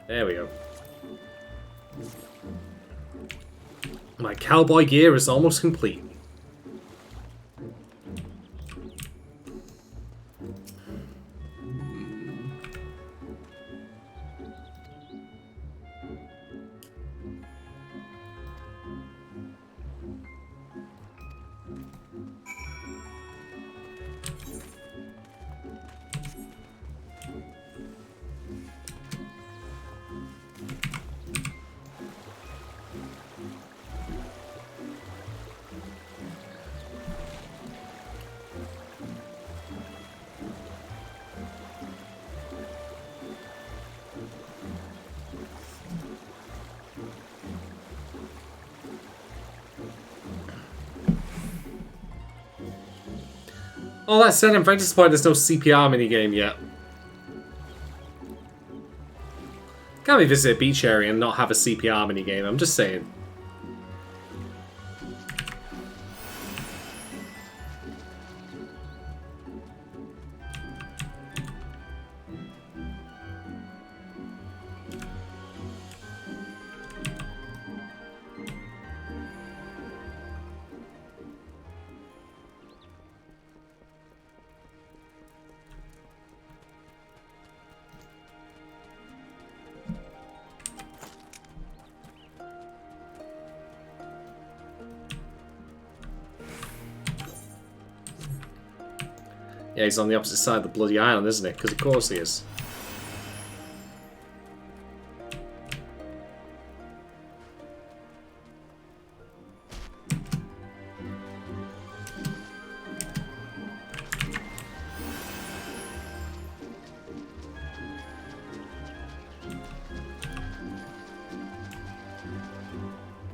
There we go. My cowboy gear is almost complete. All that said, I'm very disappointed there's no CPR minigame yet. Can't we visit a beach area and not have a CPR minigame? I'm just saying. Yeah, he's on the opposite side of the bloody island, isn't he? Because of course he is.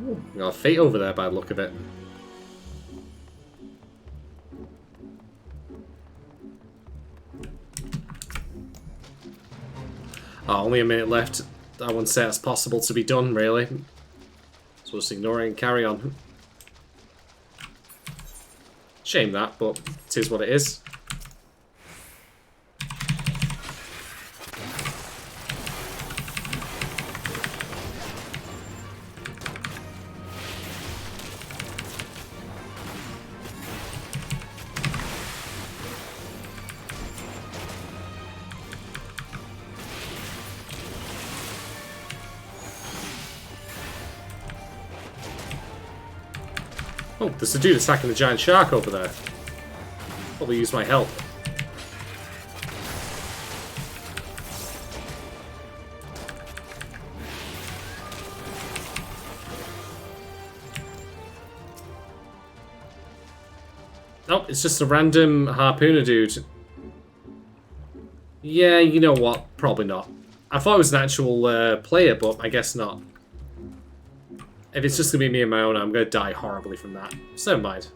Ooh, got a fate over there by the look of it. Oh, only a minute left. I wouldn't say that's possible to be done, really. So just ignore it and carry on. Shame that, but it is what it is. Oh, there's a dude attacking the giant shark over there. Probably use my help. Oh, it's just a random harpooner dude. Yeah, you know what? Probably not. I thought it was an actual player, but I guess not. If it's just going to be me and my own, I'm going to die horribly from that. So never mind.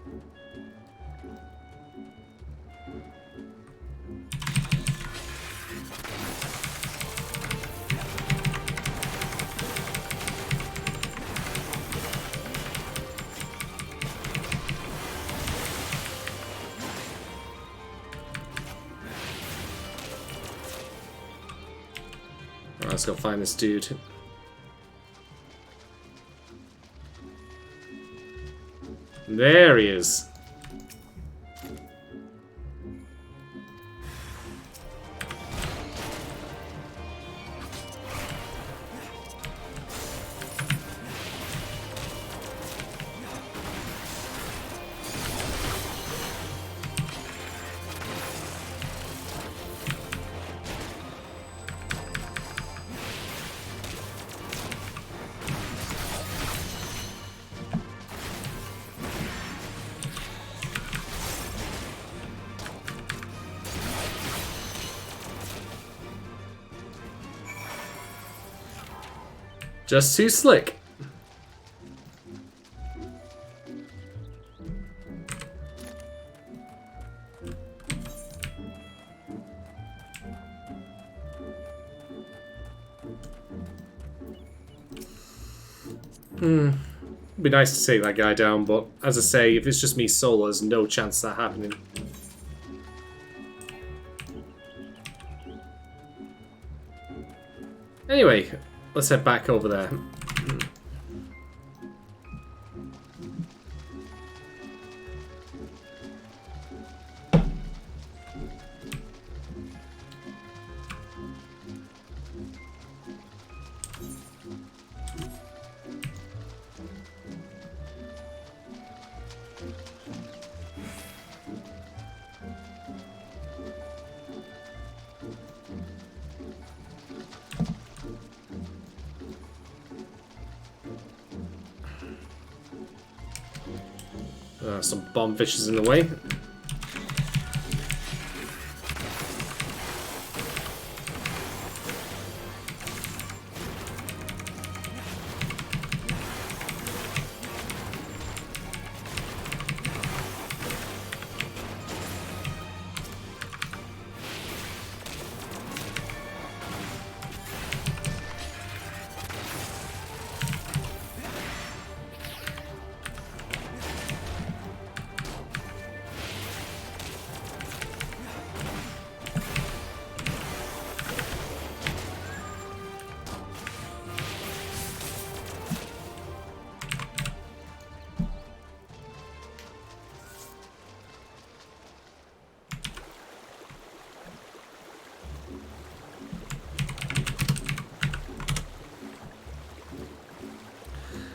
Alright, let's go find this dude. There he is. Just too slick. It'd be nice to take that guy down, but as I say, if it's just me solo, there's no chance of that happening. Anyway, let's head back over there. Some bomb fishes in the way.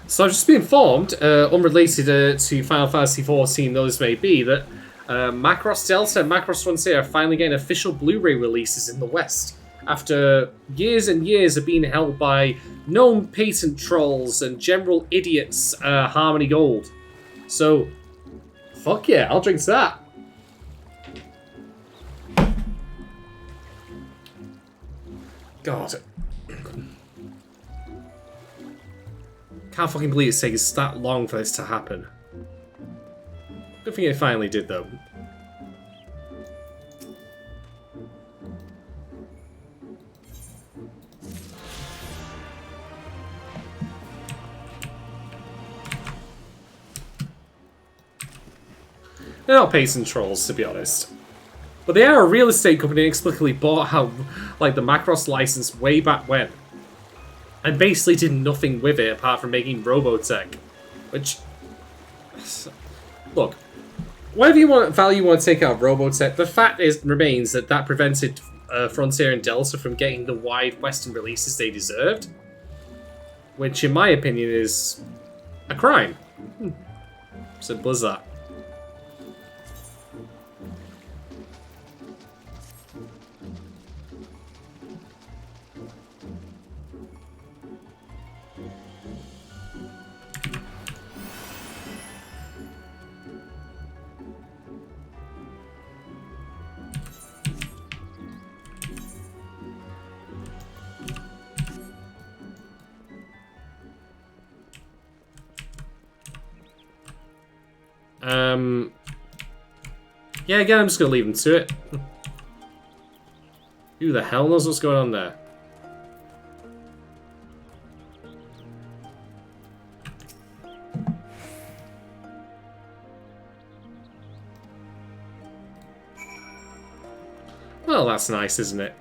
So I've just been informed, unrelated to Final Fantasy XIV though this may be, that Macross Delta and Macross Frontier are finally getting official Blu-ray releases in the West after years and years of being held by known patent trolls and general idiots, Harmony Gold. So, fuck yeah, I'll drink to that. God. Can't fucking believe it's taken that long for this to happen. Good thing it finally did, though. They're not patent trolls, to be honest. But they are a real estate company that inexplicably bought out, like, the Macross license way back when. And basically did nothing with it apart from making Robotech. Which... Look, whatever value you want to take out of Robotech, the fact remains that that prevented Frontier and Delta from getting the wide Western releases they deserved. Which, in my opinion, is a crime. Simple as that. Yeah, again, I'm just gonna leave them to it. Who the hell knows what's going on there? Well, that's nice, isn't it?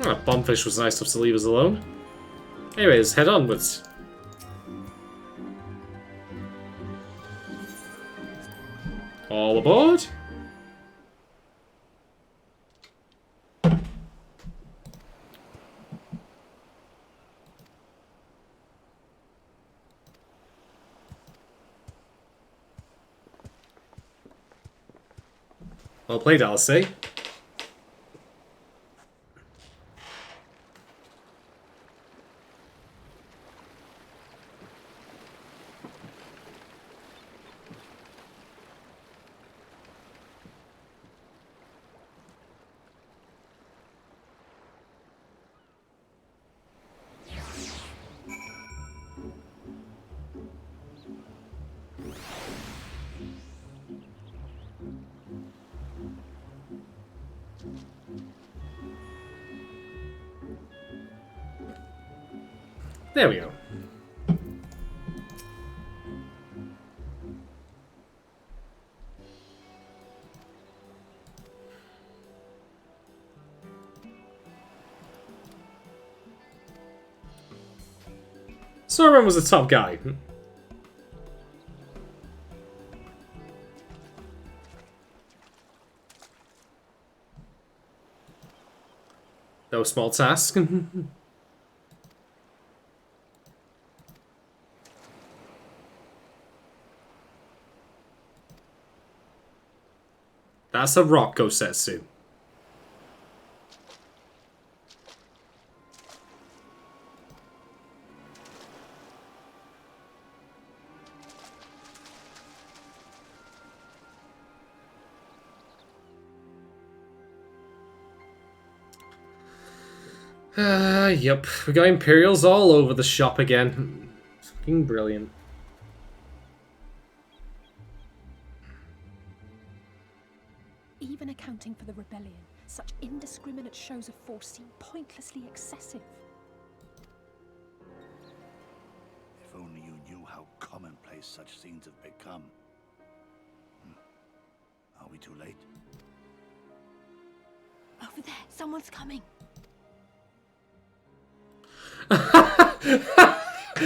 Oh, Bombfish was nice enough to leave us alone. Anyways, head onwards. All aboard? Well played, I'll say. There we go. Sauron was the top guy. No small task. That's a rock Gosetsu. Yep. We got Imperials all over the shop again. Fucking brilliant. Even accounting for the rebellion, such indiscriminate shows of force seem pointlessly excessive. If only you knew how commonplace such scenes have become. Are we too late? Over there, someone's coming.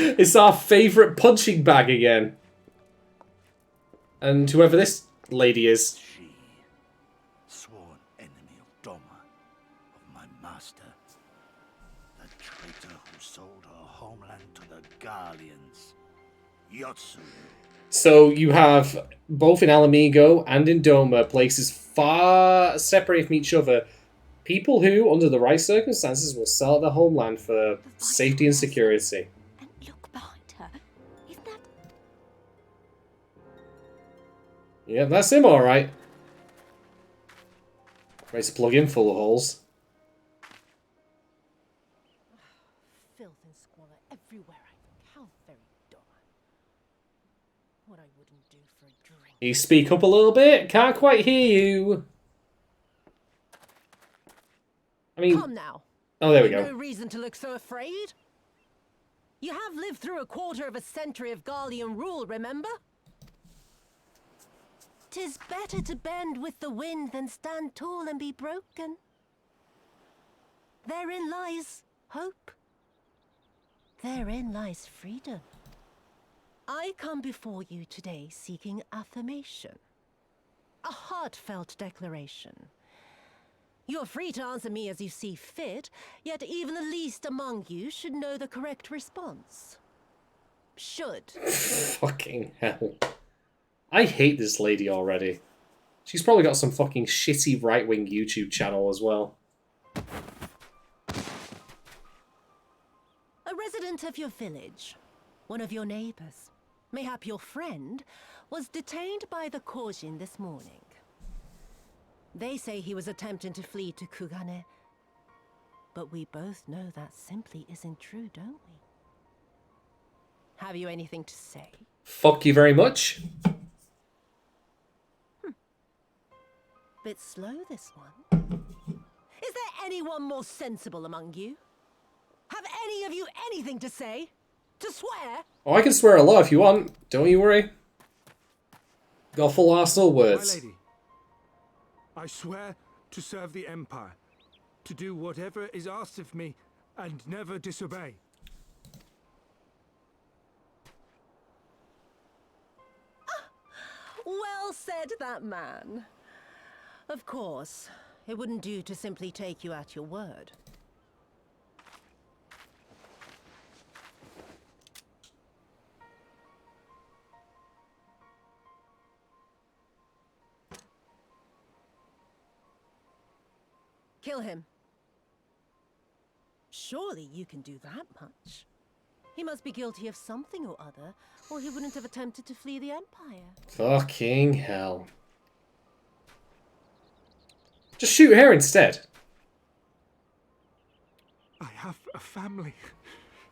It's our favourite punching bag again. And whoever this lady is. She, sworn enemy of Doma, of my master. The traitor who sold her homeland to the Garleans. Yotsu. So you have, both in Alamigo and in Doma, places far separated from each other, people who, under the right circumstances, will sell their homeland for safety and security. And look behind her. Isn't that... Yeah, that's him, alright. Ready to plug in full of holes. Filth and squalor everywhere I look. How very Doma. What I wouldn't do for a drink. You speak up a little bit? Can't quite hear you. I mean... Come now. Oh, there we go. No reason to look so afraid. You have lived through a quarter of a century of Garlean rule, remember? 'Tis better to bend with the wind than stand tall and be broken. Therein lies hope. Therein lies freedom. I come before you today seeking affirmation. A heartfelt declaration. You are free to answer me as you see fit, yet even the least among you should know the correct response. Should. Fucking hell. I hate this lady already. She's probably got some fucking shitty right-wing YouTube channel as well. A resident of your village, one of your neighbors, mayhap your friend, was detained by the Kojin this morning. They say he was attempting to flee to Kugane. But we both know that simply isn't true, don't we? Have you anything to say? Fuck you very much. Bit slow, this one. Is there anyone more sensible among you? Have any of you anything to say? To swear? Oh, I can swear a lot if you want. Don't you worry. Got full arsenal words. My lady, I swear to serve the Empire, to do whatever is asked of me, and never disobey. Well said, that man. Of course, it wouldn't do to simply take you at your word. Kill him. Surely you can do that much. He must be guilty of something or other, or he wouldn't have attempted to flee the Empire. Fucking hell. Just shoot her instead. I have a family.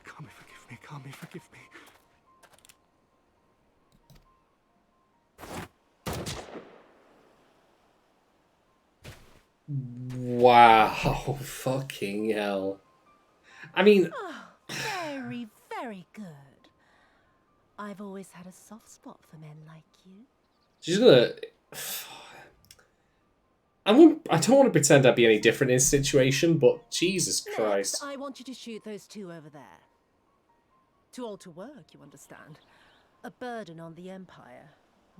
Kami, forgive me. Kami, forgive me. Wow. Fucking hell. I mean... Oh, very, very good. I've always had a soft spot for men like you. She's gonna... I don't want to pretend I'd be any different in this situation, but Jesus Christ. Next, I want you to shoot those two over there. Too old to work, you understand. A burden on the Empire.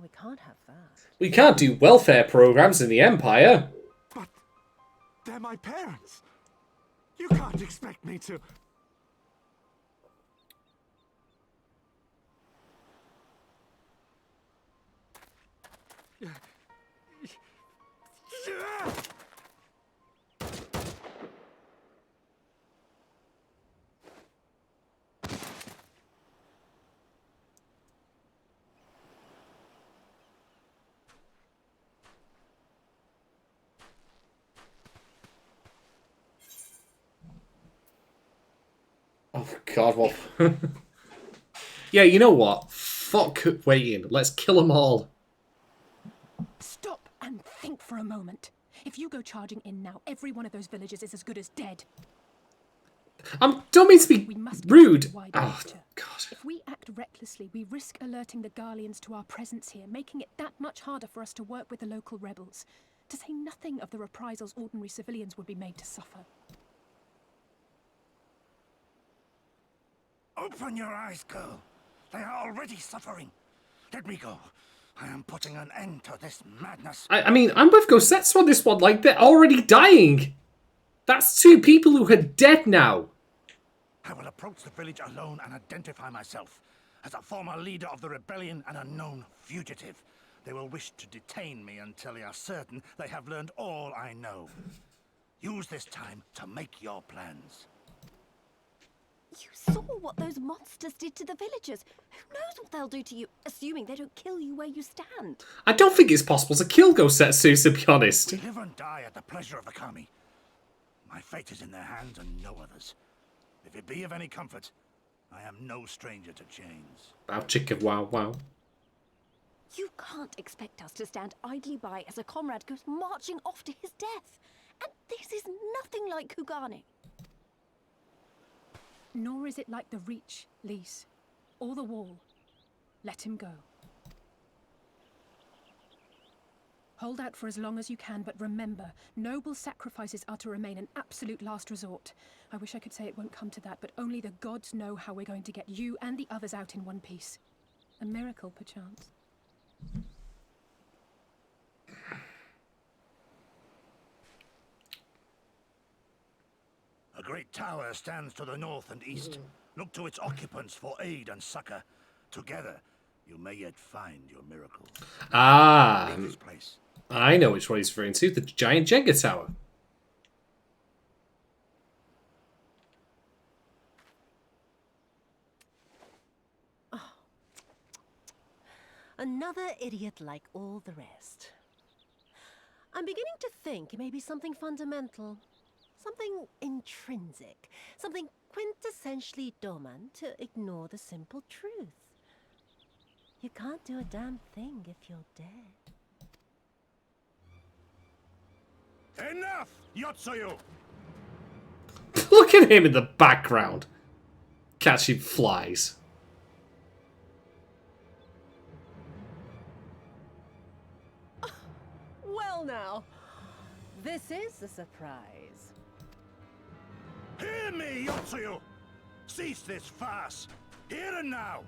We can't have that. We can't do welfare programs in the Empire. But they're my parents. You can't expect me to... Oh God, what? Yeah, you know what? Fuck waiting. Let's kill them all. Stop and think for a moment. If you go charging in now, every one of those villagers is as good as dead. Don't mean to be rude. Oh, God. If we act recklessly, we risk alerting the Garleans to our presence here, making it that much harder for us to work with the local rebels. To say nothing of the reprisals ordinary civilians would be made to suffer. Open your eyes, girl. They are already suffering. Let me go. I am putting an end to this madness. I mean, I'm with Gosetsu on this one. Like, they're already dying. That's 2 people who are dead now. I will approach the village alone and identify myself as a former leader of the rebellion and a known fugitive. They will wish to detain me until they are certain they have learned all I know. Use this time to make your plans. You saw what those monsters did to the villagers. Who knows what they'll do to you, assuming they don't kill you where you stand. I don't think it's possible to kill Gosetsu, to be honest. We live and die at the pleasure of the kami. My fate is in their hands and no others. If it be of any comfort, I am no stranger to chains. Wow, chicken, wow, wow. You can't expect us to stand idly by as a comrade goes marching off to his death. And this is nothing like Kugane. Nor is it like the Reach, Lise, or the Wall. Let him go. Hold out for as long as you can, but remember, noble sacrifices are to remain an absolute last resort. I wish I could say it won't come to that, but only the gods know how we're going to get you and the others out in one piece. A miracle, perchance. A great tower stands to the north and east. Look to its occupants for aid and succor. Together, you may yet find your miracle. Ah, Leave this place. I know which one he's referring to. The giant Jenga tower. Another idiot like all the rest. I'm beginning to think it may be something fundamental. Something intrinsic. Something quintessentially Doman to ignore the simple truth. You can't do a damn thing if you're dead. Enough, Yotsuyu! Look at him in the background. Catching flies. Well now, this is a surprise. Hear me, Yotsuyu! Cease this farce, here and now,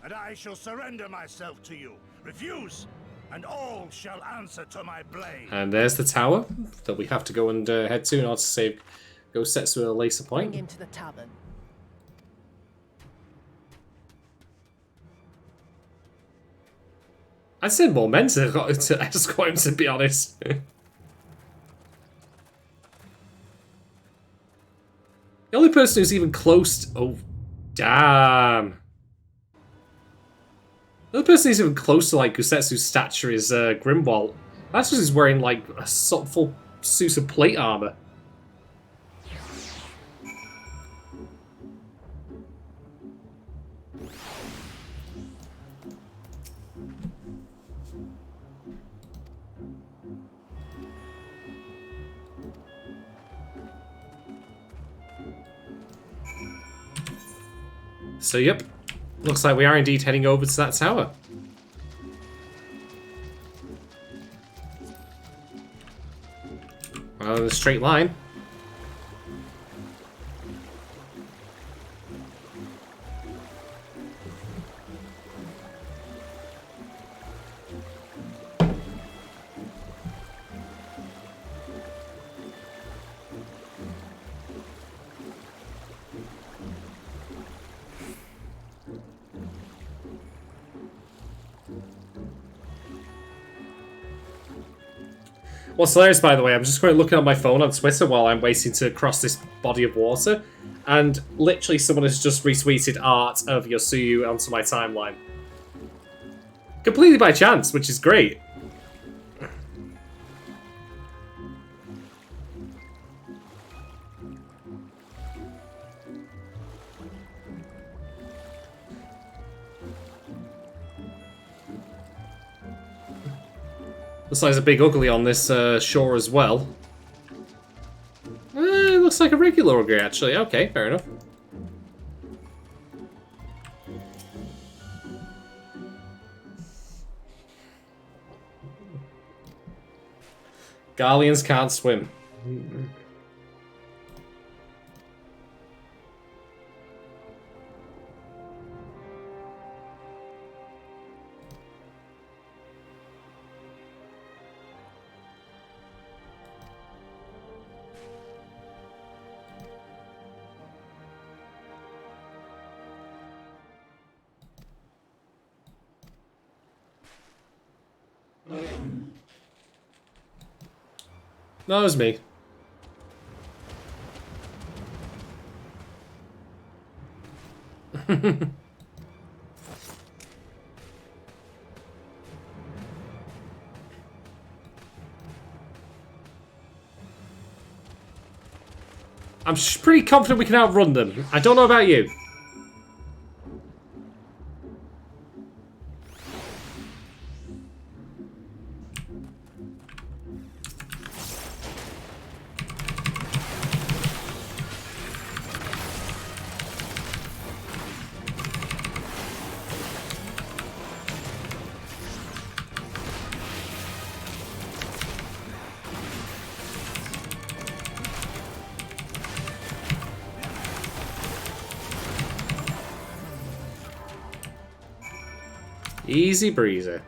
and I shall surrender myself to you. Refuse, and all shall answer to my blade. And there's the tower that we have to go and head to in order to save Gosetsu at a later point. Bring him to the tavern. I'd send more men to escort him, to be honest. The only person who's even close to... Oh, damn. The only person who's even close to, like, Gosetsu's stature is Grimwald. That's because he's wearing, like, a full suit of plate armor. So, yep. Looks like we are indeed heading over to that tower. Well, in a straight line. What's hilarious, by the way, I'm just going looking at my phone on Twitter while I'm waiting to cross this body of water, and literally someone has just retweeted art of Yotsuyu onto my timeline. Completely by chance, which is great. Looks like there's a big ugly on this shore as well. It looks like a regular ugly, actually. Okay, fair enough. Garleans can't swim. No, it was me. I'm pretty confident we can outrun them. I don't know about you. Easy breezy.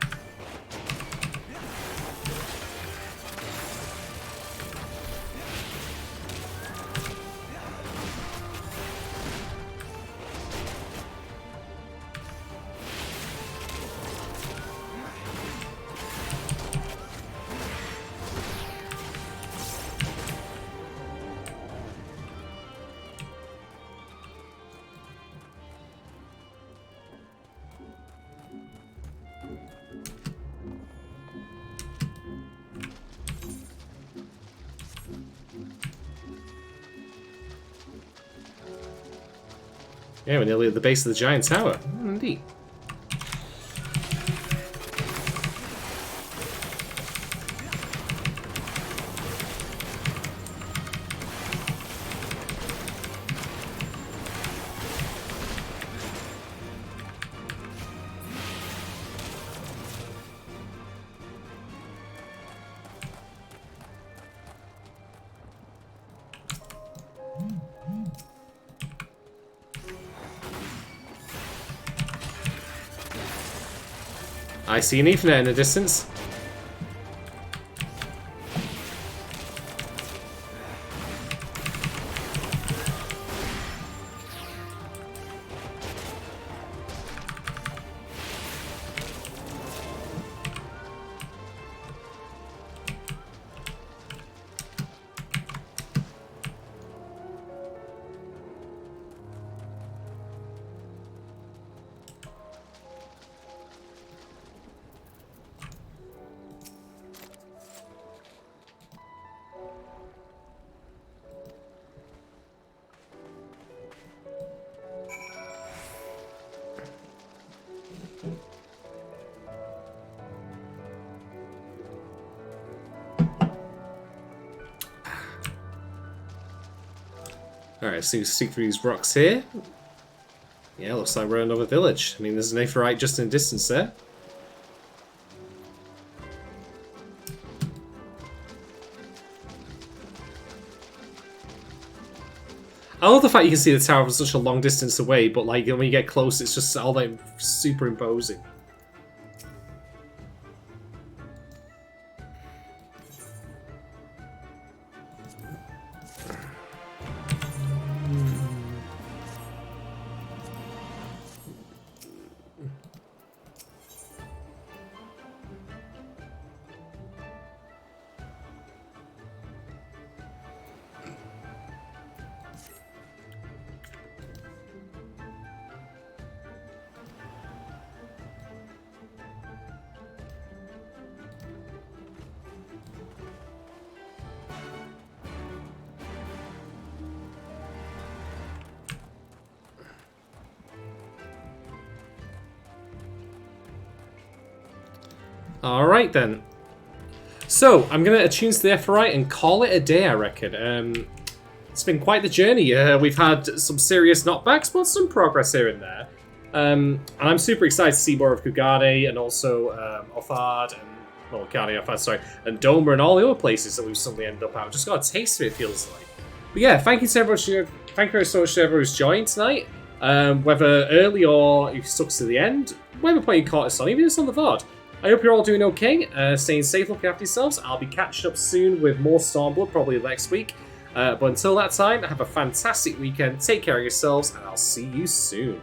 Yeah, we're nearly at the base of the giant tower. Indeed. I see an Ethernet in the distance. Alright, so you see through these rocks here. Yeah, looks like we're in another village. I mean, there's an Aetheryte just in the distance there. I love the fact you can see the tower from such a long distance away, but like when you get close, it's just all like superimposing. Alright then. So, I'm going to attune to the Aetheryte and call it a day, I reckon. It's been quite the journey. We've had some serious knockbacks, but some progress here and there. And I'm super excited to see more of Kugane and also Othard and, well, Kugane, Othard, sorry, and Doma and all the other places that we've suddenly ended up at. I've just got a taste of it, feels like. But yeah, thank you so much to everyone who's joined tonight. Whether early or if you stuck to the end, whatever point you caught us on, even if it's on the VOD. I hope you're all doing okay, staying safe, looking after yourselves. I'll be catching up soon with more Stormblood, probably next week. But until that time, have a fantastic weekend, take care of yourselves, and I'll see you soon.